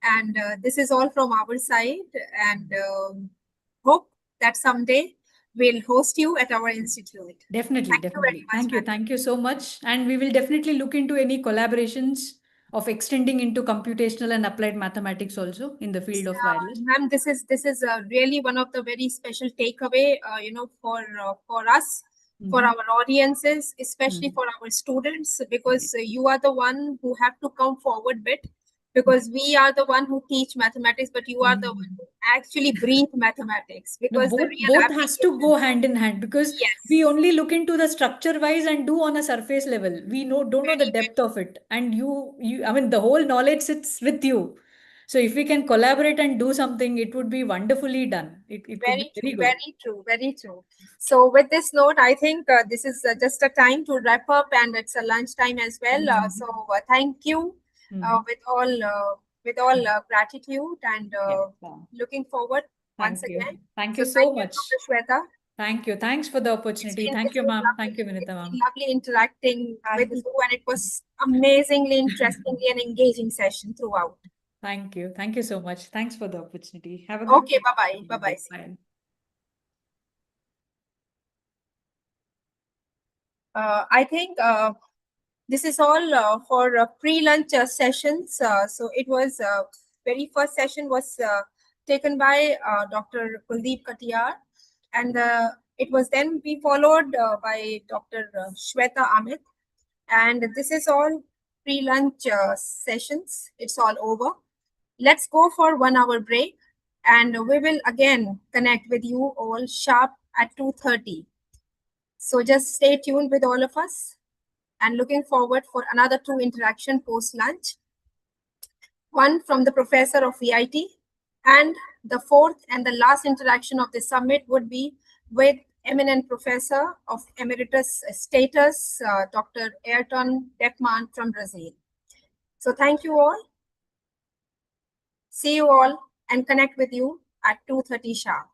And this is all from our side, and hope that someday we'll host you at our institute. Definitely, Thank you very definitely. much. Thank you so much. And we will definitely look into any collaborations of extending into computational and applied mathematics also in the field of wireless. Ma'am, this is really one of the very special takeaway, for us, for our audiences, especially for our students, because you are the one who have to come forward with, because we are the one who teach mathematics, but you are the one who actually breathe mathematics, No, because the real both has to go application. hand in hand, because we only look into the structure wise and do on a surface level. We don't know the depth of it. And I mean, the whole knowledge sits with you. So if we can collaborate and do something, it would be wonderfully done. It could be very good. Very true, very true. So with this note, I think this is just a time to wrap up, and it's a lunch time as well. So thank you with all gratitude, and looking forward once again. Thank you so much. Dr. Shweta. Thank you. Thanks for the opportunity. Thank you, ma'am. Thank you, Vinita, ma'am. Lovely interacting with you, and it was amazingly interestingly and engaging session throughout. Thank you. Thank you so much. Thanks for the opportunity. Have a good Okay, bye-bye. Bye-bye. Bye. I think this is all for pre-lunch sessions. So it was very first session was taken by Dr. Kuldeep Katiyar, and it was then be followed by Dr. Shweta Amit. And this is all pre-lunch sessions. It's all over. Let's go for 1 hour break, and we will again connect with you all sharp at 2:30. So just stay tuned with all of us, and looking forward for another 2 interaction post lunch. One from the professor of VIT, and the fourth and the last interaction of the summit would be with eminent professor of emeritus status, Dr. Ayrton Deckman from Brazil. So thank you all. See you all and connect with you at 2:30 sharp.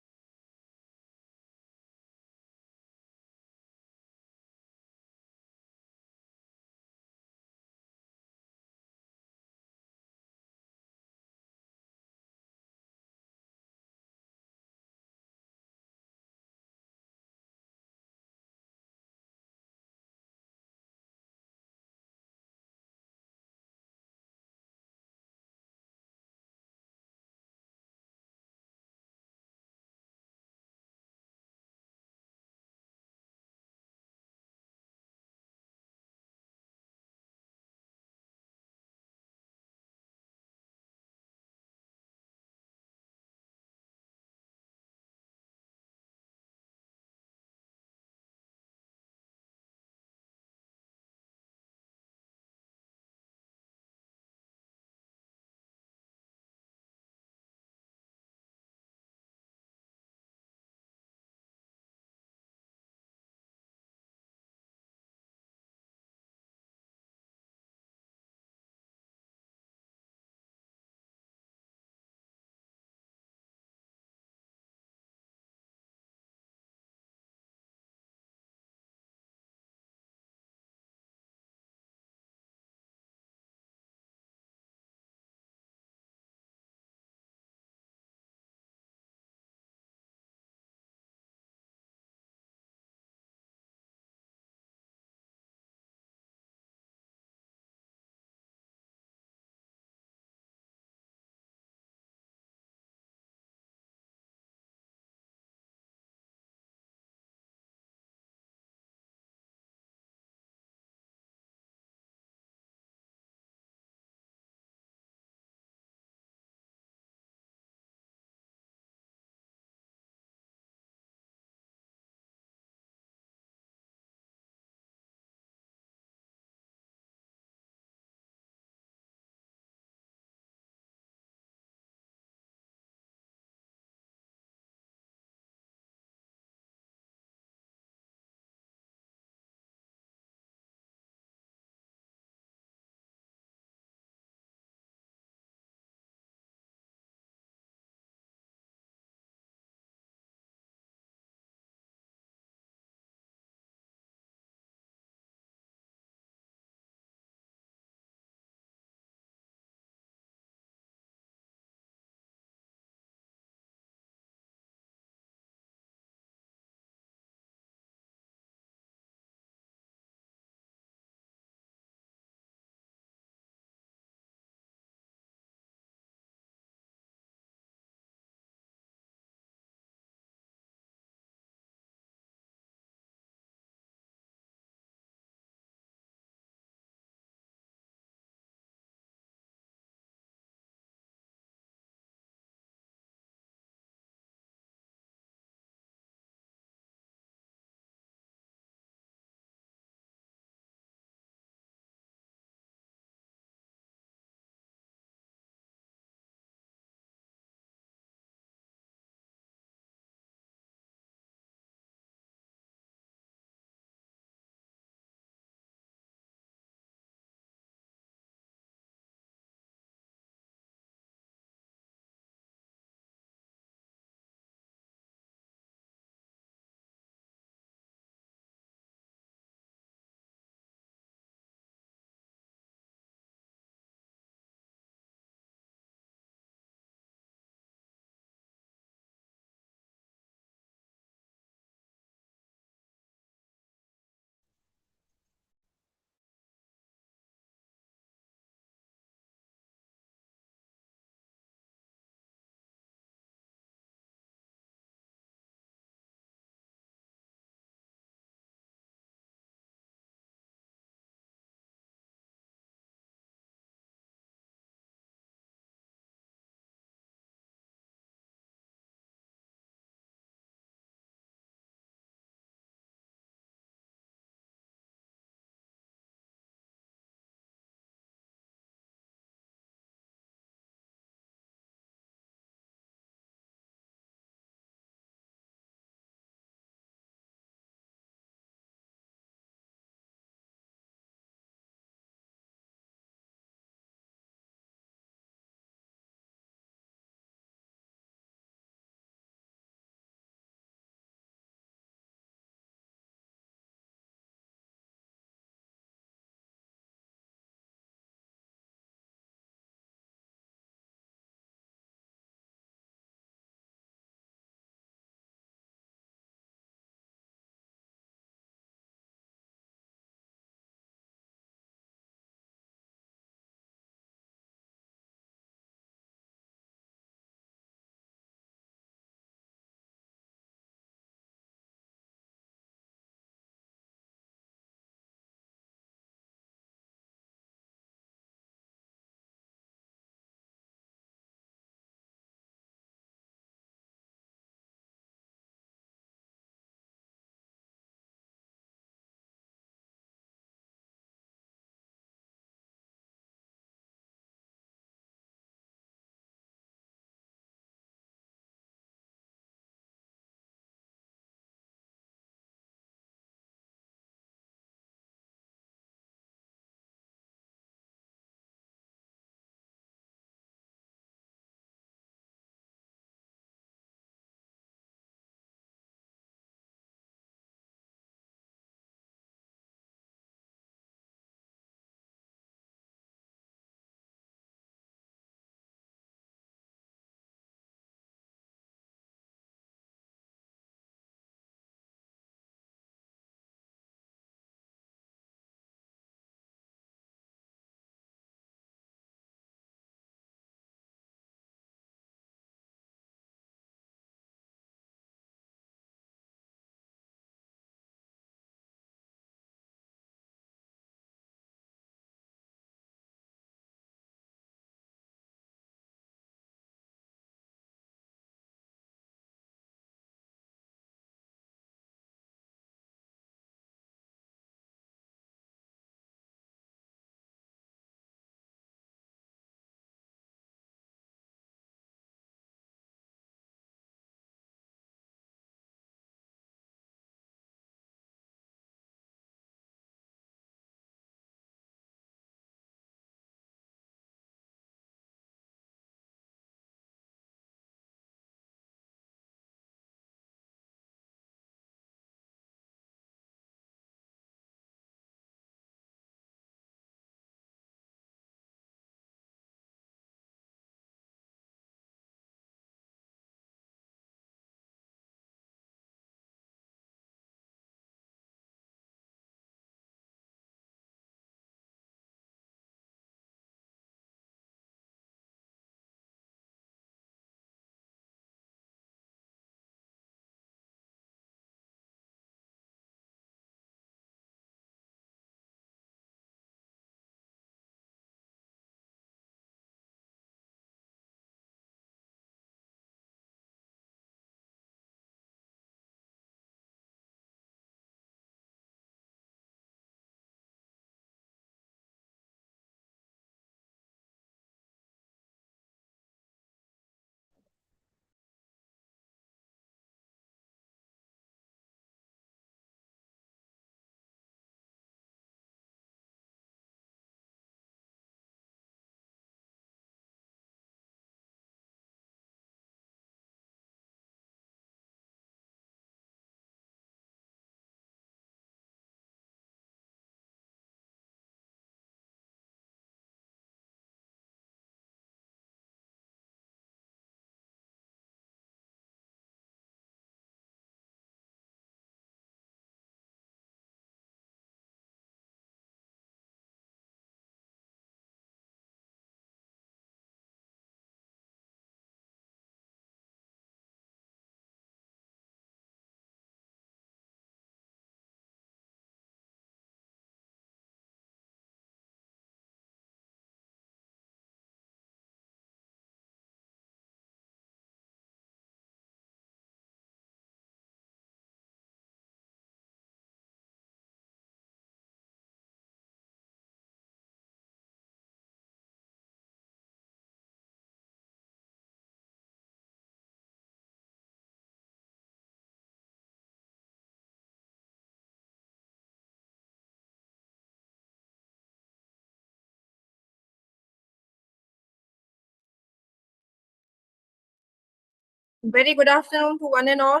Very good afternoon to one and all.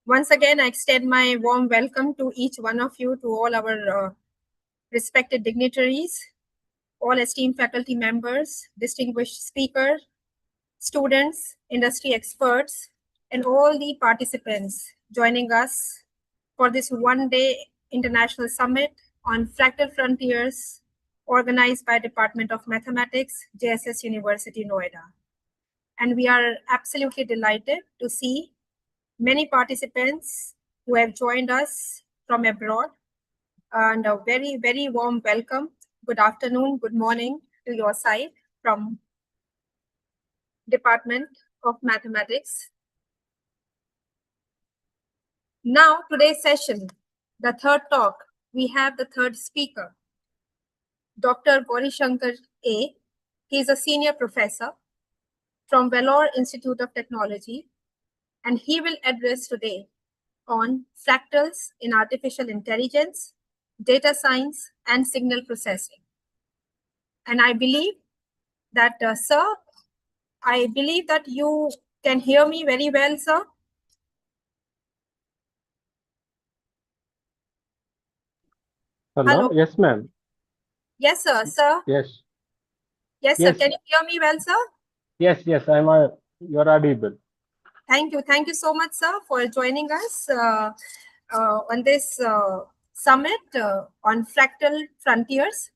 Once again, I extend my warm welcome to each one of you, to all our respected dignitaries, all esteemed faculty members, distinguished speakers, students, industry experts, and all the participants joining us for this one-day international summit on Fractal Frontiers, organized by Department of Mathematics, JSS University, Noida. And we are absolutely delighted to see many participants who have joined us from abroad, and a very, very warm welcome. Good afternoon, good morning to your side from Department of Mathematics. Now, today's session, the third talk, we have the third speaker, Dr. Gauri Shankar A. He is a senior professor from Vellore Institute of Technology, and he will address today on fractals in artificial intelligence, data science, and signal processing. And I believe that, sir, I believe that you can hear me very well, sir. Hello? Hello. Yes, ma'am. Yes, sir. Sir. Yes. Yes, sir. Yes. Can you hear me well, sir? Yes, you're audible. Thank you. Thank you so much, sir, for joining us on this summit on Fractal Frontiers.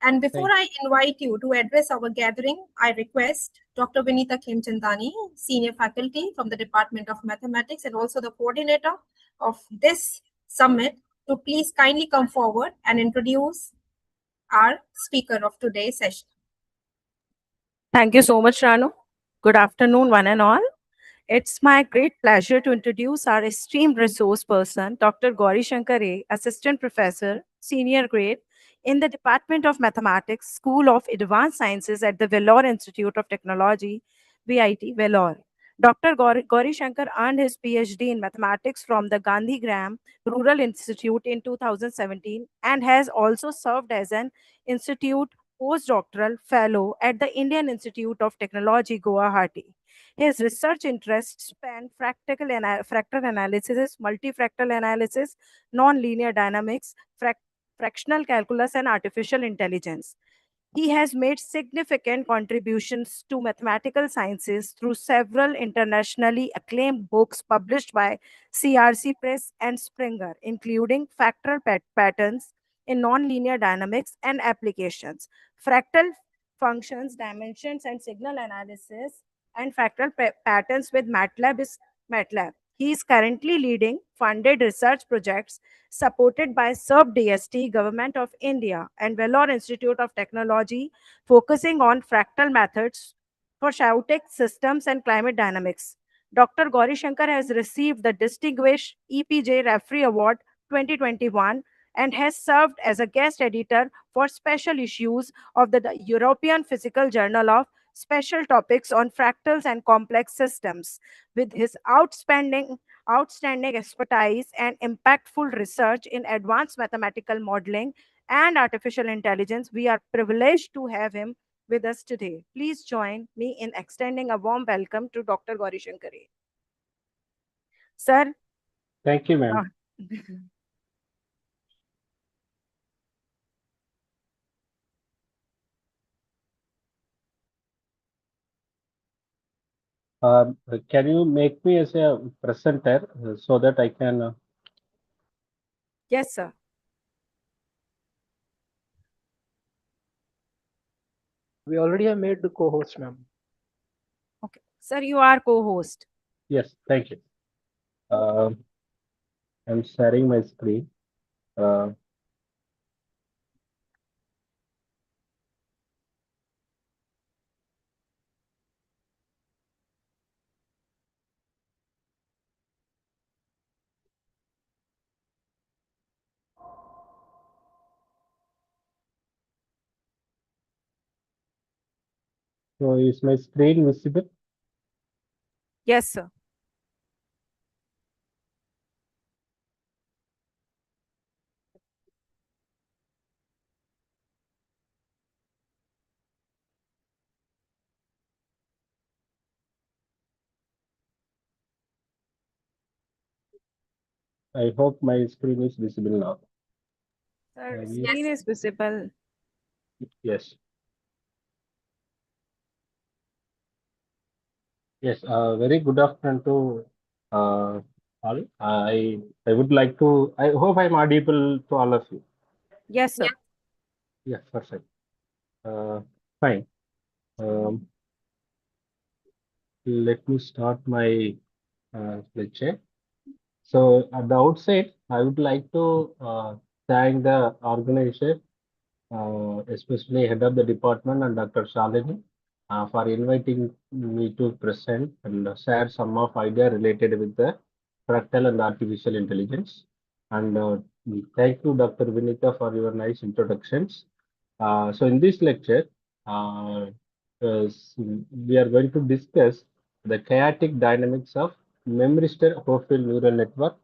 And before I invite you to address our gathering, I request Dr. Vinita Khemchandani, senior faculty from the Department of Mathematics and also the coordinator of this summit, to please kindly come forward and introduce our speaker of today's session. Thank you so much, Ranu. Good afternoon, one and all. It's my great pleasure to introduce our esteemed resource person, Dr. Gauri Shankar A, Assistant Professor, Senior Grade, in the Department of Mathematics, School of Advanced Sciences at the Vellore Institute of Technology, VIT, Vellore. Dr. Gauri Shankar earned his PhD in mathematics from the Gandhi Graham Rural Institute in 2017 and has also served as an institute postdoctoral fellow at the Indian Institute of Technology, Guwahati. His research interests span fractal analysis, multifractal analysis, nonlinear dynamics, fractional calculus, and artificial intelligence. He has made significant contributions to mathematical sciences through several internationally acclaimed books published by CRC Press and Springer, including Fractal Patterns in Nonlinear Dynamics and Applications, Fractal Functions, Dimensions, and Signal Analysis, and Fractal Patterns with MATLAB. He is currently leading funded research projects supported by SERP-DST, Government of India, and Vellore Institute of Technology, focusing on fractal methods for chaotic systems and climate dynamics. Dr. Gauri Shankar has received the Distinguished EPJ Referee Award 2021 and has served as a guest editor for special issues of the European Physical Journal of Special Topics on Fractals and Complex Systems. With his outstanding expertise and impactful research in advanced mathematical modeling and artificial intelligence, we are privileged to have him with us today. Please join me in extending a warm welcome to Dr. Gauri Shankari. Sir. Thank you, ma'am. Can you make me as a presenter so that I can? Yes, sir. We already have made the co-host, ma'am. Okay. Sir, you are co-host. Yes, thank you. I'm sharing my screen. So is my screen visible? Yes, sir. I hope my screen is visible now. Sir, Yes. screen is visible. Yes. Yes. Very good afternoon to all. I would like to. I hope I'm audible to all of you. Yes, sir. Yeah. Perfect. Fine. Um, Let me start my lecture. So at the outset, I would like to thank the organizer, especially head of the department and Dr. Shalini, for inviting me to present and share some of idea related with the fractal and artificial intelligence. And thank you, Dr. Vinita, for your nice introductions. So in this lecture, uh, we are going to discuss the chaotic dynamics of memory stir Hochschild neural network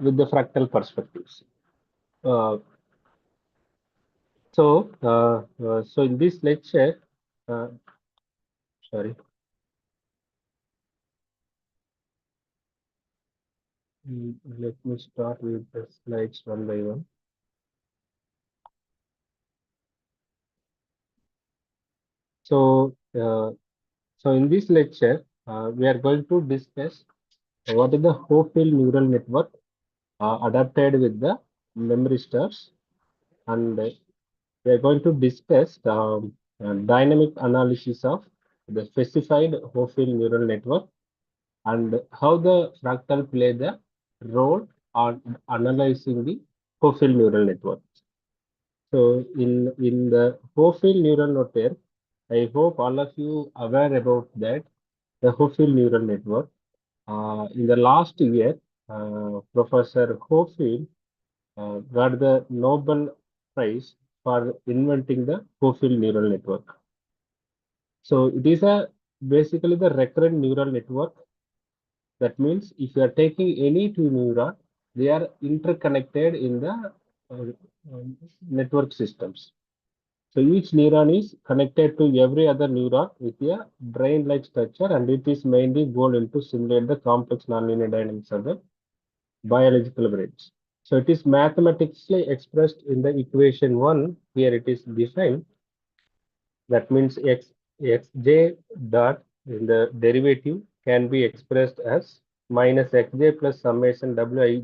with the fractal perspectives. Uh, so in this lecture, uh, sorry, let me start with the slides one by one. So, so in this lecture, we are going to discuss what is the Hochschild neural network adapted with the memory stars, and we are going to discuss dynamic analysis of the specified Hochschild neural network and how the fractal play the role on analyzing the Hochschild neural network. So in the Hochschild neural network, I hope all of you aware about that the Hochschild neural network. In the last year, Professor Hochschild got the Nobel Prize for inventing the Hochschild neural network. So it is a basically the recurrent neural network. That means if you are taking any two neurons, they are interconnected in the network systems. So each neuron is connected to every other neuron with a brain-like structure, and it is mainly goal to simulate the complex nonlinear dynamics of the biological brains. So it is mathematically expressed in the equation 1. Here it is defined. That means xj dot in the derivative can be expressed as minus xj plus summation wij.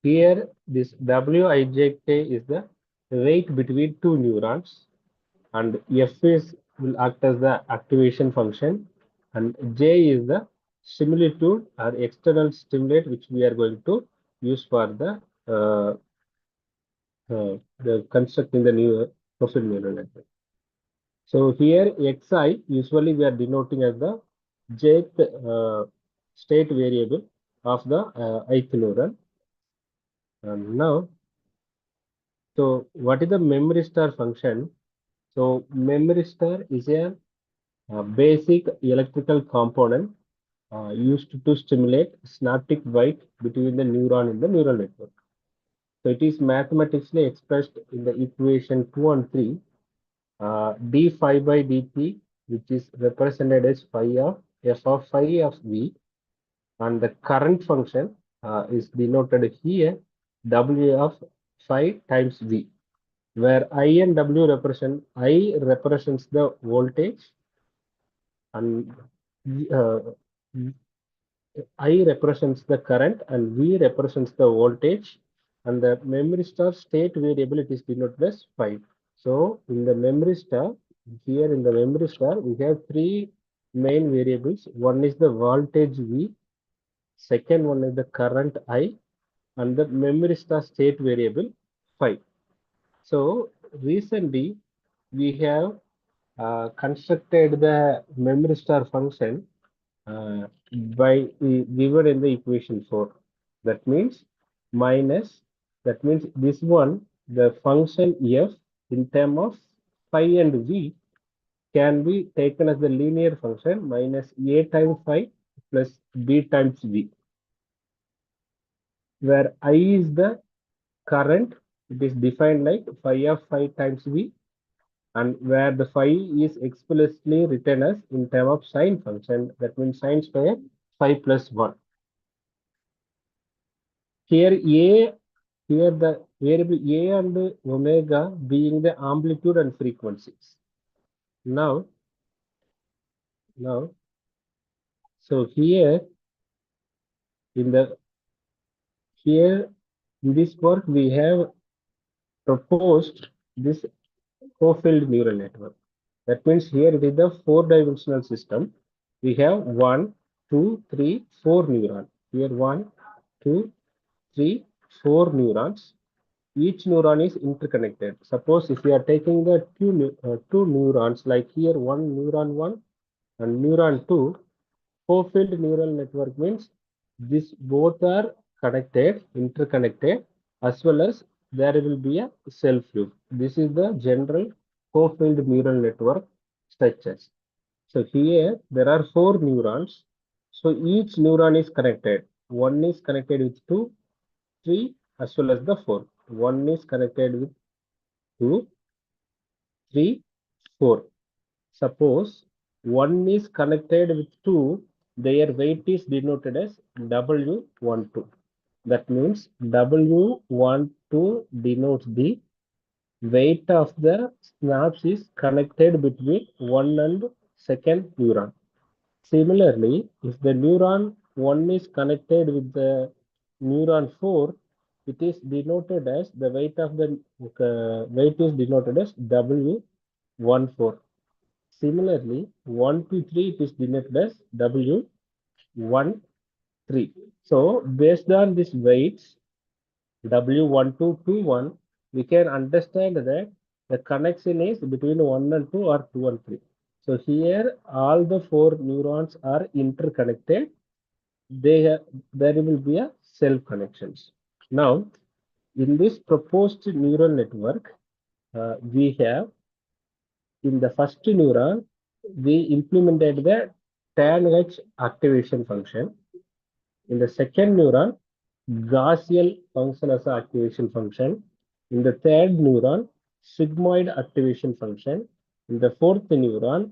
Here this wij is the weight between two neurons, and f will act as the activation function, and j is the similitude or external stimulate which we are going to use for the constructing the new social neural network. So here xi usually we are denoting as the jth state variable of the ith neuron. And now, so what is the memory star function? So memory star is a basic electrical component used to stimulate synaptic weight between the neuron in the neural network. So it is mathematically expressed in the equation 2 and 3, d phi by dt, which is represented as phi of f of phi of v, and the current function is denoted here w of phi times v, where I and W represents the voltage, and uh, I represents the current, and V represents the voltage, and the memory star state variable it is denoted as phi. So in the memory star, here in the memory star, we have three main variables. One is the voltage V, second one is the current I, and the memory star state variable phi. So recently we have constructed the memory star function uh, by given in the equation 4. That means minus, that means this one, the function f in term of phi and v can be taken as the linear function minus a times phi plus b times v, where I is the current, it is defined like phi of phi times v, and where the phi is explicitly written as in term of sine function, that means sine square phi plus 1. here the variable A and omega being the amplitude and frequencies. Now, so here in this work we have proposed this co-filled neural network. That means here it is the 4-dimensional system. We have 1, 2, 3, 4 neurons. Here 1, 2, 3, 4 neurons. Each neuron is interconnected. Suppose if we are taking the two neurons, like here one neuron 1 and neuron 2, co-filled neural network means this both are connected, interconnected, as well as there will be a self loop. This is the general co-filled neural network structures. So here there are 4 neurons. So each neuron is connected. One is connected with 2, 3, as well as the 4. One is connected with 2, 3, 4. Suppose one is connected with 2, their weight is denoted as W12. That means W12 denotes the weight of the snaps is connected between 1 and second neuron. Similarly, if the neuron 1 is connected with the neuron 4, it is denoted as the weight of the weight is denoted as W14. Similarly, 1 to 3 it is denoted as W13. So based on these weights W12 to 1, we can understand that the connection is between 1 and 2 or 2 and 3. So here all the 4 neurons are interconnected. There will be a self connections. Now in this proposed neural network, we have in the first neuron, we implemented the tan H activation function. In the second neuron, Gaussian function as an activation function. In the third neuron, sigmoid activation function. In the fourth neuron,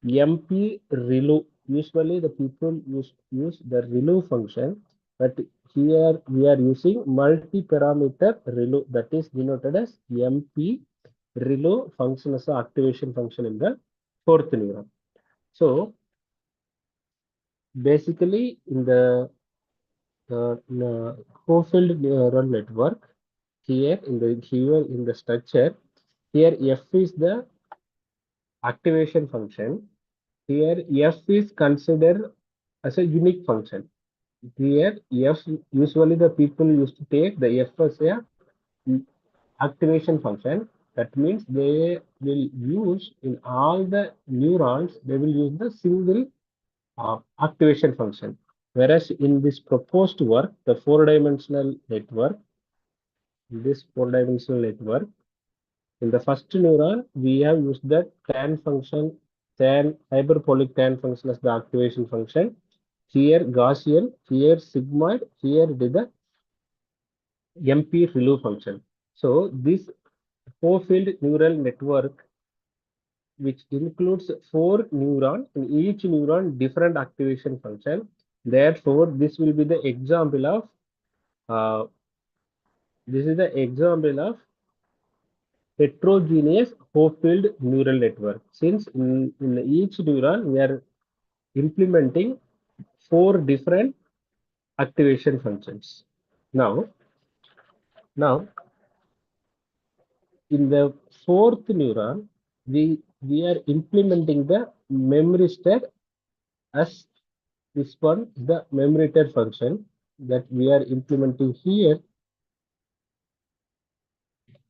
MP ReLU. Usually the people use the ReLU function, but here we are using multi-parameter ReLU, that is denoted as MP ReLU function as an activation function in the fourth neuron. So basically in the co-filled neural network, here in the structure, here F is the activation function. Here F is considered as a unique function. Here F, usually the people used to take the F as a activation function. That means they will use in all the neurons, they will use the single activation function. Whereas in this proposed work, the 4-dimensional network, in the first neuron, we have used the hyperbolic tan function as the activation function. Here Gaussian, here sigmoid, here the MP ReLU function. So this co-filled neural network, which includes 4 neurons, in each neuron different activation function. Therefore, this will be the example of heterogeneous co-filled neural network. Since in each neuron we are implementing 4 different activation functions. Now in the fourth neuron, we are implementing the memory state as this one, the memory state function that we are implementing here.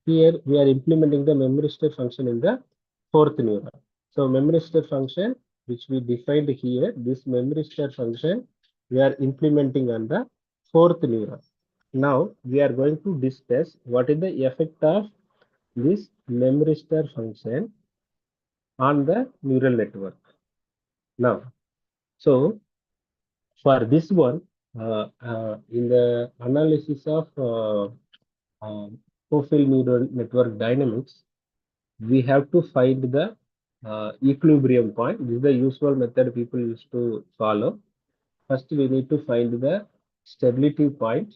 Here we are implementing the memory state function in the fourth neuron. So memory state function, which we defined here, this memory state function we are implementing on the fourth neuron. Now we are going to discuss what is the effect of this memory state function on the neural network. Now, so for this one, in the analysis of co-filled neural network dynamics, we have to find the equilibrium point. This is the usual method people used to follow. First, we need to find the stability point.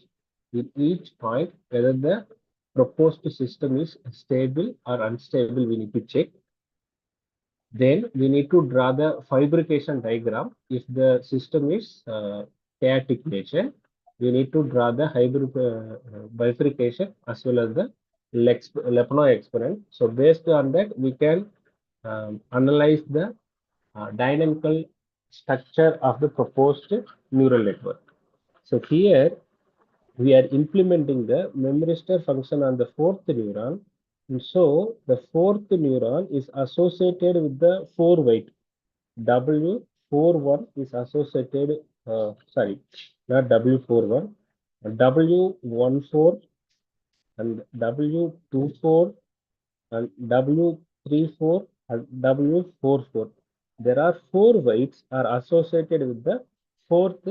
in each point whether the proposed system is stable or unstable. We need to check. Then we need to draw the fabrication diagram. If the system is chaotic nature, we need to draw the bifurcation as well as the Lyapunov exponent. So based on that, we can analyze the dynamical structure of the proposed neural network. So here we are implementing the memristor function on the fourth neuron. And so the fourth neuron is associated with the 4 weight. W41 is associated, sorry, not W41, W14 and W24 and W34 and W44. There are 4 weights are associated with the fourth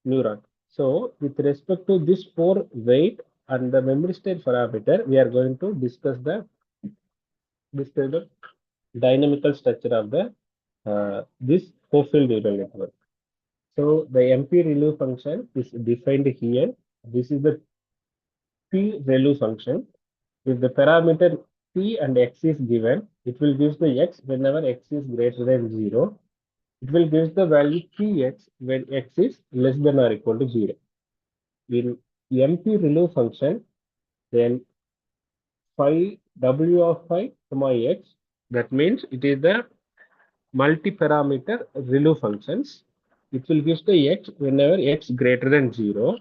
neuron. So with respect to this 4 weight and the memory state parameter, we are going to discuss the dynamical structure of the this four-field neural network. So the MP ReLU function is defined here. This is the P ReLU function. If the parameter P and X is given, it will give the X whenever X is greater than 0. It will give the value Px when X is less than or equal to 0. In MP ReLU function, then phi W of phi comma X, that means it is the multi-parameter ReLU functions. It will give the X whenever X greater than 0.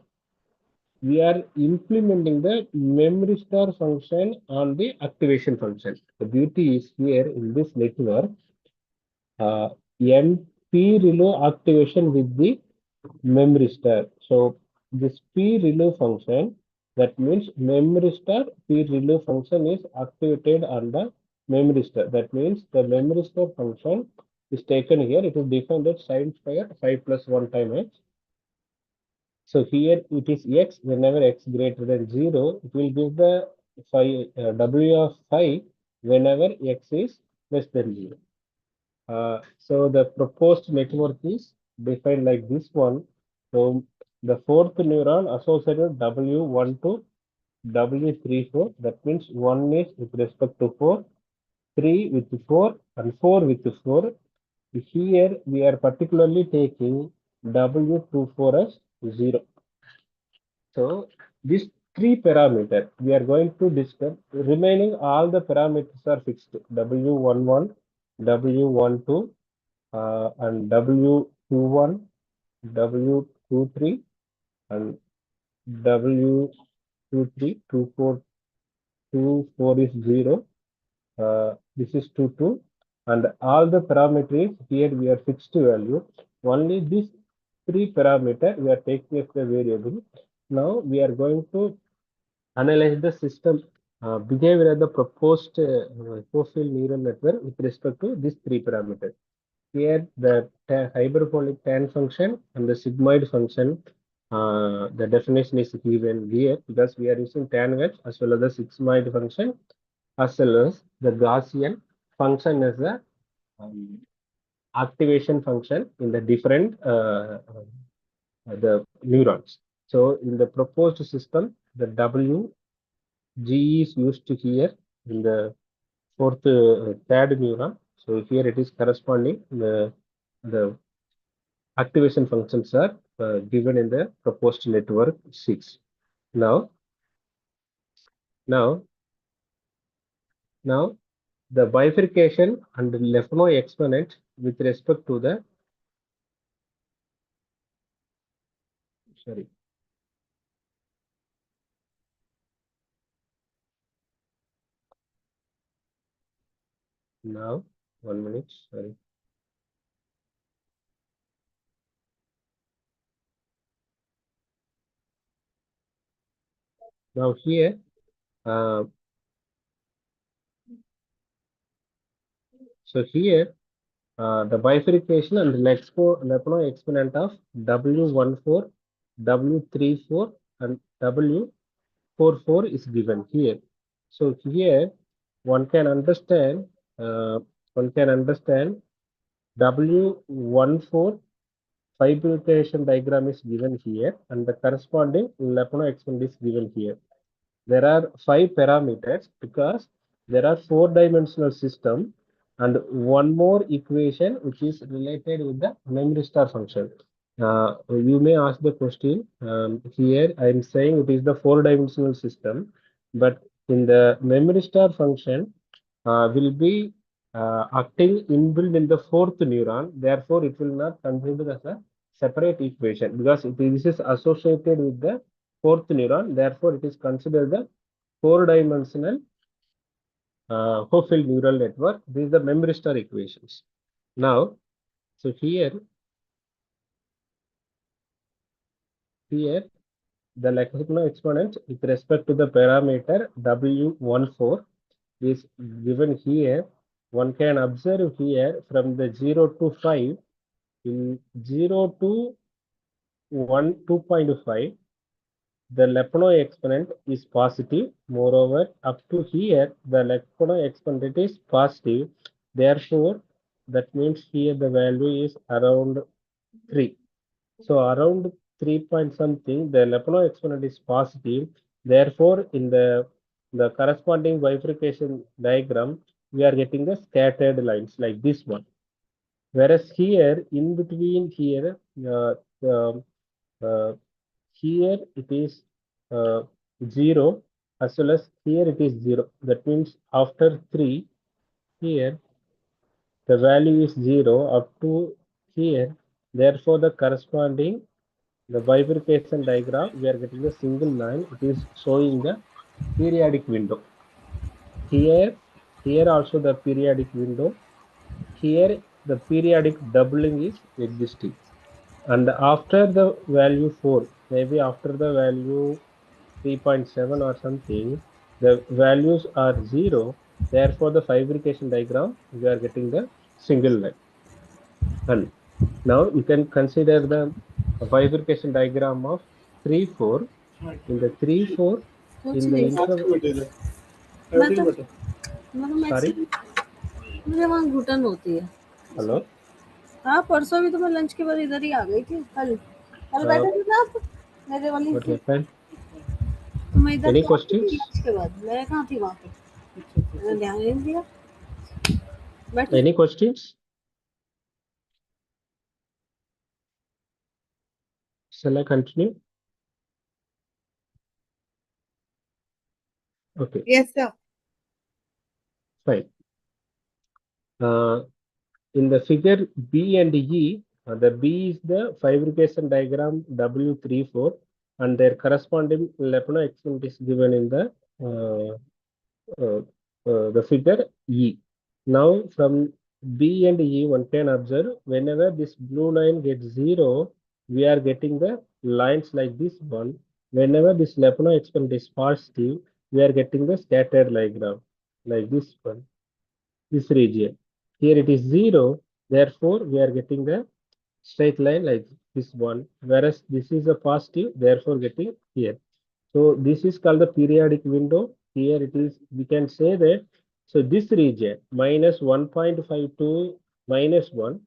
We are implementing the memory star function on the activation function. The beauty is here in this network, MP ReLU activation with the memory star. So this P ReLU function, that means memory star P ReLU function is activated on the memory star. That means the memory star function is taken here. It is defined as sin square 5 plus 1 time x. So here it is x. Whenever x greater than 0, it will give the phi, w of phi whenever x is less than 0. So the proposed network is defined like this one. So the fourth neuron associated W1 to W34. That means 1 is with respect to 4, 3 with 4, and 4 with 4. Here we are particularly taking W24 as 0. So these 3 parameters we are going to discuss. Remaining all the parameters are fixed. W11, W12, and W21, W23, and W23, 24, 24 is 0. This is 22. And all the parameters here we are fixed value. Only this 3 parameter we are taking as the variable. Now we are going to analyze the system behavior of the proposed four-field neural network with respect to these 3 parameters. Here the hyperbolic tan function and the sigmoid function, the definition is given here because we are using tan wedge as well as the sigmoid function as well as the Gaussian function as the activation function in the different the neurons. So in the proposed system, the W G is used here in the fourth third neuron. So here it is corresponding the activation functions are given in the proposed network 6. Now the bifurcation and the Lyapunov exponent with respect to the now 1 minute, sorry. Now here so here the bifurcation and the Lyapunov exponent of W14, W34 and W44 is given here. So here one can understand W14 bifurcation diagram is given here and the corresponding Lyapunov exponent is given here. There are 5 parameters because there are 4-dimensional system and one more equation which is related with the memory star function. You may ask the question here. I am saying it is the 4-dimensional system, but in the memory star function will be acting inbuilt in the 4th neuron. Therefore, it will not consider as a separate equation because this is associated with the 4th neuron. Therefore, it is considered the 4-dimensional whole-field neural network. These are the memory star equations. Now, so here the Lyapunov exponent with respect to the parameter W14 is given here. One can observe here from the 0 to 5. In 0 to 1, 2.5, the Lyapunov exponent is positive. Moreover, up to here, the Lyapunov exponent is positive. Therefore, that means here the value is around 3. So around 3 point something, the Lyapunov exponent is positive. Therefore, in the corresponding bifurcation diagram, we are getting the scattered lines like this one. Whereas here, in between here, here it is 0 as well as here it is 0. That means after 3, here the value is 0 up to here. Therefore, the corresponding the bifurcation diagram, we are getting a single line. It is showing the periodic window. Here also the periodic window. Here the periodic doubling is existing. And after the value 4, maybe after the value 3.7 or something, the values are 0. Therefore, the bifurcation diagram, we are getting the single line. And now you can consider the bifurcation diagram of 3, 4. In the 3, 4, in the interval. Sorry? मुझे वहाँ घुटन होती है. Hello? हाँ, परसों भी तो मैं लंच के बाद इधर ही आ गई थी. कल बैठे थे ना आप मेरे वाली What से. happened? तो मैं इधर Any ही आ गई थी questions? लंच के बाद. मैं कहाँ थी वहाँ पे? मैंने ध्यान नहीं दिया. बैठे. Any questions? Shall I continue? Okay, Yes, sir. fine. In the figure B and E, the B is the bifurcation diagram W34 and their corresponding Lyapunov exponent is given in the figure E. Now from B and E, one can observe whenever this blue line gets 0, we are getting the lines like this one. Whenever this Lyapunov exponent is positive, we are getting the scattered diagram like this one, this region. Here it is 0, therefore we are getting the straight line like this one, whereas this is a positive, therefore getting here. So this is called the periodic window. Here it is, we can say that, so this region minus 1.5 to minus 1,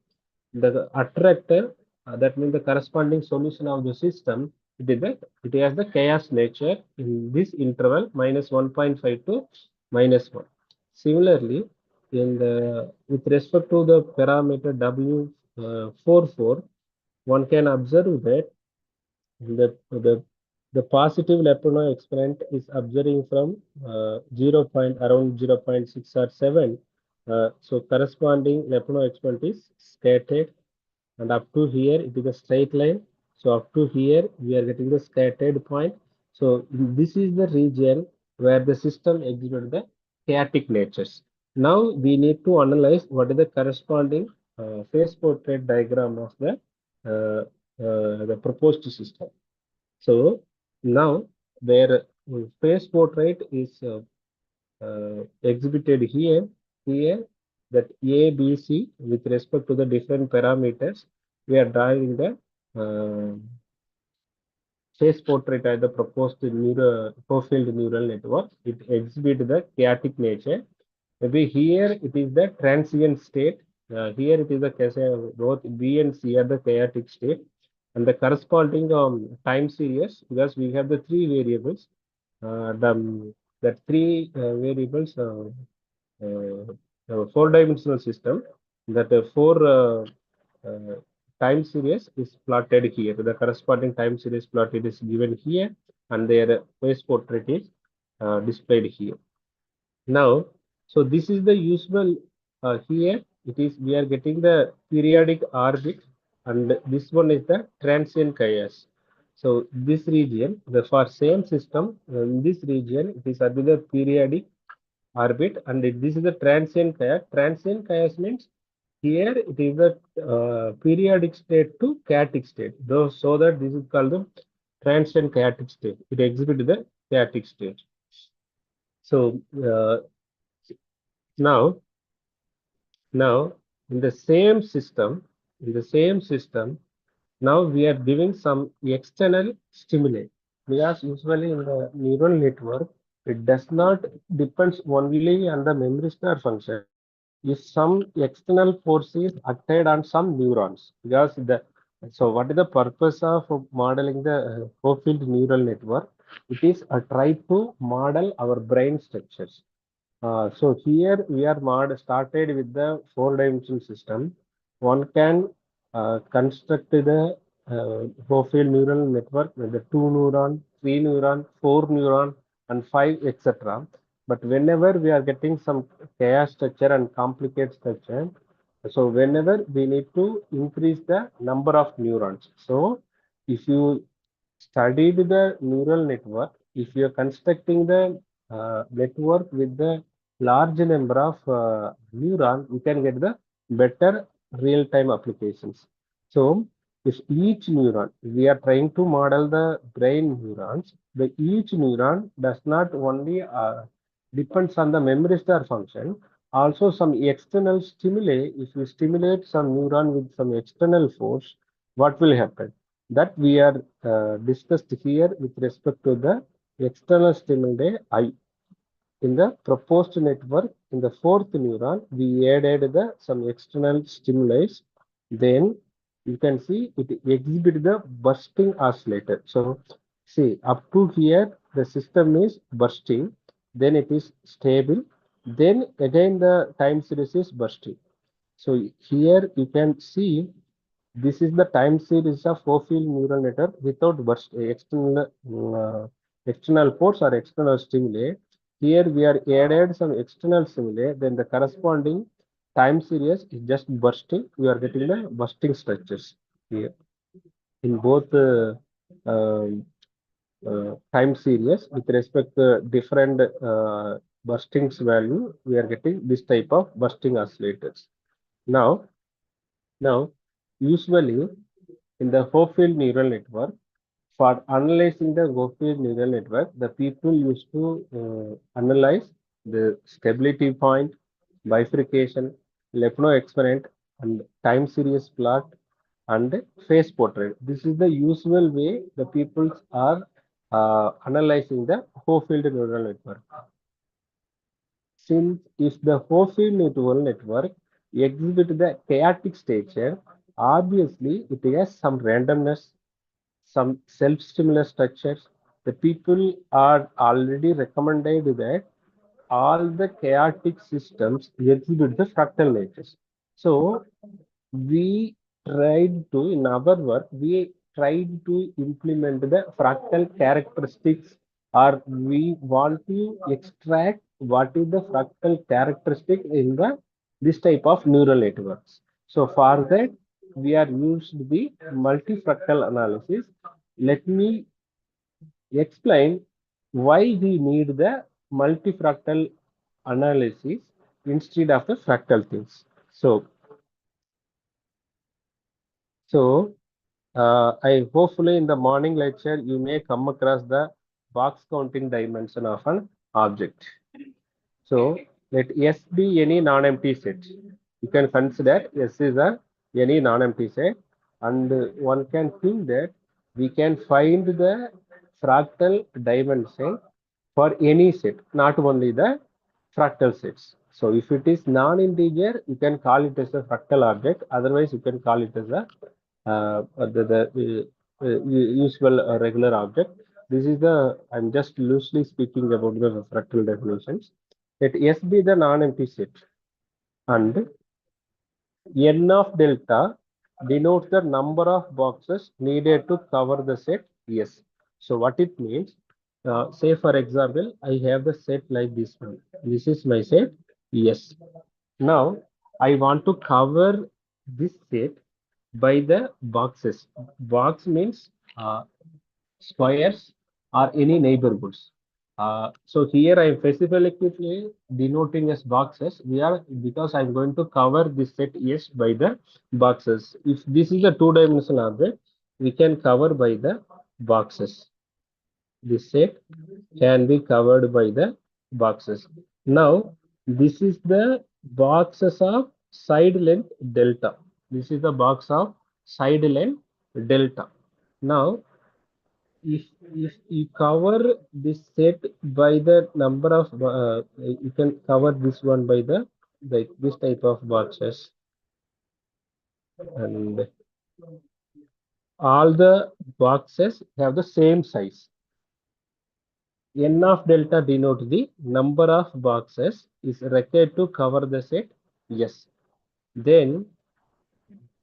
the attractor, that means the corresponding solution of the system, it has the chaos nature in this interval minus 1.5 to minus 1. Similarly, with respect to the parameter W44, one can observe that the positive Lyapunov exponent is observing from around 0.6 or 7. So corresponding Lyapunov exponent is scattered, and up to here it is a straight line. So up to here we are getting the scattered point. So this is the region where the system exhibits the chaotic natures. Now we need to analyze what is the corresponding phase portrait diagram of the proposed system. So now their phase portrait is exhibited here. Here that A, B, C with respect to the different parameters, we are drawing the phase portrait as the proposed co-field neural network. It exhibits the chaotic nature. Maybe here it is the transient state. here it is the both B and C are the chaotic state, and the corresponding time series, because we have the three variables. The three variables, four-dimensional system, that four time series is plotted here. The corresponding time series plotted is given here, and their phase portrait is displayed here. Now, so this is the usual here. It is we are getting the periodic orbit, and this one is the transient chaos. So this region, the for same system, in this region, it is under the periodic orbit, and this is the transient chaos. Transient chaos means here it is the periodic state to chaotic state. Though, so that this is called the transient chaotic state. It exhibits the chaotic state. So now in the same system, now we are giving some external stimuli, because usually in the neural network it does not depends only on the memory star function. If some external force is acted on some neurons, because the so what is the purpose of modeling the whole-field neural network? It is a try to model our brain structures. So here we are started with the four-dimensional system. One can construct the whole-field neural network with the 2 neuron, 3 neuron, 4 neuron, and 5, etc. But whenever we are getting some chaos structure and complicated structure, so whenever we need to increase the number of neurons. So if you studied the neural network, if you are constructing the network with the large number of neuron, you can get the better real-time applications. So if each neuron, we are trying to model the brain neurons, the each neuron does not only depends on the memory star function, also some external stimuli. If you stimulate some neuron with some external force, what will happen? That we are discussed here with respect to the external stimuli I. In the proposed network, in the fourth neuron, we added some external stimuli. Then you can see it exhibit the bursting oscillator. So see, up to here the system is bursting, then it is stable, then again the time series is bursting. So here you can see this is the time series of four-field neural network without external force or external stimuli. Here we are added some external stimuli, then the corresponding time series is just bursting. We are getting the bursting structures here in both time series with respect to different burstings value. We are getting this type of bursting oscillators. Now, usually in the whole-field neural network, for analyzing the whole-field neural network, the people used to analyze the stability point, bifurcation, Lefno exponent, and time series plot, and phase portrait. This is the usual way the people are analyzing the whole-field neural network. Since if the whole-field neural network exhibit the chaotic stature, obviously it has some randomness, some self-stimulus structures. The people are already recommended that all the chaotic systems exhibit the fractal natures. So we in our work, we tried to implement the fractal characteristics, or we want to extract what is the fractal characteristic in the this type of neural networks. So for that, we are used the multifractal analysis. Let me explain why we need the multifractal analysis instead of the fractal things. So I hopefully in the morning lecture you may come across the box counting dimension of an object. So let S be any non-empty set. You can consider S is any non-empty set, and one can think that we can find the fractal dimension for any set, not only the fractal sets. So if it is non-integer, you can call it as a fractal object. Otherwise, you can call it as a usual regular object. This is the, I'm just loosely speaking about the fractal definitions. Let S be the non-empty set, and n of delta denotes the number of boxes needed to cover the set S. So what it means, say for example, I have the set like this one. This is my set S. Now I want to cover this set by the boxes. Box means squares or any neighborhoods. So here I am specifically denoting as boxes. We are, because I'm going to cover this set S by the boxes. If this is a two-dimensional object, we can cover by the boxes. This set can be covered by the boxes. Now this is the boxes of side length delta. This is the box of side length delta. Now if you cover this set by the number of you can cover this one by the like this type of boxes, and all the boxes have the same size. N of delta denotes the number of boxes is required to cover the set yes. Then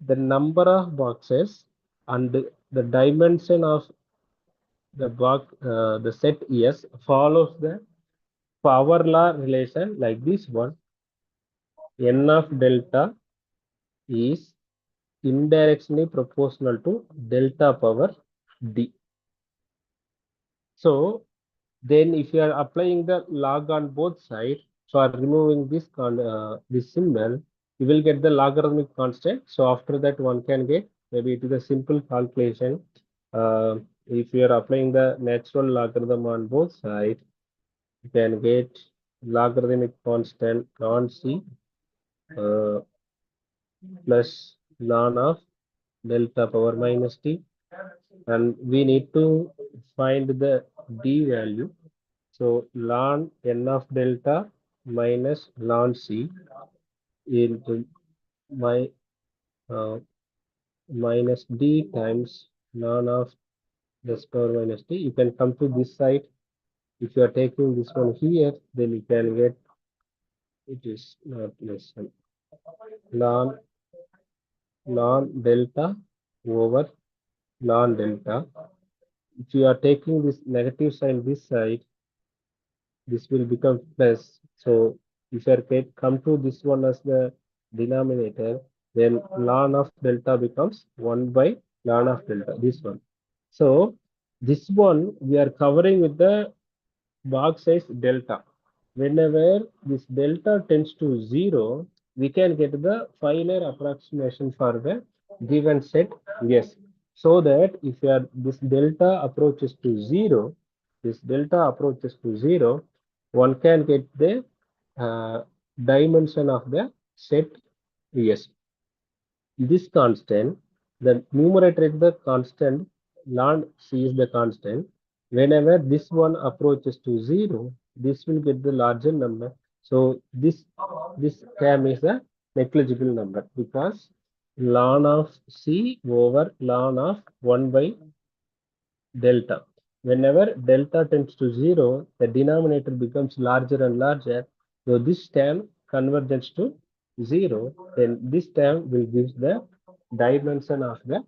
the number of boxes and the dimension of the box the set yes follows the power law relation like this one. N of delta is indirectly proportional to delta power d. So then if you are applying the log on both sides, for removing this symbol, you will get the logarithmic constant. So after that one can get, maybe it is a simple calculation. If you are applying the natural logarithm on both sides, you can get logarithmic constant ln c plus ln of delta power minus t, and we need to find the d value. So ln n of delta minus ln c into my minus d times ln of this power minus t. You can come to this side. If you are taking this one here, then you can get, it is not less than ln delta over ln delta. If you are taking this negative sign this side, this will become plus. So if you come to this one as the denominator, then ln of delta becomes 1 by ln of delta, this one. So this one we are covering with the box size delta. Whenever this delta tends to 0, we can get the final approximation for the given set yes. So that if this delta approaches to 0, one can get the dimension of the set yes. This constant, the numerator is the constant, ln c is the constant. Whenever this one approaches to 0, this will get the larger number. So this term is a negligible number, because ln of c over ln of 1 by delta. Whenever delta tends to 0, the denominator becomes larger and larger. So this term converges to 0, then this term will give the dimension of the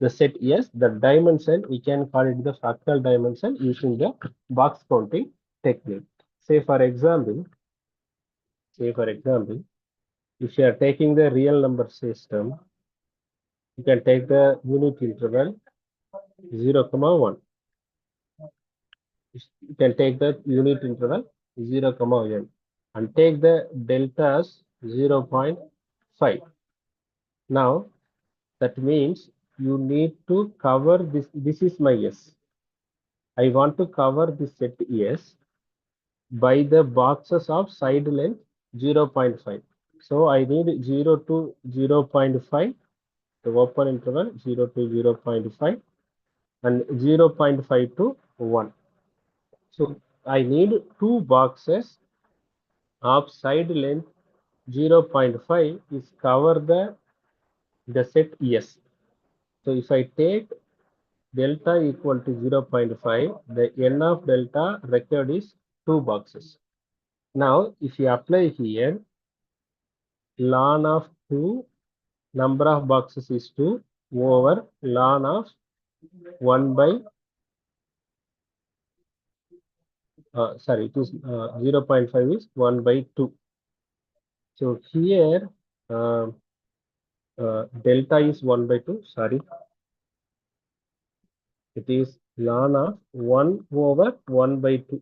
set yes. The dimension, we can call it the fractal dimension using the box counting technique. Say for example, if you are taking the real number system, you can take the unit interval 0, 1. You can take the unit interval 0, n and take the delta as 0.5. Now that means you need to cover this. This is my S. I want to cover this set S by the boxes of side length 0.5. So I need 0 to 0.5, the open interval 0 to 0.5 and 0.5 to 1. So I need two boxes of side length 0.5 is cover the set S. So if I take delta equal to 0.5, the n of delta required is 2 boxes. Now, if you apply here, ln of 2, number of boxes is 2 over ln of 1 by, it is 0.5 is 1 by 2. So here, delta is 1 by 2, sorry. It is ln of 1 over 1 by 2.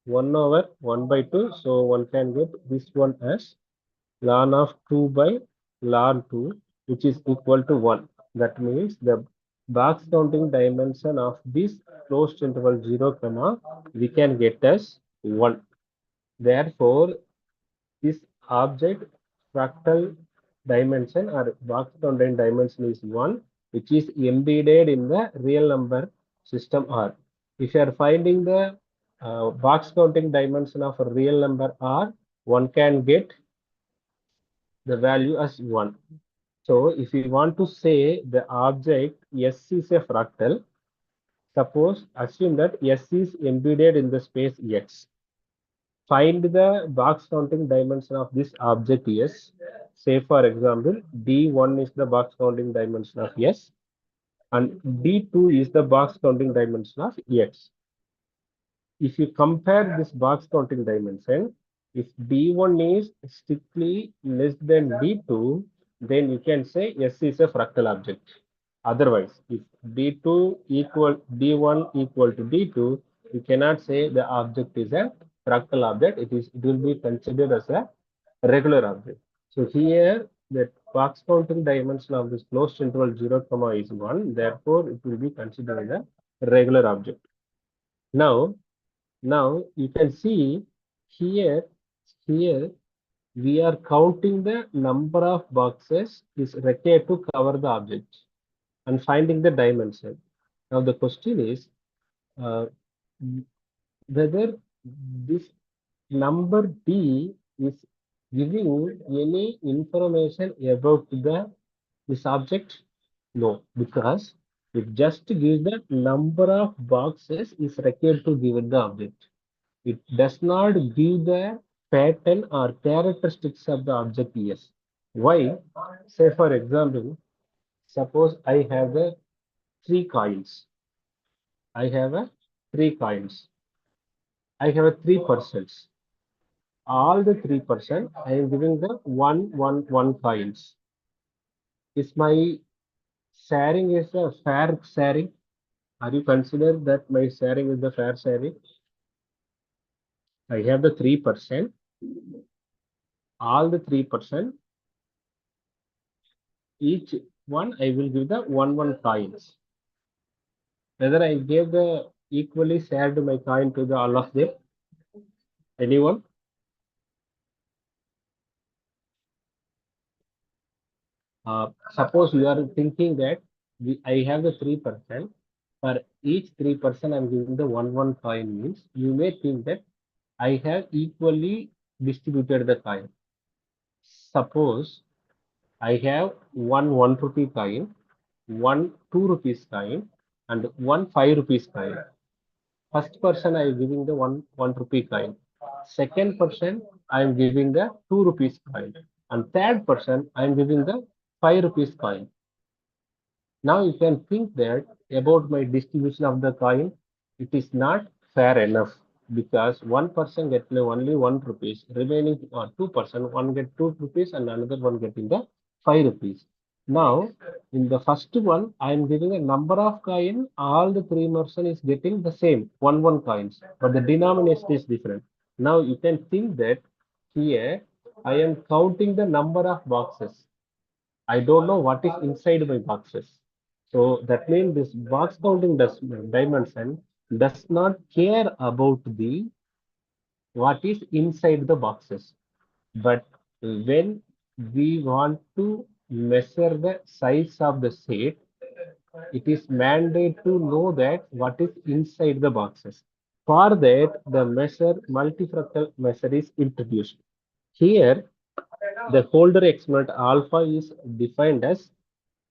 1 over 1 by 2. So one can get this one as ln of 2 by ln 2, which is equal to 1. That means the box counting dimension of this closed interval 0, comma, we can get as 1. Therefore, this object fractal dimension or box counting dimension is 1, which is embedded in the real number system R. If you are finding the box counting dimension of a real number R, one can get the value as 1. So if you want to say the object S is a fractal, suppose assume that S is embedded in the space X. Find the box counting dimension of this object S. Say for example, D1 is the box counting dimension of S and D2 is the box counting dimension of X. If you compare this box counting dimension, if D1 is strictly less than D2, then you can say S is a fractal object. Otherwise, if D2 equal D1 equal to D2, you cannot say the object is a fractal object. It will be considered as a regular object. So here the box counting dimension of this closed interval 0, comma is 1. Therefore, it will be considered as a regular object. Now you can see here we are counting the number of boxes is required to cover the object and finding the dimension. Now the question is whether this number D is giving any information about this object. No, because it just gives the number of boxes is required to give the object. It does not give the pattern or characteristics of the object S. Why? Say for example, suppose I have the 3 coins. I have a 3 coins. I have a 3%. All the 3%, I am giving the 1 coins. Is my sharing is a fair sharing? Are you consider that my sharing is the fair sharing? I have the 3%. All the 3%. Each one I will give the 1 coins. Whether I gave the equally shared my coin to the all of them? Anyone? Suppose you are thinking that I have the 3%. For each 3%, I'm giving the 1 coin means you may think that I have equally distributed the coin. Suppose I have 1 rupee coin, 2 rupees coin, and 5 rupees coin. First person I am giving the 1 rupee coin. Second person I am giving the 2 rupees coin. And third person I am giving the 5 rupees coin. Now you can think that about my distribution of the coin, it is not fair enough because one person get only 1 rupees, remaining 2%, one get 2 rupees and another one getting the 5 rupees. Now in the first one, I am giving a number of coin, all the 3 person is getting the same 1 coins, but the denomination is different. Now you can think that here I am counting the number of boxes. I don't know what is inside my boxes. So that means this box counting dimension does not care about the what is inside the boxes. But when we want to measure the size of the set, it is mandate to know that what is inside the boxes. For that, the multifractal measure is introduced. Here, the Holder exponent alpha is defined as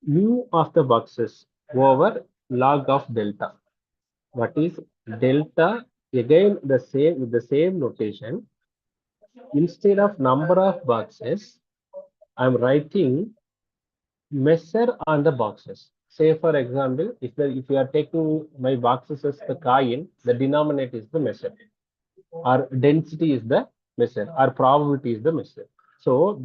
mu of the boxes over log of delta. What is delta? Again, the same with the same notation. Instead of number of boxes, I'm writing measure on the boxes. Say for example, if you are taking my boxes as the coin, the denominator is the measure. Our density is the measure. Our probability is the measure. So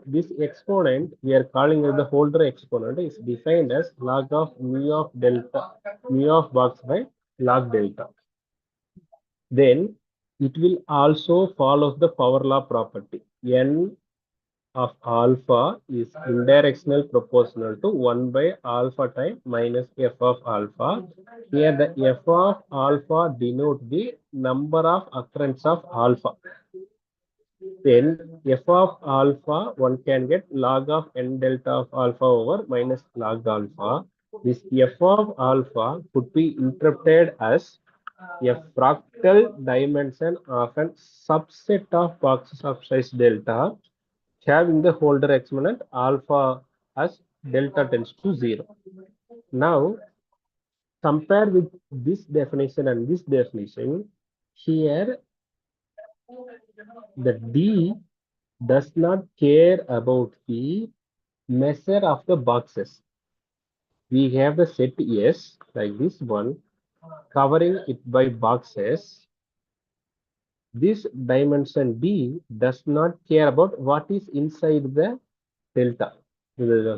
this exponent we are calling as the Holder exponent is defined as log of mu of delta, mu of box by log delta. Then it will also follow the power law property. N of alpha is indirectional proportional to 1 by alpha time minus f of alpha. Here the f of alpha denote the number of occurrence of alpha. Then f of alpha, one can get log of n delta of alpha over minus log alpha. This f of alpha could be interpreted as a fractal dimension of a subset of boxes of size delta having the Holder exponent alpha as delta tends to 0. Now, compare with this definition and this definition. Here, the D does not care about the measure of the boxes. We have the set S like this one, covering it by boxes. This dimension D does not care about what is inside the delta.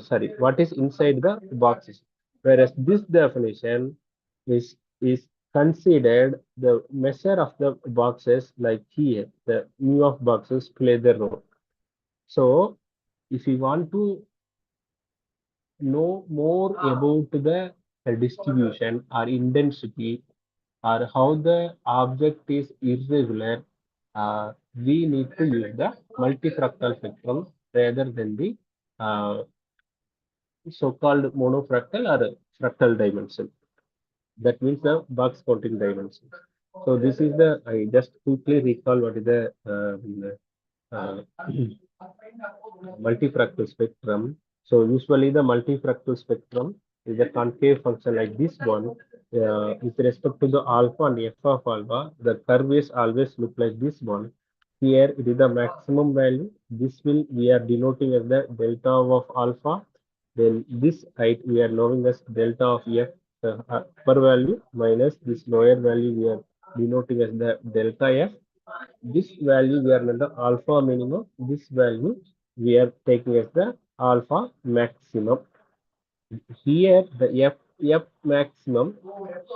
Sorry, what is inside the boxes. Whereas this definition is considered the measure of the boxes, like here, the mu of boxes play the role. So if you want to know more about the distribution or intensity or how the object is irregular, we need to use the multifractal spectrum rather than the so-called monofractal or fractal dimension. That means the box counting dimension. So this is the, I just quickly recall what is the uh, multifractal spectrum. So usually the multifractal spectrum is a concave function like this one. With respect to the alpha and f of alpha, the curve is always look like this one. Here it is the maximum value. This will we are denoting as the delta of alpha. Then this height we are knowing as delta of f upper value minus this lower value we are denoting as the delta f. This value we are in the alpha minimum. This value we are taking as the alpha maximum. Here the f maximum,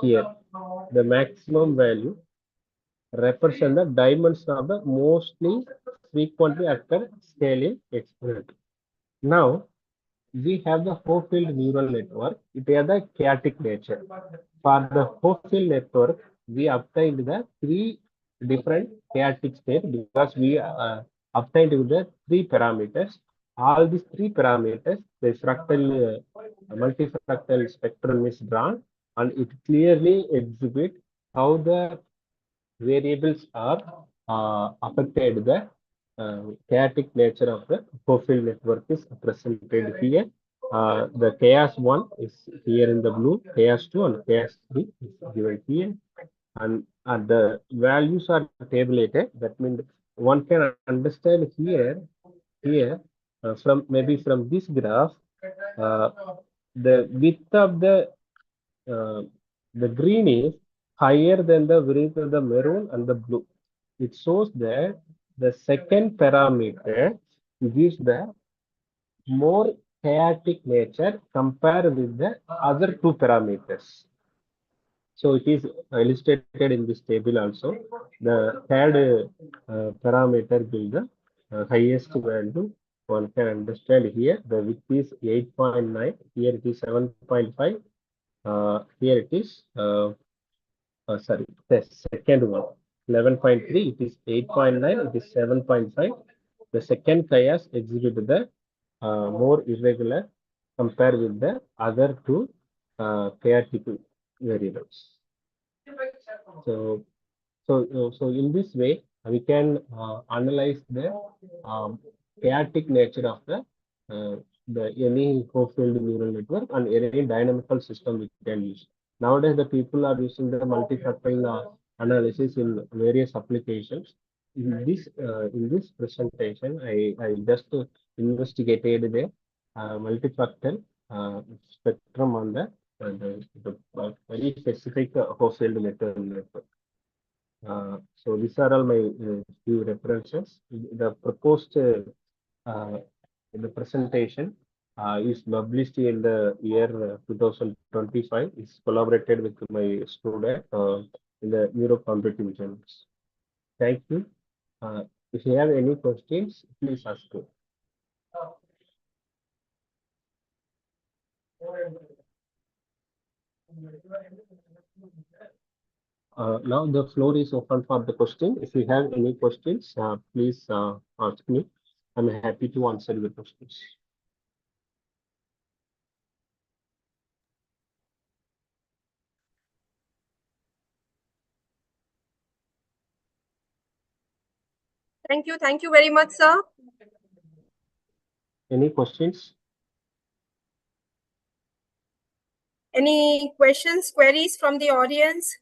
here the maximum value represent the dimension of the mostly frequently occur scaling exponent. Now we have the whole-field neural network. It has the chaotic nature. For the whole-field network, we obtained the three different chaotic states because we obtained with the three parameters. All these three parameters, the fractal, multifractal spectrum is drawn, and it clearly exhibits how the variables are affected the chaotic nature of the whole-field network is presented here. The chaos 1 is here in the blue, chaos 2 and chaos 3 is given here. And the values are tabulated. That means one can understand here maybe from this graph, uh, the width of uh, the green is higher than the width of the maroon and the blue. It shows that the second parameter gives the more chaotic nature compared with the other two parameters. So it is illustrated in this table also. The third parameter gives the highest value. One can understand here the width is 8.9, here it is 7.5, here it is sorry, the second one 11.3, it is 8.9, it is 7.5. The second chaos exhibited the more irregular compared with the other two chaotic variables. So So in this way, we can analyze the chaotic nature of the any co-field neural network and any dynamical system we can use. Nowadays, the people are using the multifactorial analysis in various applications. In this presentation, I just investigated the multifactorial spectrum on the very specific co-field neural network. So these are all my few references. The proposed the presentation is published in the year 2025. It's collaborated with my student in the Neurocognitive journals. Thank you. If you have any questions, please ask me. Now the floor is open for the question. If you have any questions, please ask me. I'm happy to answer your questions. Thank you very much, sir. Any questions? Any questions, queries from the audience?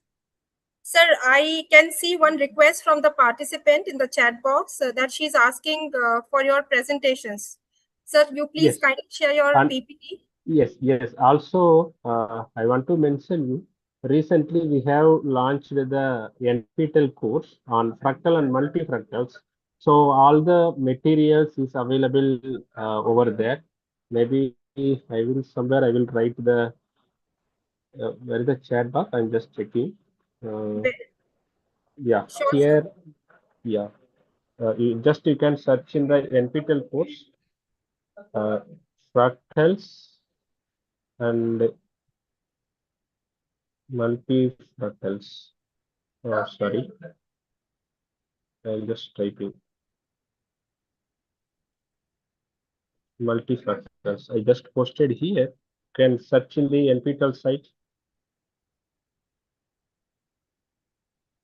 Sir, I can see one request from the participant in the chat box that she's asking for your presentations. Sir, you please Yes. kindly share your PPT. Yes. Also, I want to mention you. Recently, we have launched the NPTEL course on fractal and multifractals. So all the materials is available over there. Maybe I will write the where is the chat box? I'm just checking. Yeah, Sure, here. sir. Yeah. You can search in the NPTEL course, fractals and multifractals. Oh, sorry. I'm just typing. Multifractals. I just posted here. You can search in the NPTEL site.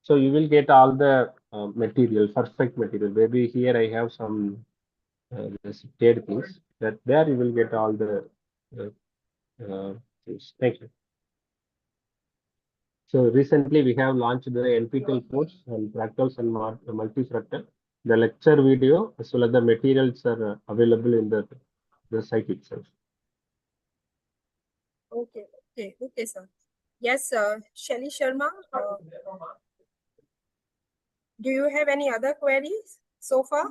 So you will get all the material, perfect material. Maybe here I have some paid things. That there you will get all the things. Thank you. So recently we have launched the NPTEL course on fractals and multifractal. The lecture video as well as the materials are available in the site itself. Okay, sir. Yes, Shelly Sharma, do you have any other queries so far?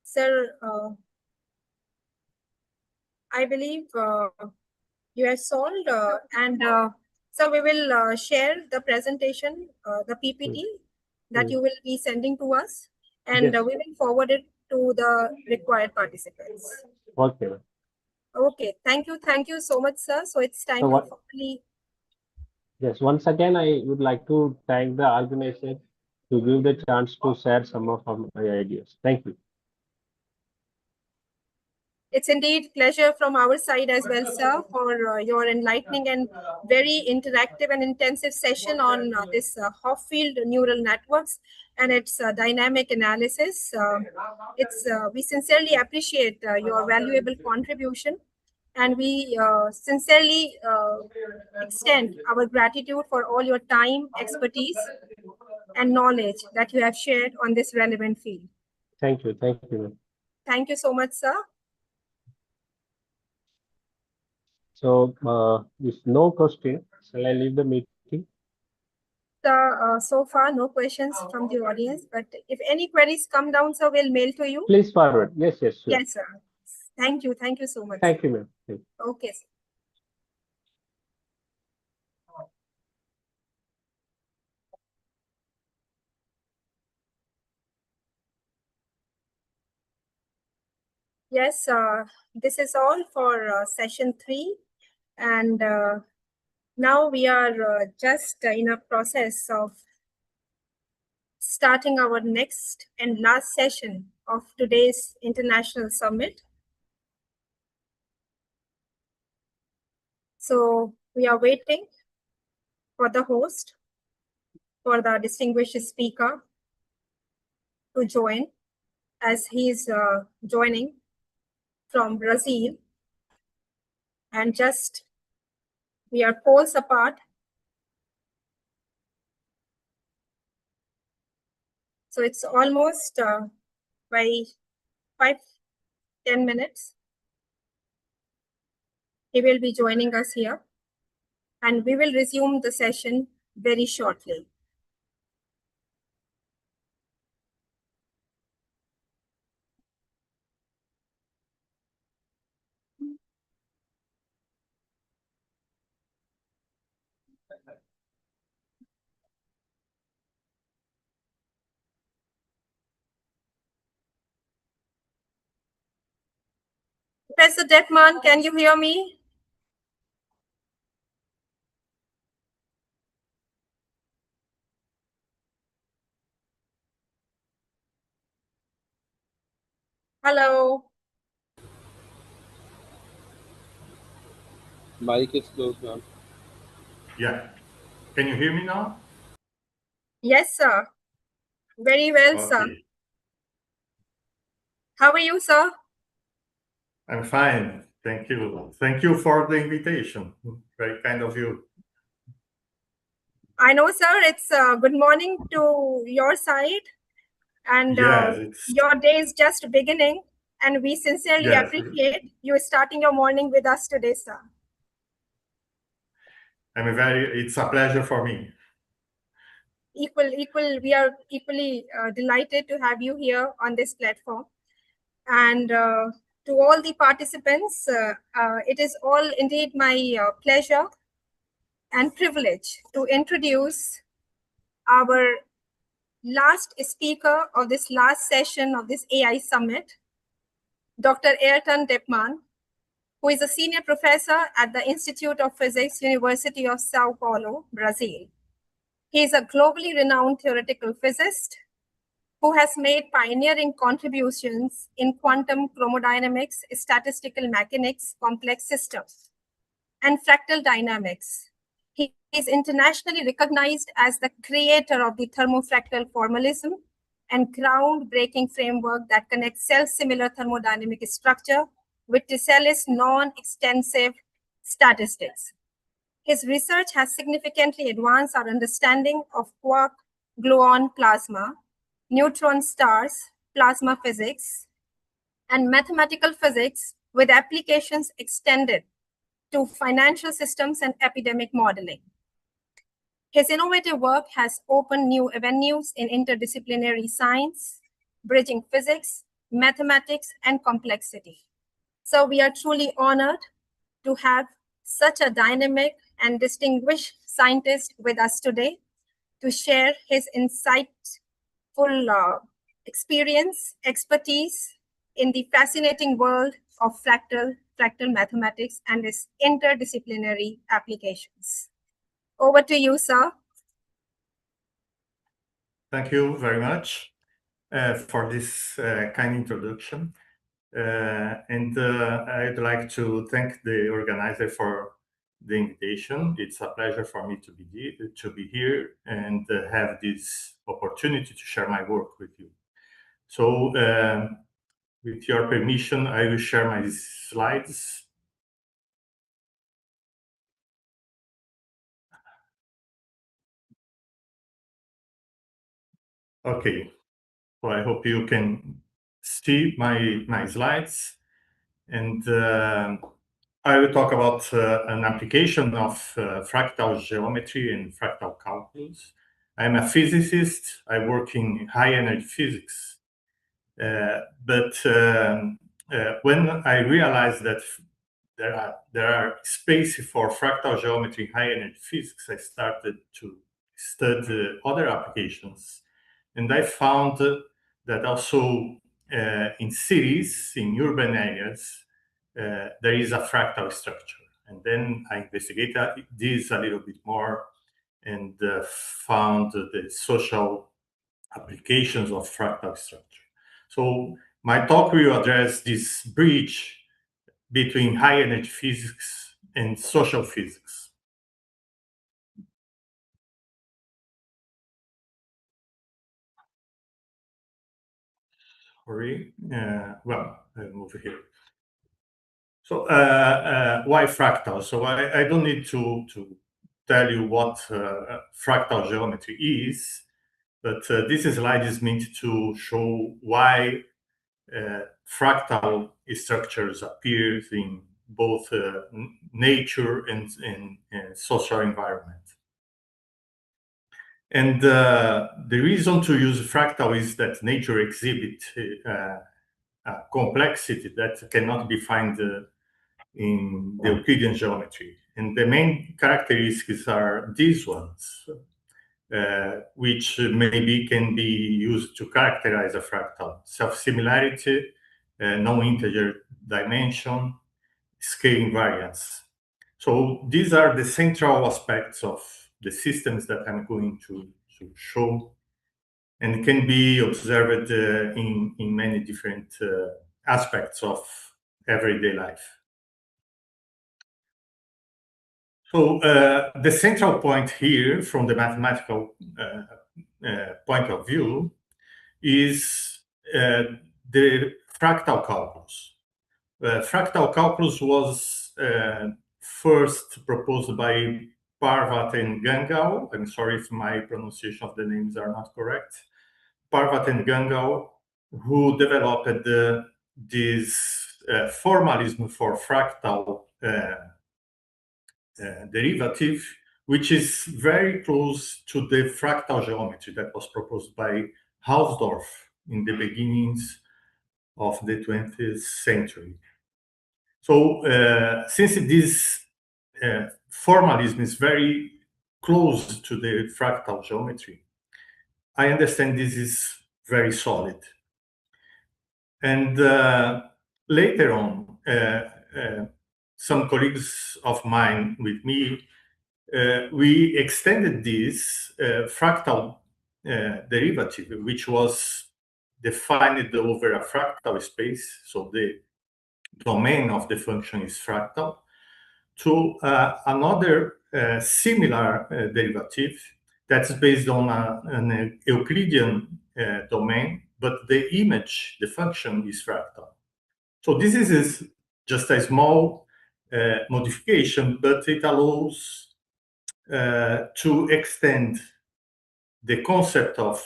Sir, I believe you have solved and so we will share the presentation, the PPT that you will be sending to us, and Yes. we will forward it to the required participants. Okay. Okay, thank you so much, sir. So it's time to formally. Yes, once again, I would like to thank the organization to give the chance to share some of my ideas. Thank you. It's indeed pleasure from our side as well, sir, for your enlightening and very interactive and intensive session on this Hopfield neural networks and its dynamic analysis. We sincerely appreciate your valuable contribution, and we sincerely extend our gratitude for all your time, expertise, and knowledge that you have shared on this relevant field. Thank you. Thank you. Thank you so much, sir. So, if no question, shall I leave the meeting? So far, no questions from the audience, but if any queries come down, sir, we'll mail to you. Please forward. Yes, sure. Yes, sir. Thank you so much. Thank you, ma'am. Okay, sir. Yes, this is all for session 3, and now we are just in a process of starting our next and last session of today's International Summit. So we are waiting for the host, for the distinguished speaker to join, as he's joining from Brazil. And just, we are poles apart. So it's almost by 5-10 minutes. He will be joining us here, and we will resume the session very shortly. Professor Detman, can you hear me? Hello. Mic is closed now. Yeah. Can you hear me now? Yes, sir. Very well, sir. Okay. How are you, sir? I'm fine. Thank you. Thank you for the invitation. Very kind of you. I know, sir, it's good morning to your side, and Yes, your day is just beginning, and we sincerely yes. appreciate you starting your morning with us today, sir. It's a pleasure for me. We are equally delighted to have you here on this platform. And to all the participants, it is all indeed my pleasure and privilege to introduce our last speaker of this last session of this AI Summit, Dr. Ayrton Depman, who is a senior professor at the Institute of Physics, University of Sao Paulo, Brazil. He is a globally renowned theoretical physicist who has made pioneering contributions in quantum chromodynamics, statistical mechanics, complex systems, and fractal dynamics. He is internationally recognized as the creator of the thermofractal formalism and groundbreaking framework that connects self-similar thermodynamic structure with Tiseli's non-extensive statistics. His research has significantly advanced our understanding of quark-gluon plasma, neutron stars, plasma physics, and mathematical physics with applications extended to financial systems and epidemic modeling. His innovative work has opened new avenues in interdisciplinary science, bridging physics, mathematics, and complexity. So we are truly honored to have such a dynamic and distinguished scientist with us today to share his insightful experience, expertise in the fascinating world of fractal mathematics and its interdisciplinary applications. Over to you, sir. Thank you very much for this kind introduction. And I'd like to thank the organizer for the invitation. It's a pleasure for me to be here and have this opportunity to share my work with you. So, with your permission, I will share my slides. Okay, so I hope you can see my slides, and I will talk about an application of fractal geometry and fractal calculus. I'm a physicist. I work in high energy physics, but when I realized that there are space for fractal geometry in high energy physics, I started to study other applications. And I found that also in cities, in urban areas, there is a fractal structure. And then I investigated this a little bit more and found the social applications of fractal structure. So my talk will address this bridge between high energy physics and social physics. Sorry. Well, I'll move here. So why fractal? So I don't need to tell you what fractal geometry is, but this slide is meant to show why fractal structures appear in both nature and social environment. And the reason to use fractal is that nature exhibits complexity that cannot be found in the Euclidean geometry. And the main characteristics are these ones, which maybe can be used to characterize a fractal: self-similarity, non-integer dimension, scale invariance. So these are the central aspects of the systems that I'm going to show, and can be observed in many different aspects of everyday life. So the central point here, from the mathematical point of view, is the fractal calculus. Fractal calculus was first proposed by Parvat and Gangal. I'm sorry if my pronunciation of the names are not correct. Parvat and Gangal, who developed this formalism for fractal derivative, which is very close to the fractal geometry that was proposed by Hausdorff in the beginnings of the 20th century. So since this formalism is very close to the fractal geometry, I understand this is very solid. And later on, some colleagues of mine with me, we extended this fractal derivative, which was defined over a fractal space, so the domain of the function is fractal, to another similar derivative that's based on an Euclidean domain, but the image, the function, is fractal. So this is just a small modification, but it allows to extend the concept of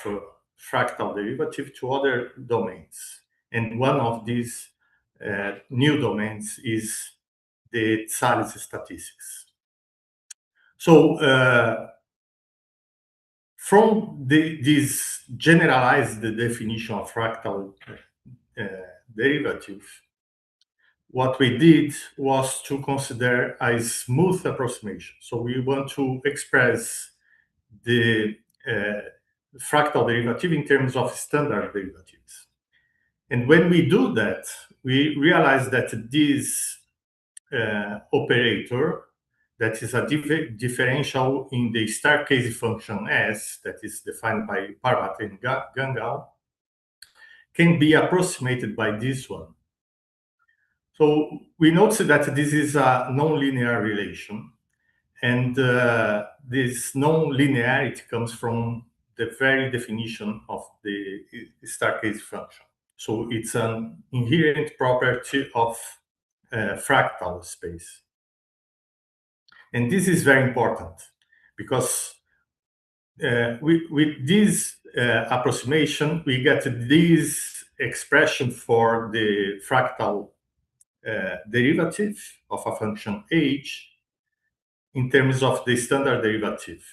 fractal derivative to other domains. And one of these new domains is the Thales statistics. So from this generalized definition of fractal derivative, what we did was to consider a smooth approximation. So we want to express the fractal derivative in terms of standard derivatives. And when we do that, we realize that this operator, that is a differential in the Stark-Casey function S, that is defined by Parvat and Gangal, can be approximated by this one. So we notice that this is a nonlinear relation, and this non-linearity comes from the very definition of the Stark-Casey function. So it's an inherent property of fractal space. And this is very important because with this approximation, we get this expression for the fractal derivative of a function h in terms of the standard derivative.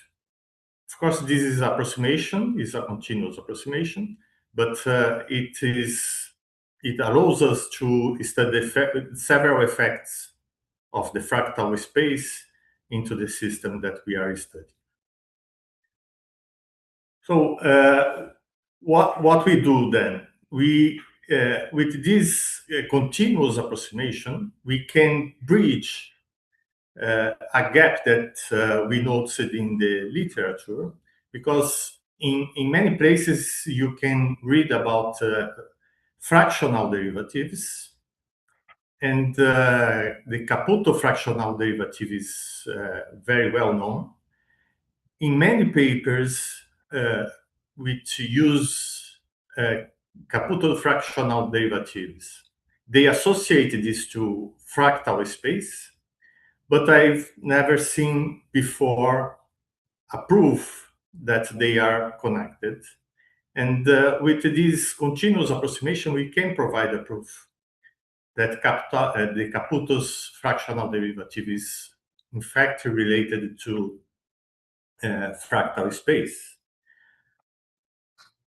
Of course, this is approximation, is a continuous approximation, but it allows us to study several effects of the fractal space into the system that we are studying. So what we do then, we with this continuous approximation, we can bridge a gap that we noticed in the literature, because in many places you can read about fractional derivatives, and the Caputo fractional derivative is very well known. In many papers which use Caputo fractional derivatives. They associate this to fractal space, but I've never seen before a proof that they are connected. And with this continuous approximation, we can provide a proof that the Caputo's fractional derivative is in fact related to fractal space.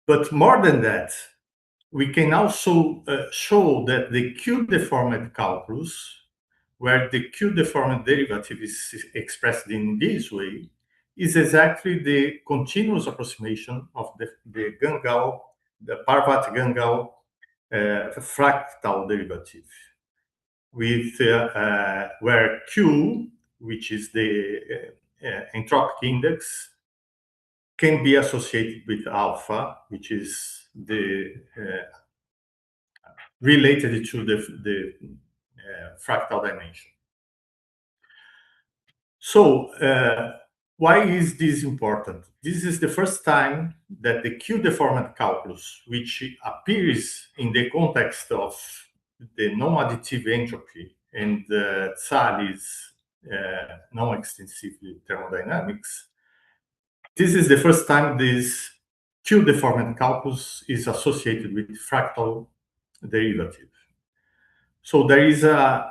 But more than that, we can also show that the Q-deformed calculus, where the Q-deformed derivative is expressed in this way, is exactly the continuous approximation of the Gangal, the Parvat-Gangal fractal derivative, with where Q, which is the entropic index, can be associated with alpha, which is the related to the fractal dimension. So why is this important? This is the first time that the Q-deformed calculus, which appears in the context of the non-additive entropy and Thales non-extensive thermodynamics, this is the first time this Q-deformed calculus is associated with fractal derivative. So there is a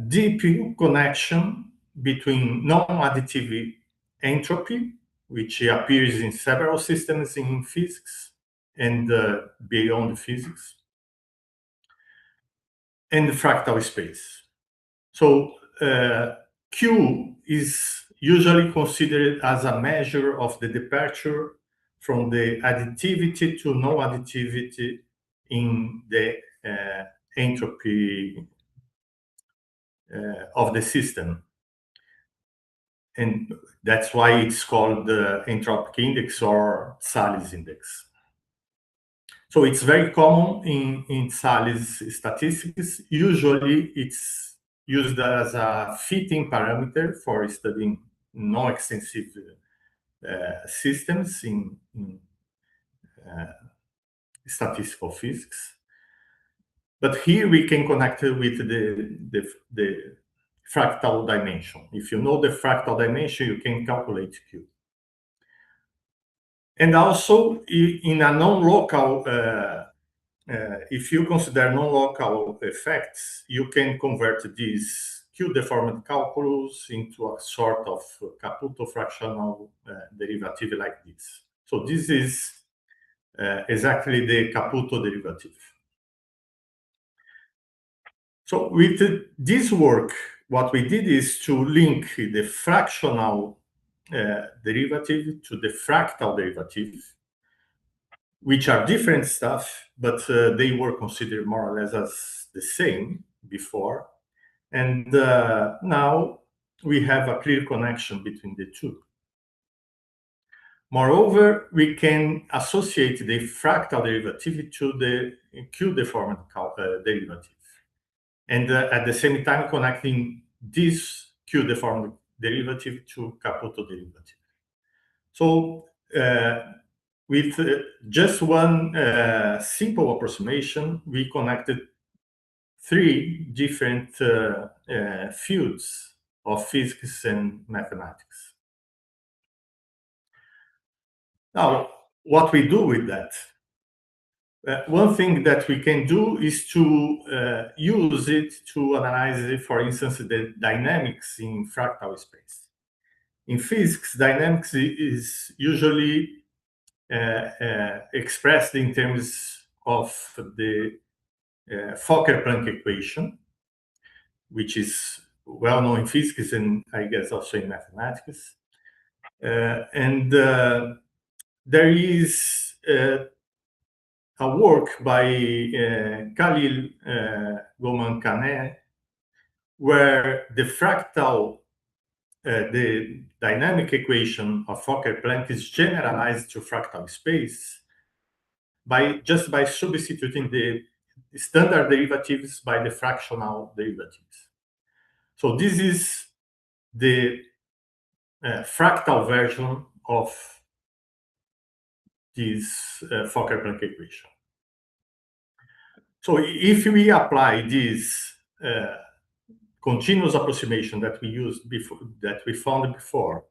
deep connection between non-additive entropy, which appears in several systems in physics and beyond physics, and the fractal space. So Q is usually considered as a measure of the departure from the additivity to non-additivity in the entropy of the system. And that's why it's called the entropic index or Thales index. So it's very common in Thales statistics. Usually it's used as a fitting parameter for studying non-extensive systems in statistical physics. But here we can connect it with the fractal dimension. If you know the fractal dimension, you can calculate Q. And also in a non-local, if you consider non-local effects, you can convert this Q-deformed calculus into a sort of Caputo fractional derivative like this. So this is exactly the Caputo derivative. So with this work, what we did is to link the fractional derivative to the fractal derivative, which are different stuff, but they were considered more or less as the same before. And now we have a clear connection between the two. Moreover, we can associate the fractal derivative to the Q-deformed derivative. And at the same time, connecting this Q-deformed derivative to Caputo derivative. So with just one simple approximation, we connected three different fields of physics and mathematics. Now, what we do with that? One thing that we can do is to use it to analyze, for instance, the dynamics in fractal space. In physics, dynamics is usually expressed in terms of the Fokker-Planck equation, which is well known in physics and I guess also in mathematics. And there is a work by Khalil Goman-Kaneh, where the fractal, the dynamic equation of Fokker-Planck is generalized to fractal space just by substituting the standard derivatives by the fractional derivatives. So this is the fractal version of this Fokker-Planck equation. So if we apply this continuous approximation that we used before, that we found before,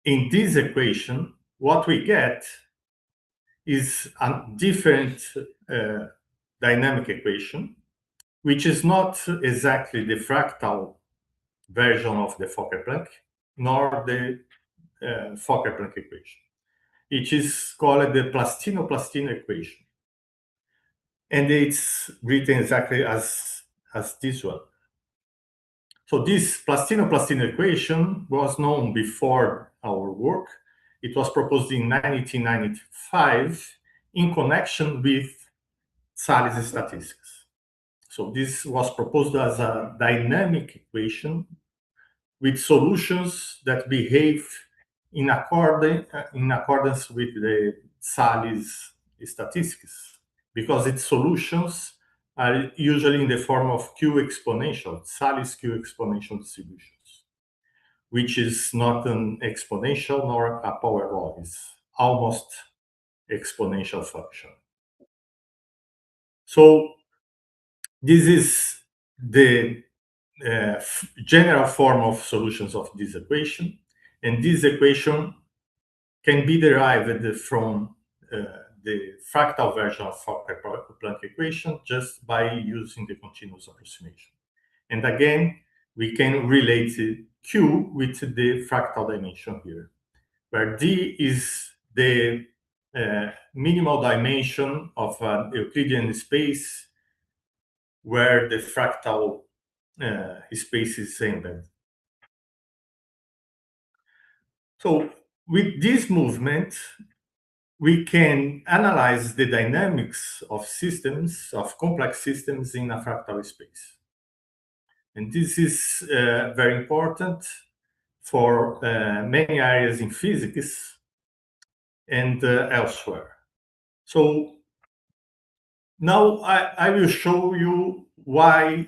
in this equation, what we get is a different dynamic equation, which is not exactly the fractal version of the Fokker-Planck, nor the Fokker-Planck equation. It is called the Plastino-Plastino equation. And it's written exactly as this one. So this Plastino-Plastino equation was known before our work. It was proposed in 1995 in connection with Salles statistics. So this was proposed as a dynamic equation with solutions that behave in accordance with the Salles statistics, because its solutions are usually in the form of Q exponential, Salles Q exponential distributions, which is not an exponential nor a power law, it's almost exponential function. So this is the general form of solutions of this equation, and this equation can be derived from the fractal version of Fokker-Planck equation just by using the continuous approximation. And again, we can relate Q with the fractal dimension here, where D is the minimal dimension of an Euclidean space where the fractal space is embedded. So with this movement, we can analyze the dynamics of systems, of complex systems in a fractal space. And this is very important for many areas in physics and elsewhere. So now I will show you why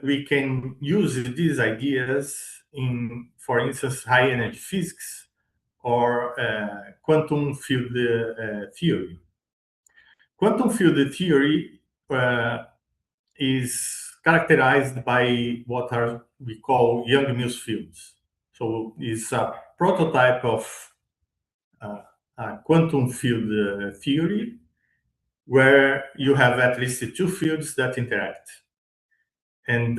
we can use these ideas in, for instance, high energy physics or quantum field theory. Quantum field theory is characterized by what we call Young-Mills fields. So it's a prototype of a quantum field theory where you have at least two fields that interact. And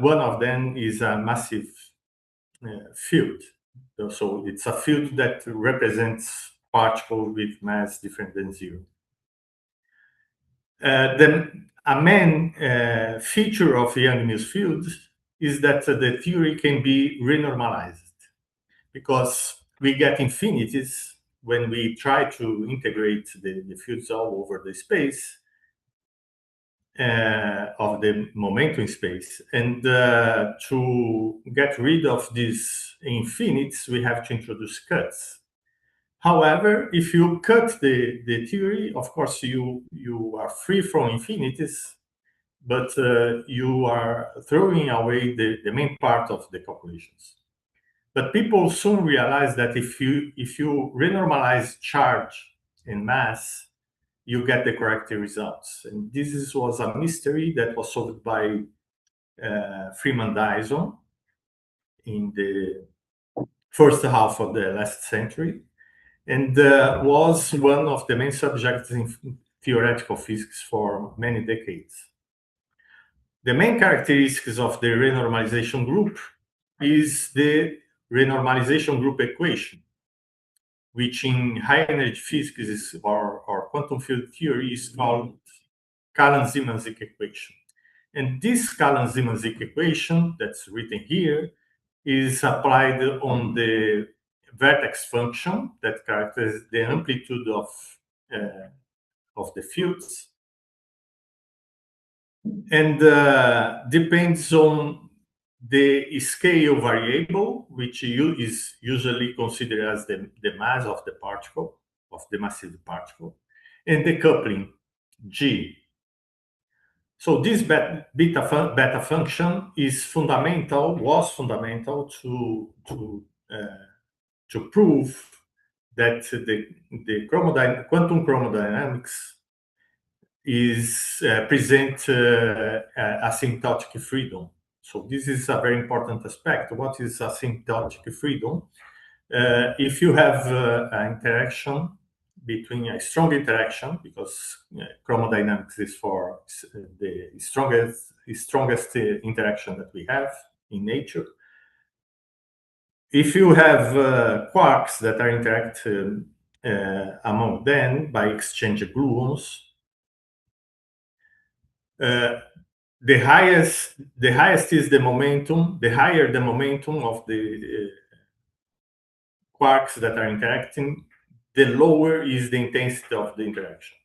one of them is a massive field. So it's a field that represents particles with mass different than zero. Then a main feature of Young-Mills fields is that the theory can be renormalized, because we get infinities when we try to integrate the fields all over the space of the momentum space. And to get rid of these infinities, we have to introduce cuts. However, if you cut the theory, of course, you are free from infinities, but you are throwing away the main part of the calculations. But people soon realize that if you renormalize charge and mass, you get the correct results. And this was a mystery that was solved by Freeman Dyson in the first half of the last century, and was one of the main subjects in theoretical physics for many decades. The main characteristics of the renormalization group is the renormalization group equation, which in high energy physics is, or quantum field theory is called Kalan-Ziemanzik equation. And this Kalan-Ziemanzik equation that's written here is applied on the vertex function that characterizes the amplitude of the fields, and depends on the scale variable, which is usually considered as the mass of the particle, of the massive particle, and the coupling G. So this beta function is fundamental, was fundamental to prove that the quantum chromodynamics is present asymptotic freedom. So this is a very important aspect. What is asymptotic freedom? If you have an interaction between a strong interaction, because chromodynamics is for the strongest interaction that we have in nature. If you have quarks that are interact among them by exchange gluons, the highest is the momentum. The higher the momentum of the quarks that are interacting, the lower is the intensity of the interaction.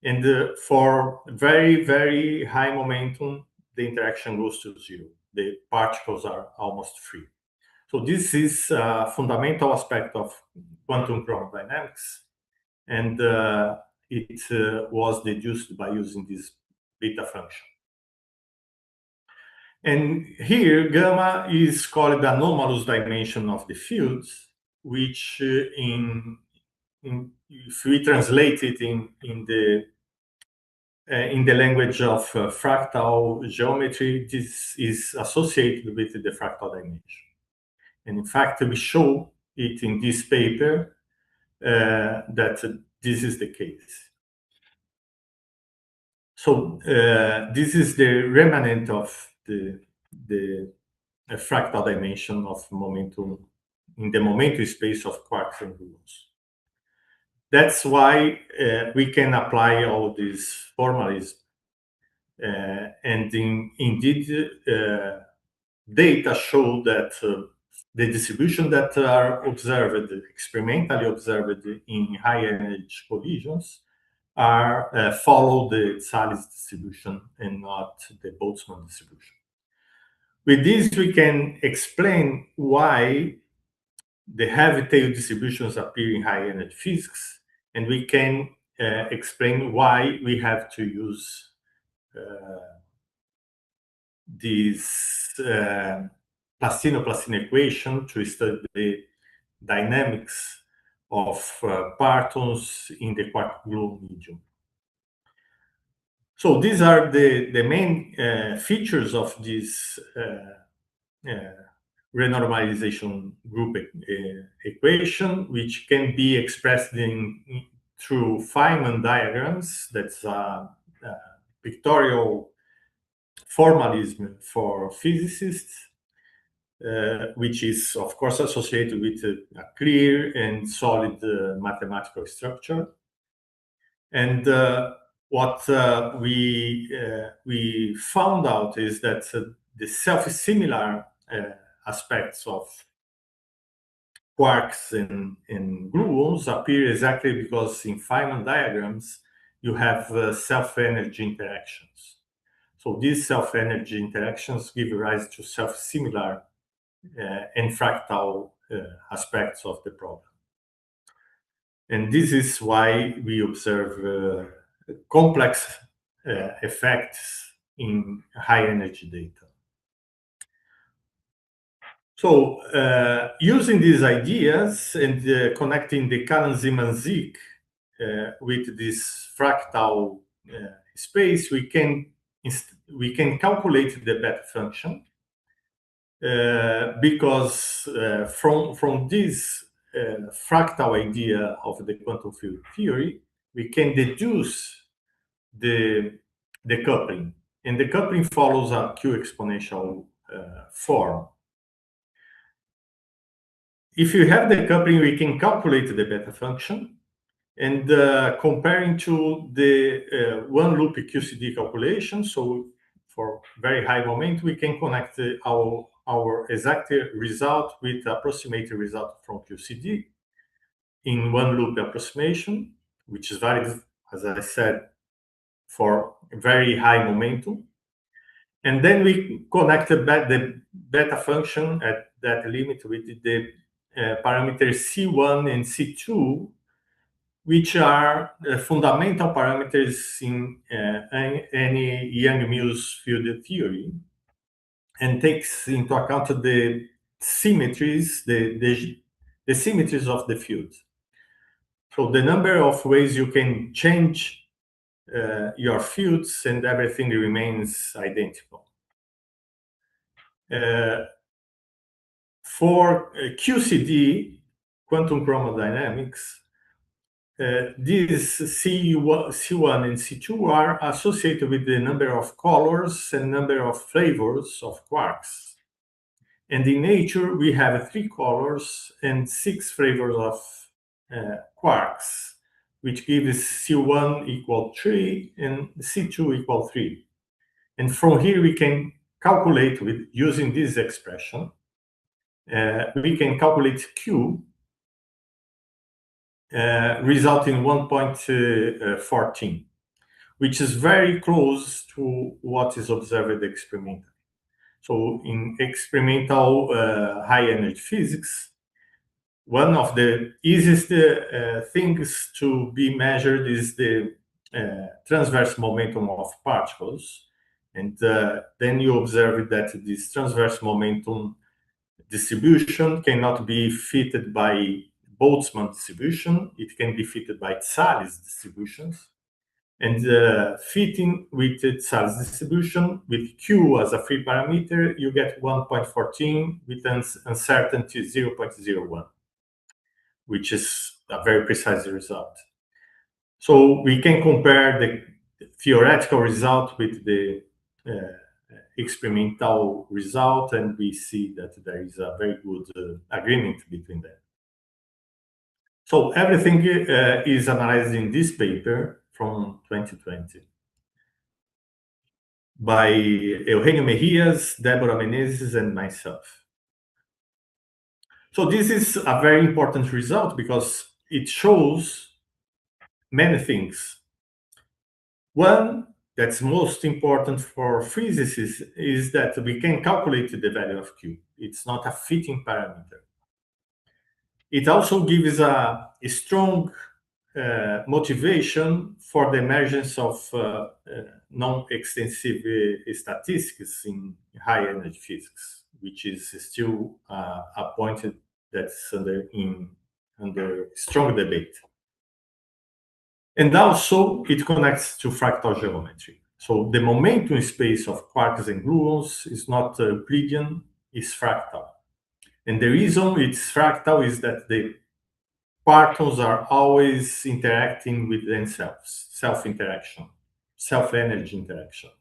And for very, very high momentum, the interaction goes to zero. The particles are almost free. So this is a fundamental aspect of quantum chromodynamics, and it was deduced by using this beta function. And here, gamma is called the anomalous dimension of the fields, which if we translate it in the language of fractal geometry, this is associated with the fractal dimension. And in fact, we show it in this paper that this is the case. So this is the remnant of the fractal dimension of momentum in the momentum space of quarks and gluons. That's why we can apply all these formalism. And indeed, data show that the distribution that are observed, experimentally observed in high energy collisions, are follow the Thales distribution and not the Boltzmann distribution. With this, we can explain why the heavy tail distributions appear in high energy physics, and we can explain why we have to use this Plastino-Plastino equation to study the dynamics of partons in the quark-gluon medium. So these are the main features of this renormalization group equation, which can be expressed through Feynman diagrams. That's a pictorial formalism for physicists, which is, of course, associated with a clear and solid mathematical structure. And what we found out is that the self-similar aspects of quarks and gluons appear exactly because in Feynman diagrams you have self-energy interactions. So these self-energy interactions give rise to self-similar and fractal aspects of the problem. And this is why we observe complex effects in high energy data. So using these ideas and connecting the Kalan-Zeeman-Zeke with this fractal space, we can calculate the beta function because from this fractal idea of the quantum field theory, we can deduce the coupling, and the coupling follows a Q exponential form. If you have the coupling, we can calculate the beta function, and comparing to the one loop QCD calculation, so for very high moment, we can connect our exact result with approximated result from QCD in one loop approximation, which is valid, as I said, for very high momentum. And then we connect the beta function at that limit with the parameters C1 and C2, which are fundamental parameters in any Yang-Mills field theory, and takes into account the symmetries, the the symmetries of the field. So the number of ways you can change your fields and everything remains identical. For QCD, quantum chromodynamics, these C1 and C2 are associated with the number of colors and number of flavors of quarks. And in nature, we have 3 colors and 6 flavors of quarks, which gives C1 equal 3 and C2 equal 3. And from here, we can calculate with using this expression. We can calculate Q, resulting 1.14, which is very close to what is observed experimentally. So in experimental high energy physics, one of the easiest things to be measured is the transverse momentum of particles. And then you observe that this transverse momentum distribution cannot be fitted by Boltzmann distribution. It can be fitted by Tsales distributions. And fitting with the Tsales distribution with Q as a free parameter, you get 1.14 with an uncertainty 0.01, which is a very precise result. So we can compare the theoretical result with the experimental result, and we see that there is a very good agreement between them. So everything is analyzed in this paper from 2020 by Eugenio Mejias, Deborah Menezes, and myself. So this is a very important result because it shows many things. One that's most important for physicists is that we can calculate the value of Q. It's not a fitting parameter. It also gives a strong motivation for the emergence of non-extensive statistics in high energy physics, which is still a point that's under strong debate. And also it connects to fractal geometry. So the momentum space of quarks and gluons is not Euclidean, it's fractal. And the reason it's fractal is that the particles are always interacting with themselves, self-interaction, self-energy interaction.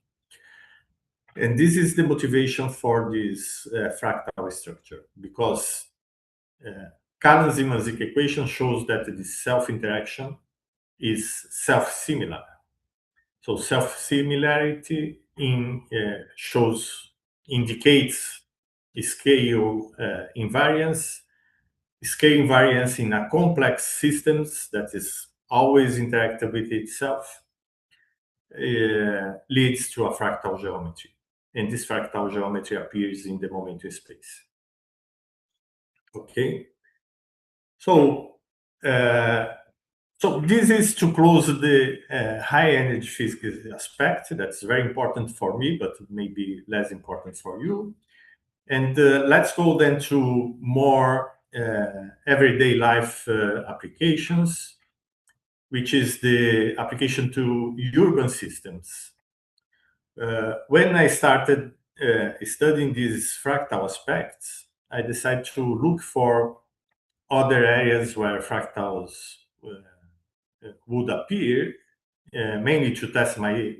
And this is the motivation for this fractal structure, because Kahn-Zimmer's equation shows that this self-interaction is self-similar. So self-similarity indicates scale invariance. Scale invariance in a complex systems that is always interactive with itself leads to a fractal geometry. And this fractal geometry appears in the momentum space. Okay. So this is to close the high energy physics aspect. That's very important for me, but maybe less important for you. And let's go then to more everyday life applications, which is the application to urban systems. When I started studying these fractal aspects, I decided to look for other areas where fractals would appear, mainly to test my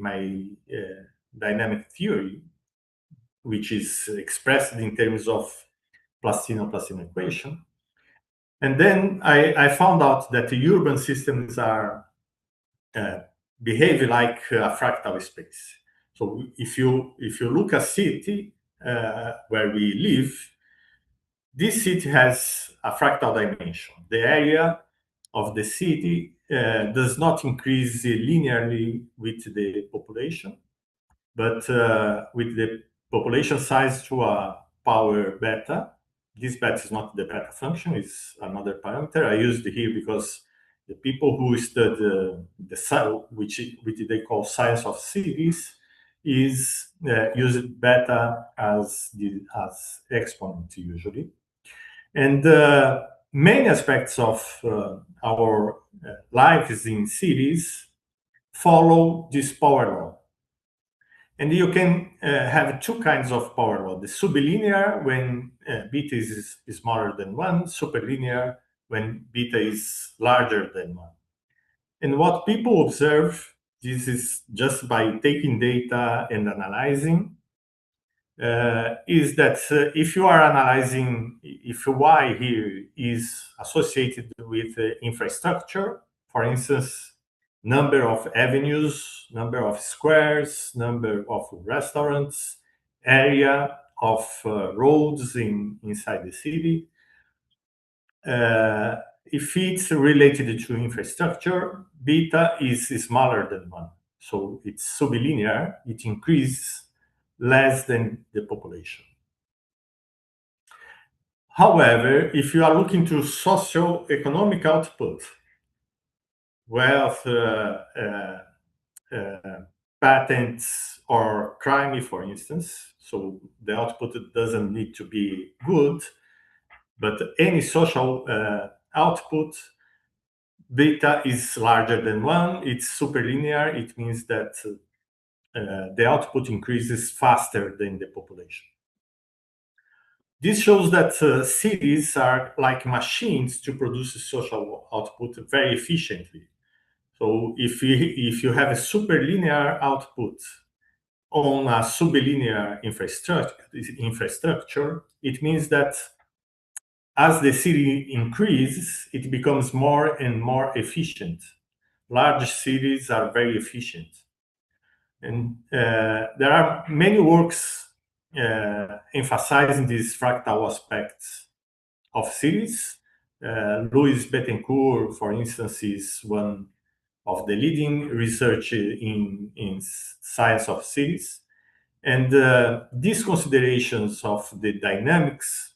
dynamic theory, which is expressed in terms of Plastino-Plastino equation. And then I found out that the urban systems are behave like a fractal space. So if you look at a city where we live, this city has a fractal dimension. The area of the city does not increase linearly with the population, but with the population size to a power beta. This beta is not the beta function, it's another parameter. I used here because the people who study which they call science of cities is use beta as exponent usually. And many aspects of our lives in cities follow this power law. And you can have two kinds of power law: the sublinear, when beta is smaller than 1, superlinear, when beta is larger than 1. And what people observe, this is just by taking data and analyzing, is that if you are analyzing, if y here is associated with infrastructure, for instance, number of avenues, number of squares, number of restaurants, area of roads inside the city, if it's related to infrastructure, beta is smaller than 1. So it's sublinear, it increases less than the population. However, if you are looking to socio-economic output, wealth, patents, or crime, for instance, so the output doesn't need to be good, but any social output, beta is larger than 1, it's superlinear, it means that the output increases faster than the population. This shows that cities are like machines to produce social output very efficiently. So if you have a superlinear output on a sublinear infrastructure, it means that as the city increases, it becomes more and more efficient. Large cities are very efficient. And there are many works emphasizing these fractal aspects of cities. Louis Bettencourt, for instance, is one of the leading research in science of cities. And these considerations of the dynamics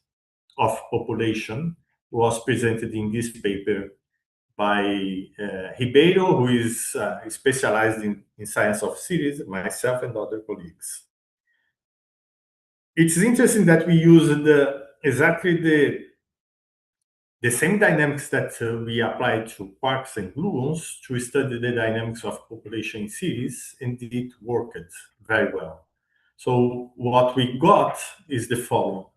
of population was presented in this paper by Ribeiro, who is specialized in science of cities, myself and other colleagues. It's interesting that we used exactly the same dynamics that we applied to quarks and gluons to study the dynamics of population in cities, and it worked very well. So what we got is the following.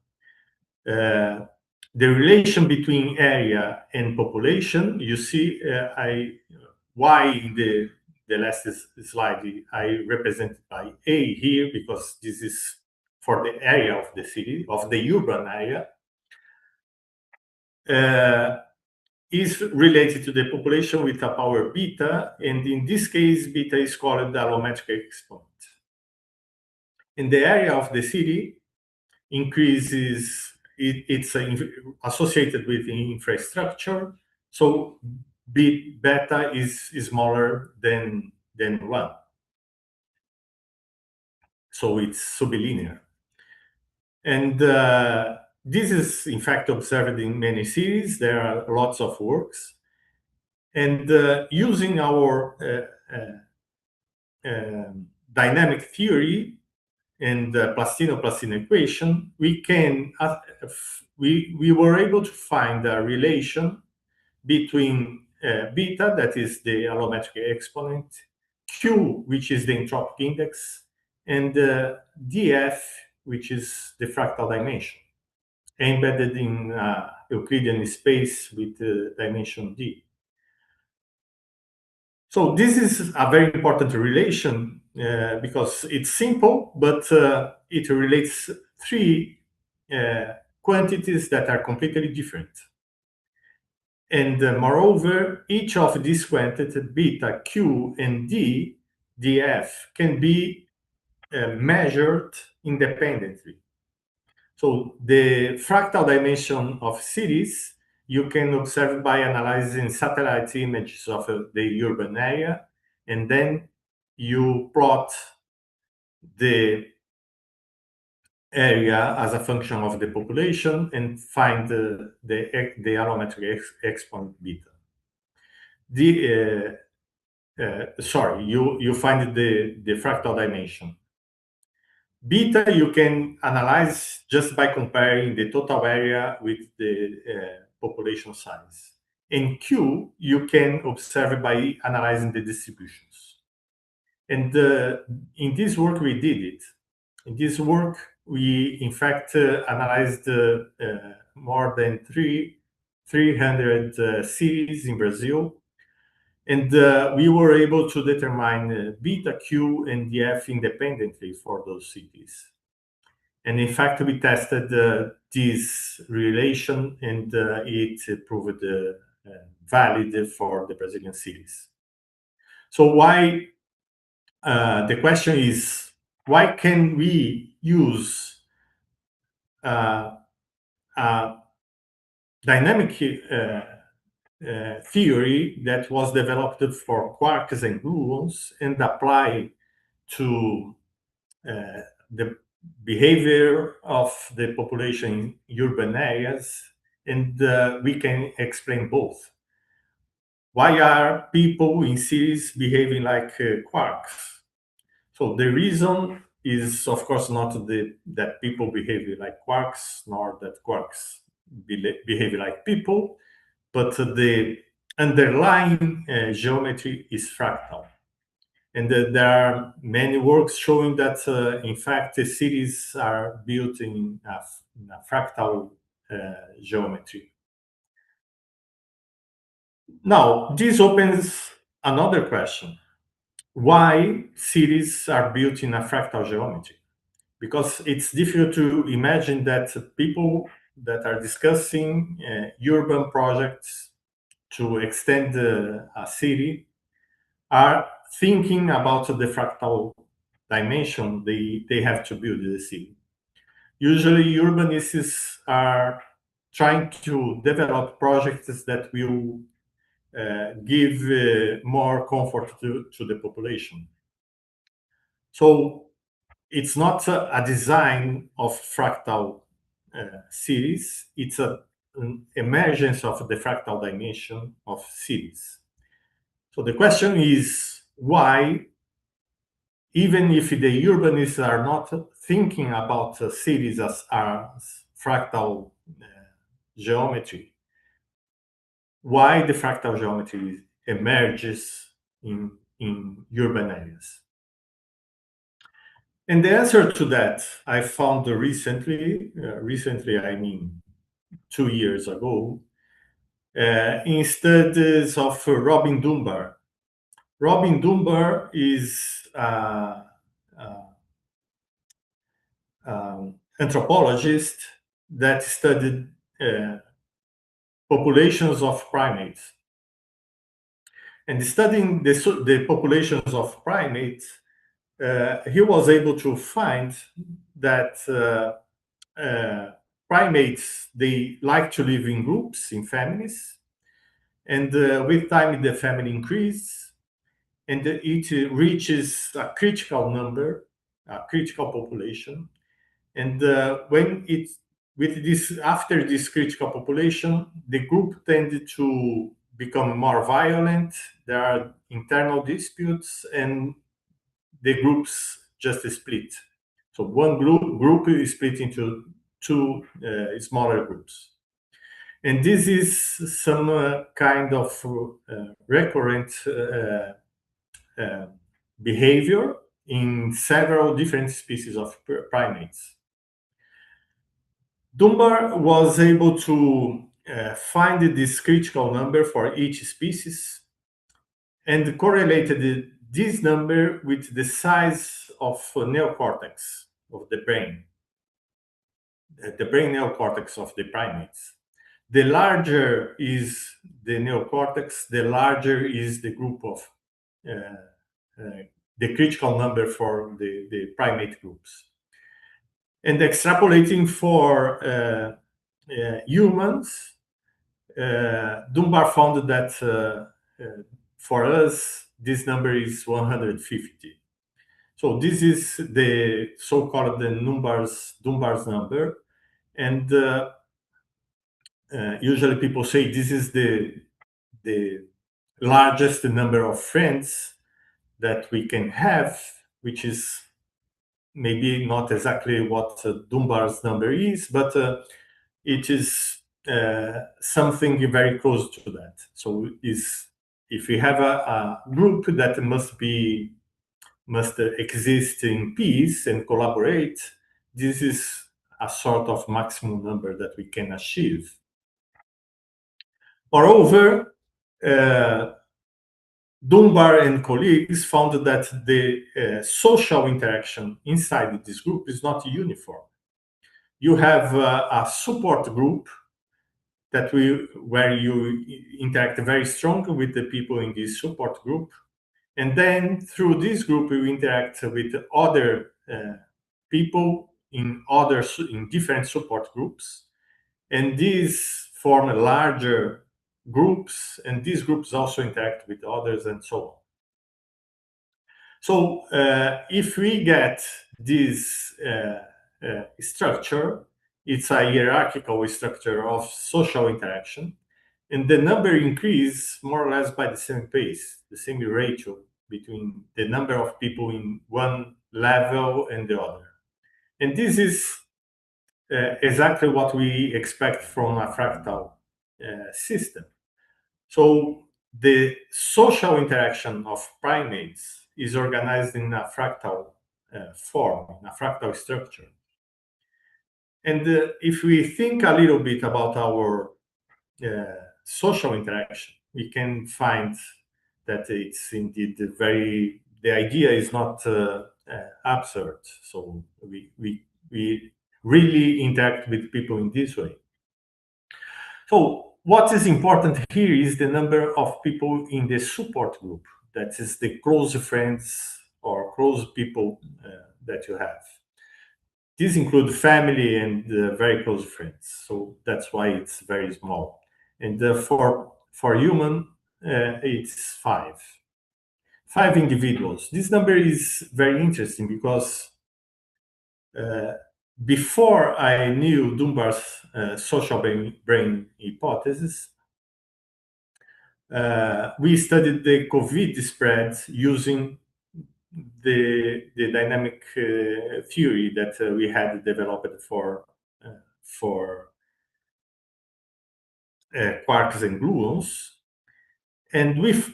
The relation between area and population, you see, y in the last slide, I represented by A here because this is for the area of the city, of the urban area, is related to the population with a power beta, and in this case, beta is called the allometric exponent. In the area of the city increases, it's associated with the infrastructure, so beta is smaller than 1. So it's sublinear. And this is, in fact, observed in many cities. There are lots of works. And using our dynamic theory and the Plastino-Plastino equation, we were able to find a relation between beta, that is the allometric exponent, Q, which is the entropic index, and dF, which is the fractal dimension, embedded in Euclidean space with dimension d. So this is a very important relation because it's simple, but it relates 3 quantities that are completely different. And moreover, each of these quantities, beta, Q, and D, dF, can be measured independently. So the fractal dimension of cities, you can observe by analyzing satellite images of the urban area, and then you plot the area as a function of the population and find the allometric exponent beta. Sorry, you find the fractal dimension. Beta you can analyze just by comparing the total area with the population size. And Q, you can observe by analyzing the distributions. And in this work, we did it. In this work, we, in fact, analyzed more than 300 cities in Brazil. And we were able to determine beta, Q, and F independently for those cities. And in fact, we tested this relation, and it proved valid for the Brazilian cities. So why, the question is, why can we use dynamic theory that was developed for quarks and gluons and apply to the behavior of the population in urban areas, and we can explain both. Why are people in cities behaving like quarks? So the reason is, of course, not that people behave like quarks, nor that quarks behave like people, but the underlying geometry is fractal. And there are many works showing that, in fact, the cities are built in a fractal geometry. Now, this opens another question. Why cities are built in a fractal geometry? Because it's difficult to imagine that people that are discussing urban projects to extend a city are thinking about the fractal dimension they have to build the city. Usually, urbanists are trying to develop projects that will give more comfort to the population. So it's not a design of fractal cities, it's an emergence of the fractal dimension of cities. So the question is, why, even if the urbanists are not thinking about cities as fractal geometry, why the fractal geometry emerges in urban areas? And the answer to that I found recently, I mean 2 years ago, in studies of Robin Dunbar. Robin Dunbar is anthropologist that studied populations of primates. And studying the populations of primates, he was able to find that primates, they like to live in groups, in families. And with time, the family increases, and it reaches a critical number, a critical population. And when it's with this, after this critical population, the group tended to become more violent. There are internal disputes, and the groups just split. So one group is split into two smaller groups. And this is some kind of recurrent behavior in several different species of primates. Dunbar was able to find this critical number for each species and correlated this number with the size of neocortex of the brain neocortex of the primates. The larger is the neocortex, the larger is the group of the critical number for the primate groups. And extrapolating for humans, Dunbar found that for us, this number is 150. So this is the so-called Dunbar's number. And usually people say this is the largest number of friends that we can have, which is maybe not exactly what Dunbar's number is, but it is something very close to that. So if we have a group that must exist in peace and collaborate, this is a sort of maximum number that we can achieve. Moreover, Dunbar and colleagues found that the social interaction inside this group is not uniform. You have a support group where you interact very strongly with the people in this support group, and then through this group you interact with other people in different support groups, and these form larger groups, and these groups also interact with others, and so on. So if we get this structure, it's a hierarchical structure of social interaction, and the number increase more or less by the same pace, the same ratio between the number of people in one level and the other. And this is exactly what we expect from a fractal system. So the social interaction of primates is organized in a fractal form, in a fractal structure. And if we think a little bit about our social interaction, we can find that it's indeed the idea is not absurd. So we really interact with people in this way. So what is important here is the number of people in the support group. That is the close friends or close people that you have. These include family and very close friends. So that's why it's very small. And for human, it's 5. 5 individuals. This number is very interesting because before I knew Dunbar's social brain hypothesis, we studied the COVID spread using the dynamic theory that we had developed for quarks and gluons. And with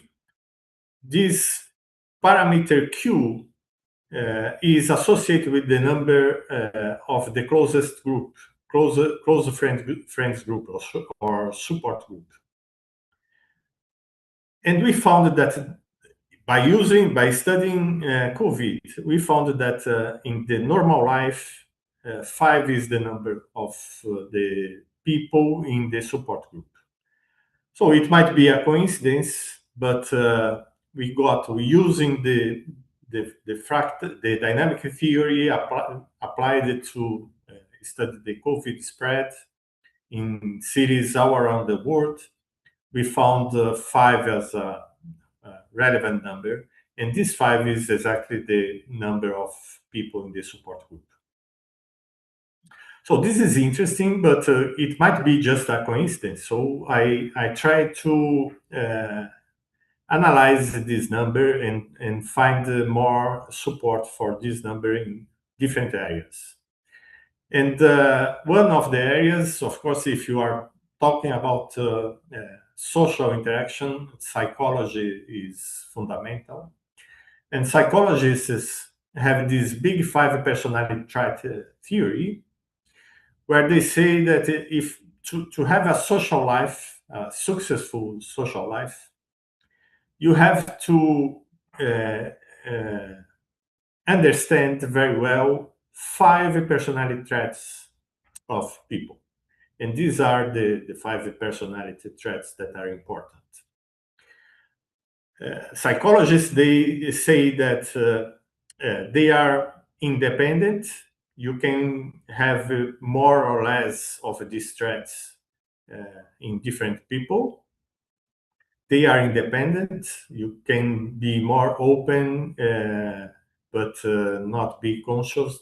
this parameter Q is associated with the number of the closest group, close friends group or support group. And we found that by studying COVID, we found that in the normal life, 5 is the number of the people in the support group. So it might be a coincidence, but we using the dynamic theory applied it to study the COVID spread in cities all around the world. We found 5 as a relevant number, and this 5 is exactly the number of people in the support group. So this is interesting, but it might be just a coincidence. So I tried to analyze this number and find more support for this number in different areas. And one of the areas, of course, if you are talking about social interaction, psychology is fundamental. And psychologists have this big 5 personality trait theory, where they say that if to have a social life, a successful social life, you have to understand very well 5 personality traits of people. And these are the 5 personality traits that are important. Psychologists, they say that they are independent. You can have more or less of these traits in different people. They are independent. You can be more open, but not be conscious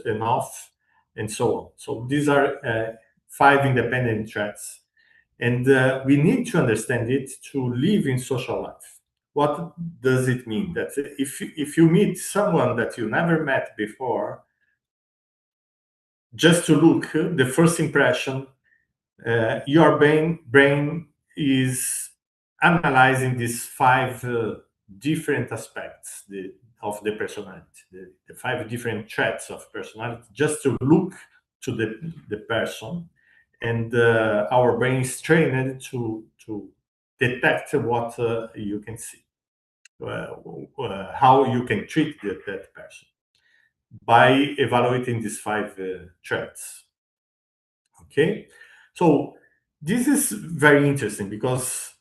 enough, and so on. So these are 5 independent traits. And we need to understand it to live in social life. What does it mean? That if you meet someone that you never met before, just to look, the first impression your brain is analyzing these five different aspects of the personality, the five different traits of personality, just to look to the person. And our brain is trained to detect what you can see, how you can treat that person by evaluating these five traits. Okay, so this is very interesting because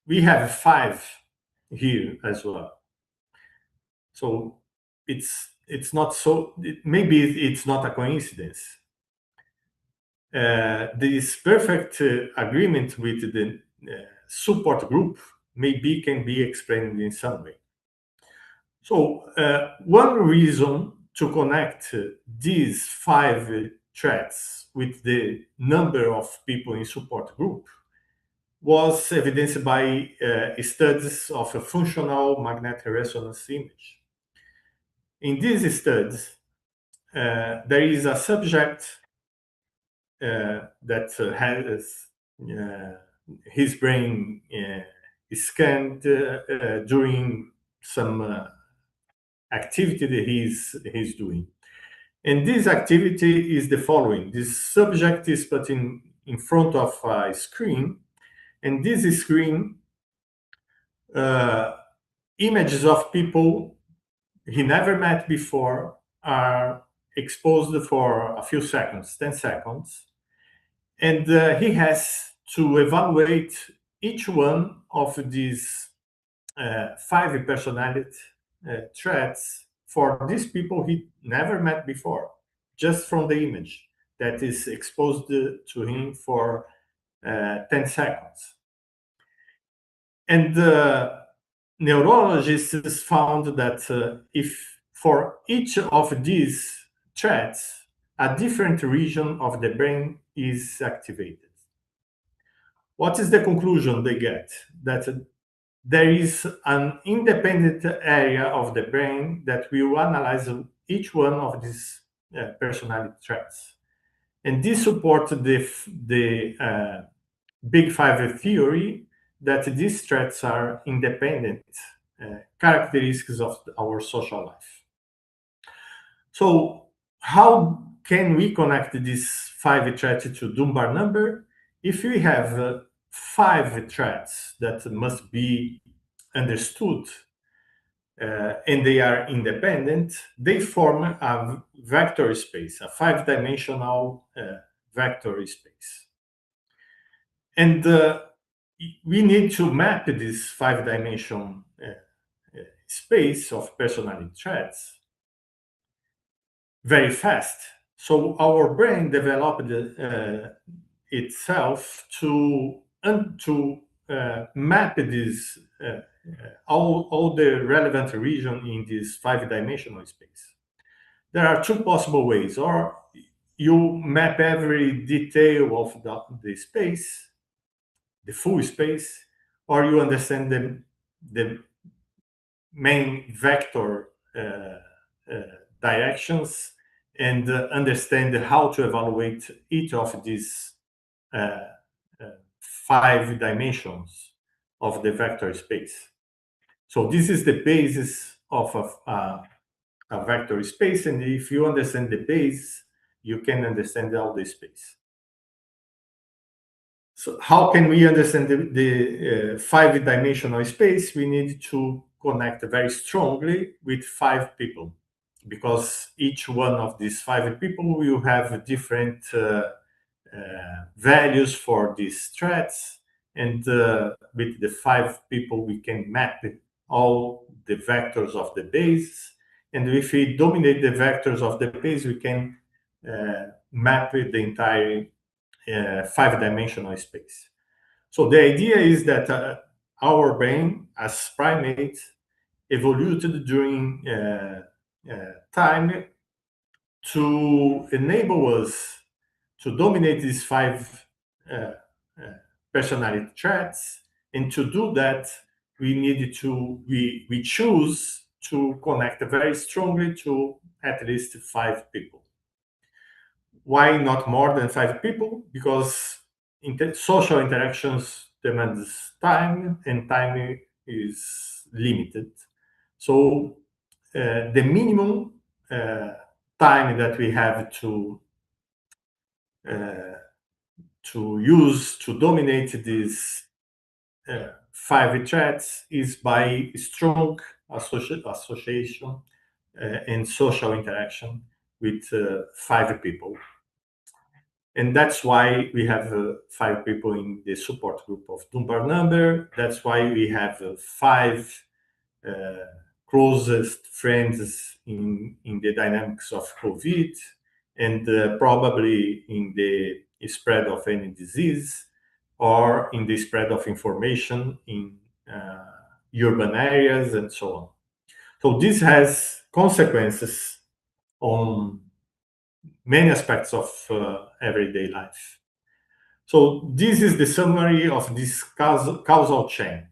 we have five here as well. So it's not so, maybe it's not a coincidence. This perfect agreement with the support group maybe can be explained in some way. So one reason to connect these five threats with the number of people in support group was evidenced by studies of a functional magnetic resonance image. In these studies, there is a subject that has his brain scanned during some activity that he's doing. And this activity is the following. This subject is put in front of a screen, and this screen, images of people he never met before are exposed for a few seconds, 10 seconds. And he has to evaluate each one of these five personality traits for these people he never met before, just from the image that is exposed to him for 10 seconds. And neurologists found that if for each of these traits, a different region of the brain is activated. What is the conclusion they get? That there is an independent area of the brain that will analyze each one of these personality traits. And this supports the Big Five theory that these traits are independent characteristics of our social life. So how can we connect these five traits to Dunbar number? If we have five traits that must be understood and they are independent, they form a vector space, a five-dimensional vector space. And we need to map this five-dimension space of personality traits very fast. So our brain developed itself to map this all the relevant region in this five-dimensional space. There are two possible ways: or you map every detail of the space, the full space, or you understand the main vector directions and understand how to evaluate each of these five dimensions of the vector space. So this is the basis of a vector space, and if you understand the base, you can understand all the space. So how can we understand the five-dimensional space? We need to connect very strongly with five people, because each one of these five people will have different values for these threats. And with the five people, we can map all the vectors of the base. And if we dominate the vectors of the base, we can map the entire five-dimensional space. So the idea is that our brain, as primates, evolved during time to enable us to dominate these five personality traits. And to do that, we choose to connect very strongly to at least five people. Why not more than five people? Because social interactions demands time, and time is limited. So the minimum time that we have to use to dominate these 5 threads is by strong association and social interaction with 5 people. And that's why we have 5 people in the support group of Dunbar number. That's why we have 5 closest friends in the dynamics of COVID, and probably in the spread of any disease, or in the spread of information in urban areas and so on. So this has consequences on many aspects of everyday life. So this is the summary of this causal chain,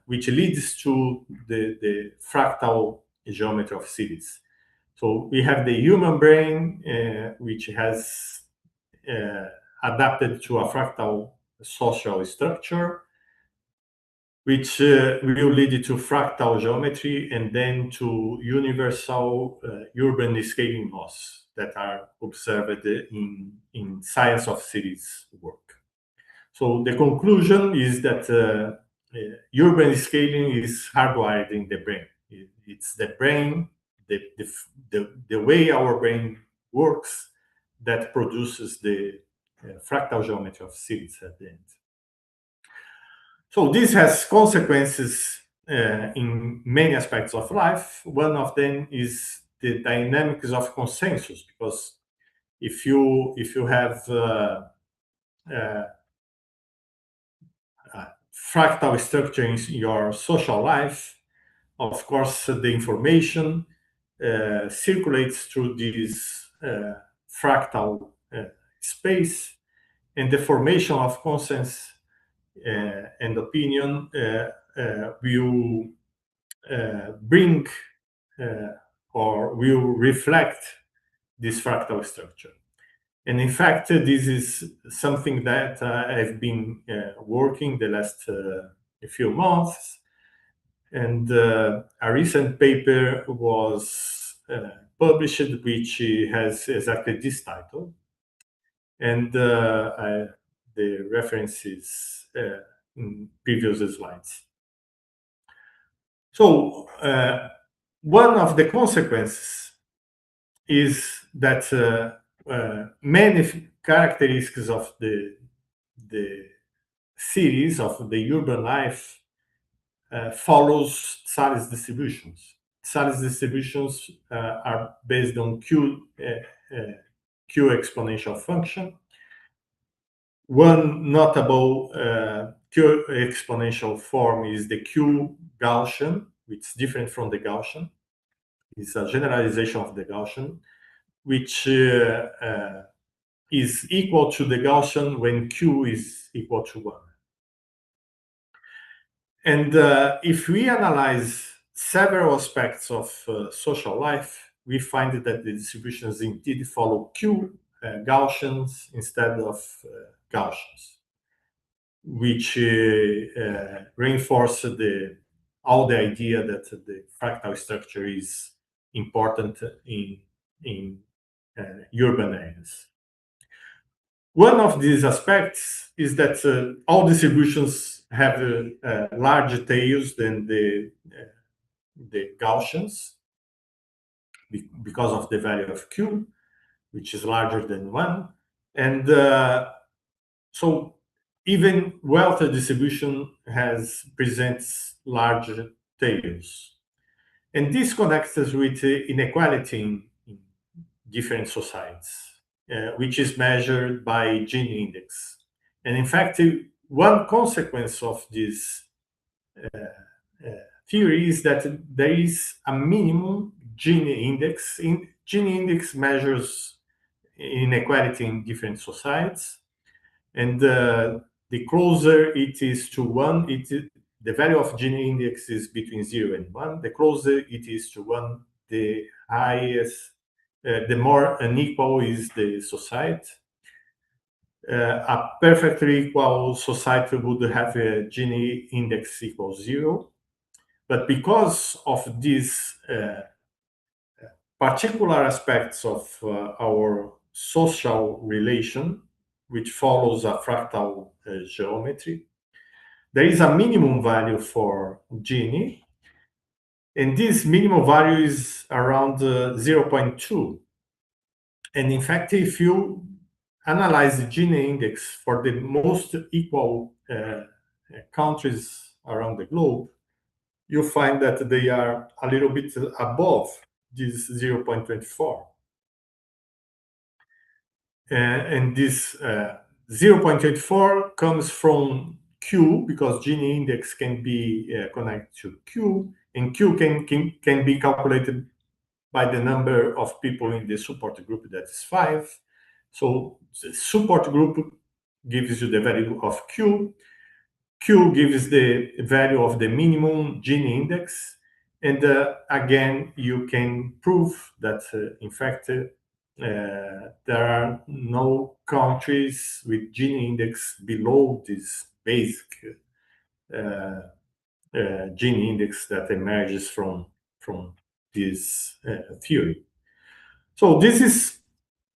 which leads to the fractal geometry of cities. So we have the human brain, which has adapted to a fractal social structure, which will lead to fractal geometry and then to universal urban scaling laws that are observed in science of cities work. So the conclusion is that urban scaling is hardwired in the brain. It's the brain, the way our brain works, that produces the fractal geometry of cities at the end. So this has consequences in many aspects of life. One of them is the dynamics of consensus, because if you have fractal structure in your social life, of course, the information circulates through this fractal space, and the formation of consensus and opinion will bring or will reflect this fractal structure. And in fact, this is something that I've been working the last few months. And a recent paper was published, which has exactly this title. And the references in previous slides. So one of the consequences is that many characteristics of the cities, of the urban life, follows Tsales distributions. Tsales distributions are based on Q exponential function. One notable Q exponential form is the Q Gaussian, which is different from the Gaussian. It's a generalization of the Gaussian, which is equal to the Gaussian when Q is equal to 1. And if we analyze several aspects of social life, we find that the distributions indeed follow Q Gaussians instead of Gaussians, which reinforce all the idea that the fractal structure is important in urban areas. One of these aspects is that all distributions have larger tails than the Gaussians because of the value of Q, which is larger than 1. And so even wealthy distribution presents larger tails. And this connects us with inequality in different societies, which is measured by Gini index. And in fact, one consequence of this theory is that there is a minimum Gini index. Gini index measures inequality in different societies. And the closer it is to 1, the value of Gini index is between 0 and 1. The closer it is to 1, the highest, the more unequal is the society. A perfectly equal society would have a Gini index equals 0. But because of these particular aspects of our social relation, which follows a fractal geometry, there is a minimum value for Gini, and this minimum value is around 0.2. And in fact, if you analyze the Gini index for the most equal countries around the globe, you find that they are a little bit above this 0.24. And this 0.84 comes from Q, because Gini index can be connected to Q, and Q can be calculated by the number of people in the support group, that is 5. So the support group gives you the value of Q. Q gives the value of the minimum Gini index. And again, you can prove that, in fact, there are no countries with Gini index below this basic Gini index that emerges from this theory. So this is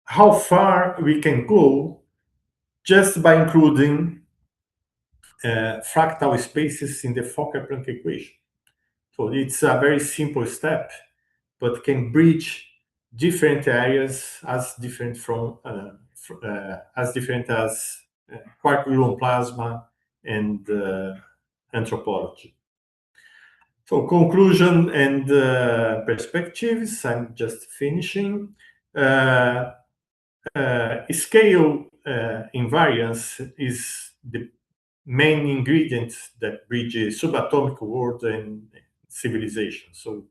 how far we can go just by including fractal spaces in the Fokker-Planck equation. So it's a very simple step, but can bridge different areas as different as quark-gluon plasma and anthropology. So conclusion and perspectives. I'm just finishing. Scale invariance is the main ingredient that bridges subatomic world and civilization. So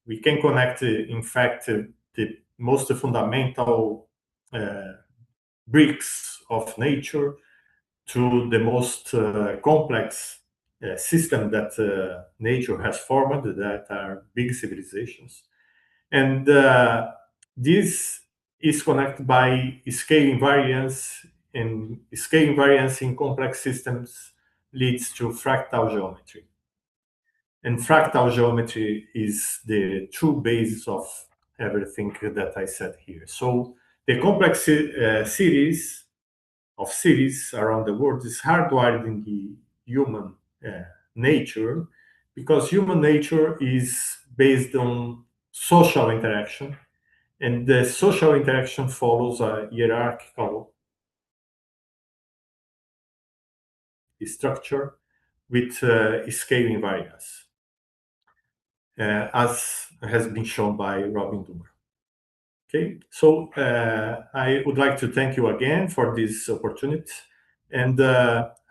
we can connect, in fact, the most fundamental bricks of nature to the most complex system that nature has formed, that are big civilizations. And this is connected by scale invariance, and scale invariance in complex systems leads to fractal geometry. And fractal geometry is the true basis of everything that I said here. So the complex series of cities around the world is hardwired in the human nature, because human nature is based on social interaction, and the social interaction follows a hierarchical structure with scale invariance, as has been shown by Robin Dummer. Okay, so I would like to thank you again for this opportunity, and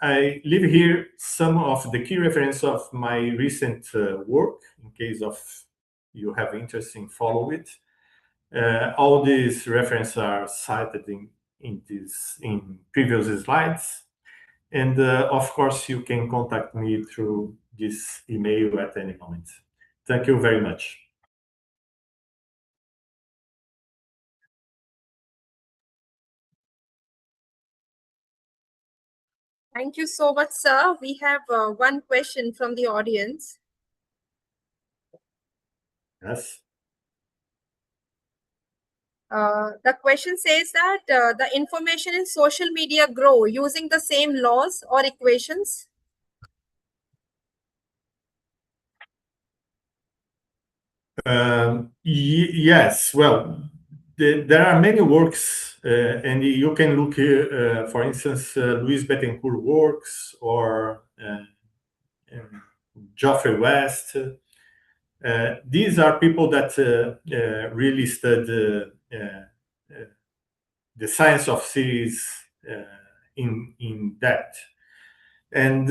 I leave here some of the key references of my recent work, in case of you have interest in follow it. All these references are cited in previous slides, and of course you can contact me through this email at any moment. Thank you very much. Thank you so much, sir. We have one question from the audience. Yes. The question says that the information in social media grow using the same laws or equations? Yes, well, there are many works, and you can look here, for instance, Louis Bettencourt works, or Geoffrey West. These are people that really study the science of cities in depth. And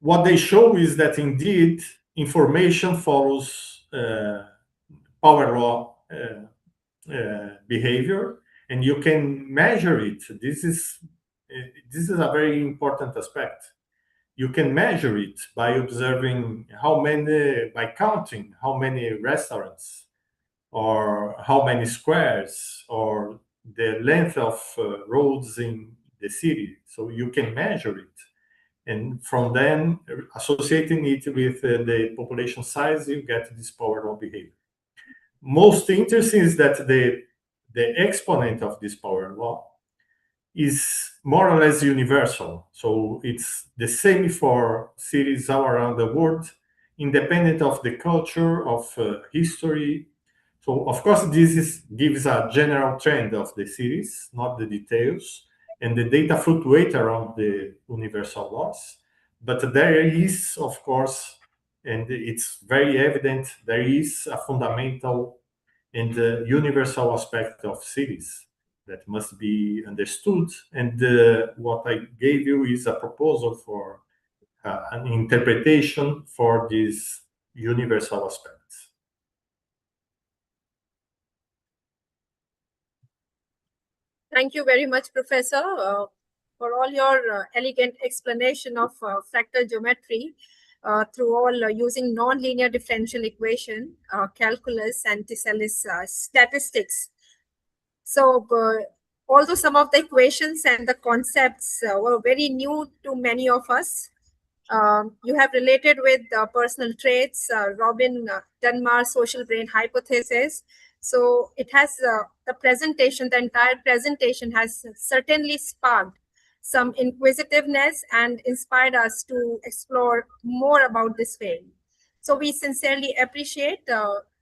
what they show is that indeed information follows power law behavior, and you can measure it. This is a very important aspect. You can measure it by observing by counting how many restaurants, or how many squares, or the length of roads in the city. So you can measure it. And from then, associating it with the population size, you get this power law behavior. Most interesting is that the exponent of this power law is more or less universal. So it's the same for cities all around the world, independent of the culture, of history. So of course, this gives a general trend of the cities, not the details, and the data fluctuate around the universal laws. But there is, of course, and it's very evident, there is a fundamental and universal aspect of cities that must be understood. And what I gave you is a proposal for an interpretation for these universal aspects. Thank you very much, Professor, for all your elegant explanation of fractal geometry through all using non-linear differential equation, calculus, and Tiselius statistics. So although some of the equations and the concepts were very new to many of us, you have related with personal traits, Robin Dunbar's social brain hypothesis. So it has the entire presentation has certainly sparked some inquisitiveness and inspired us to explore more about this field. So we sincerely appreciate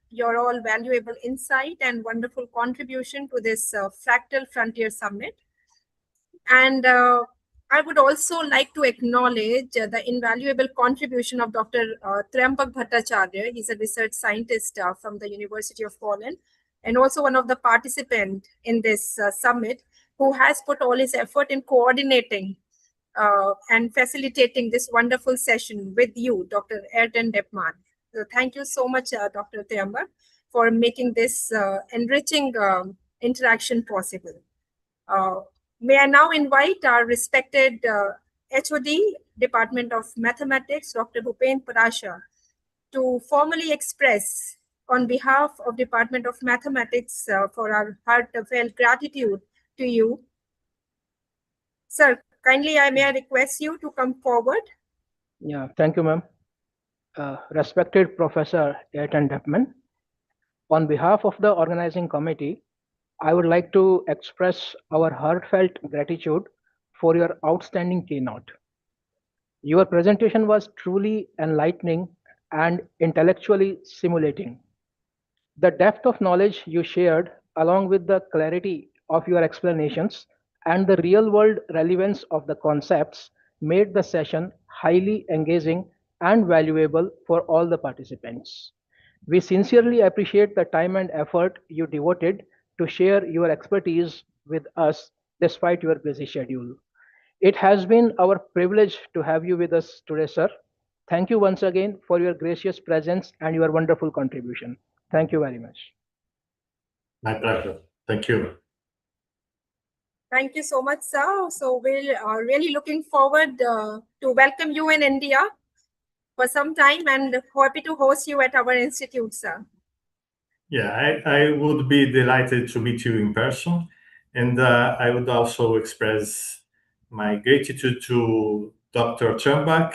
your all valuable insight and wonderful contribution to this Fractal Frontier Summit. And I would also like to acknowledge the invaluable contribution of Dr. Trembak Bhattacharya. He's a research scientist from the University of Poland, and also one of the participants in this summit, who has put all his effort in coordinating and facilitating this wonderful session with you, Dr. Ayrton Depman. So thank you so much, Dr. Trembak, for making this enriching interaction possible. May I now invite our respected HOD, Department of Mathematics, Dr. Bhupen Parasha, to formally express on behalf of Department of Mathematics for our heartfelt gratitude to you. Sir, kindly may I request you to come forward? Yeah, thank you, ma'am. Respected Professor Ayrton Depman, on behalf of the organizing committee, I would like to express our heartfelt gratitude for your outstanding keynote. Your presentation was truly enlightening and intellectually stimulating. The depth of knowledge you shared, along with the clarity of your explanations and the real world relevance of the concepts, made the session highly engaging and valuable for all the participants. We sincerely appreciate the time and effort you devoted to share your expertise with us despite your busy schedule. It has been our privilege to have you with us today, sir. Thank you once again for your gracious presence and your wonderful contribution. Thank you very much. My pleasure. Thank you. Thank you so much, sir. So we're really looking forward to welcome you in India for some time, and happy to host you at our institute, sir. Yeah, I would be delighted to meet you in person. And I would also express my gratitude to Dr. Trembak,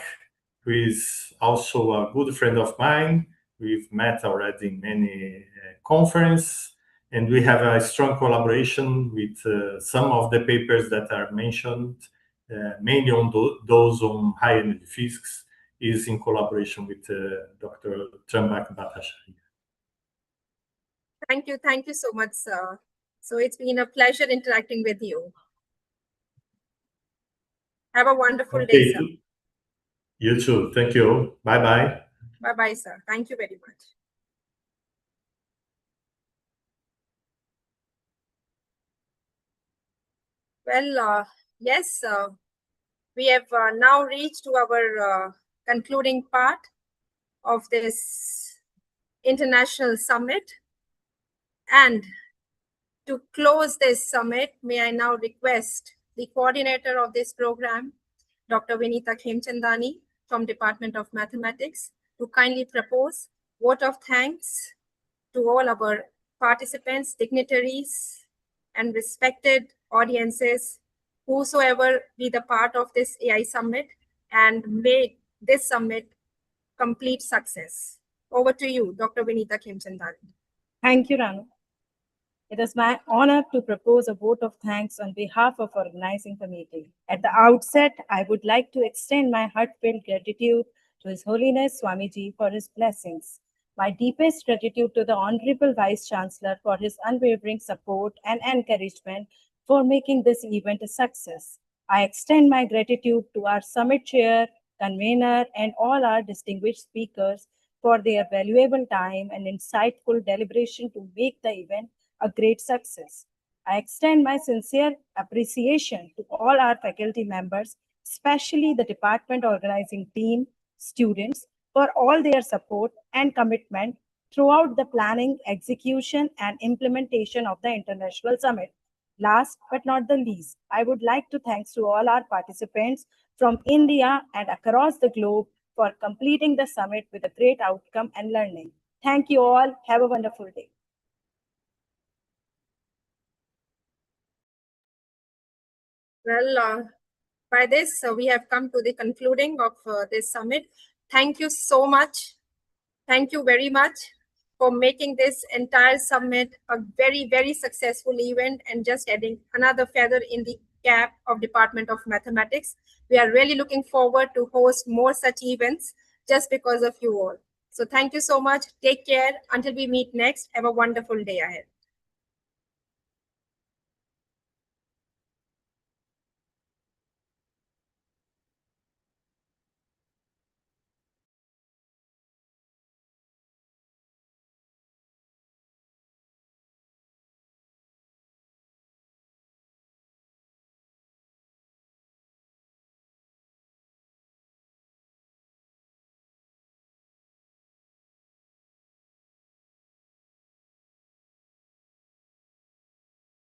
who is also a good friend of mine. We've met already in many conferences, and we have a strong collaboration with some of the papers that are mentioned, mainly on those on high energy physics, is in collaboration with Dr. Trembak Bhattacharya. Thank you so much, sir. So it's been a pleasure interacting with you. Have a wonderful day, sir. You too. Thank you. Bye-bye. Bye-bye, sir. Thank you very much. Well, yes, we have now reached to our concluding part of this international summit. And to close this summit, may I now request the coordinator of this program, Dr. Vinita Khemchandani from Department of Mathematics, to kindly propose vote of thanks to all our participants, dignitaries, and respected audiences, whosoever be the part of this AI Summit, and make this summit complete success. Over to you, Dr. Vinita Khemchandani. Thank you, Ranu. It is my honor to propose a vote of thanks on behalf of organizing committee. At the outset, I would like to extend my heartfelt gratitude to His Holiness Swamiji for his blessings. My deepest gratitude to the Honorable Vice Chancellor for his unwavering support and encouragement for making this event a success. I extend my gratitude to our summit chair, convener, and all our distinguished speakers for their valuable time and insightful deliberation to make the event a great success. I extend my sincere appreciation to all our faculty members, especially the department organizing team, students, for all their support and commitment throughout the planning, execution, and implementation of the International Summit. Last but not the least, I would like to thank to all our participants from India and across the globe for completing the summit with a great outcome and learning. Thank you all. Have a wonderful day. Well, by this, we have come to the concluding of this summit. Thank you so much. Thank you very much for making this entire summit a very, very successful event and just adding another feather in the cap of Department of Mathematics. We are really looking forward to host more such events just because of you all. So thank you so much. Take care. Until we meet next, have a wonderful day ahead.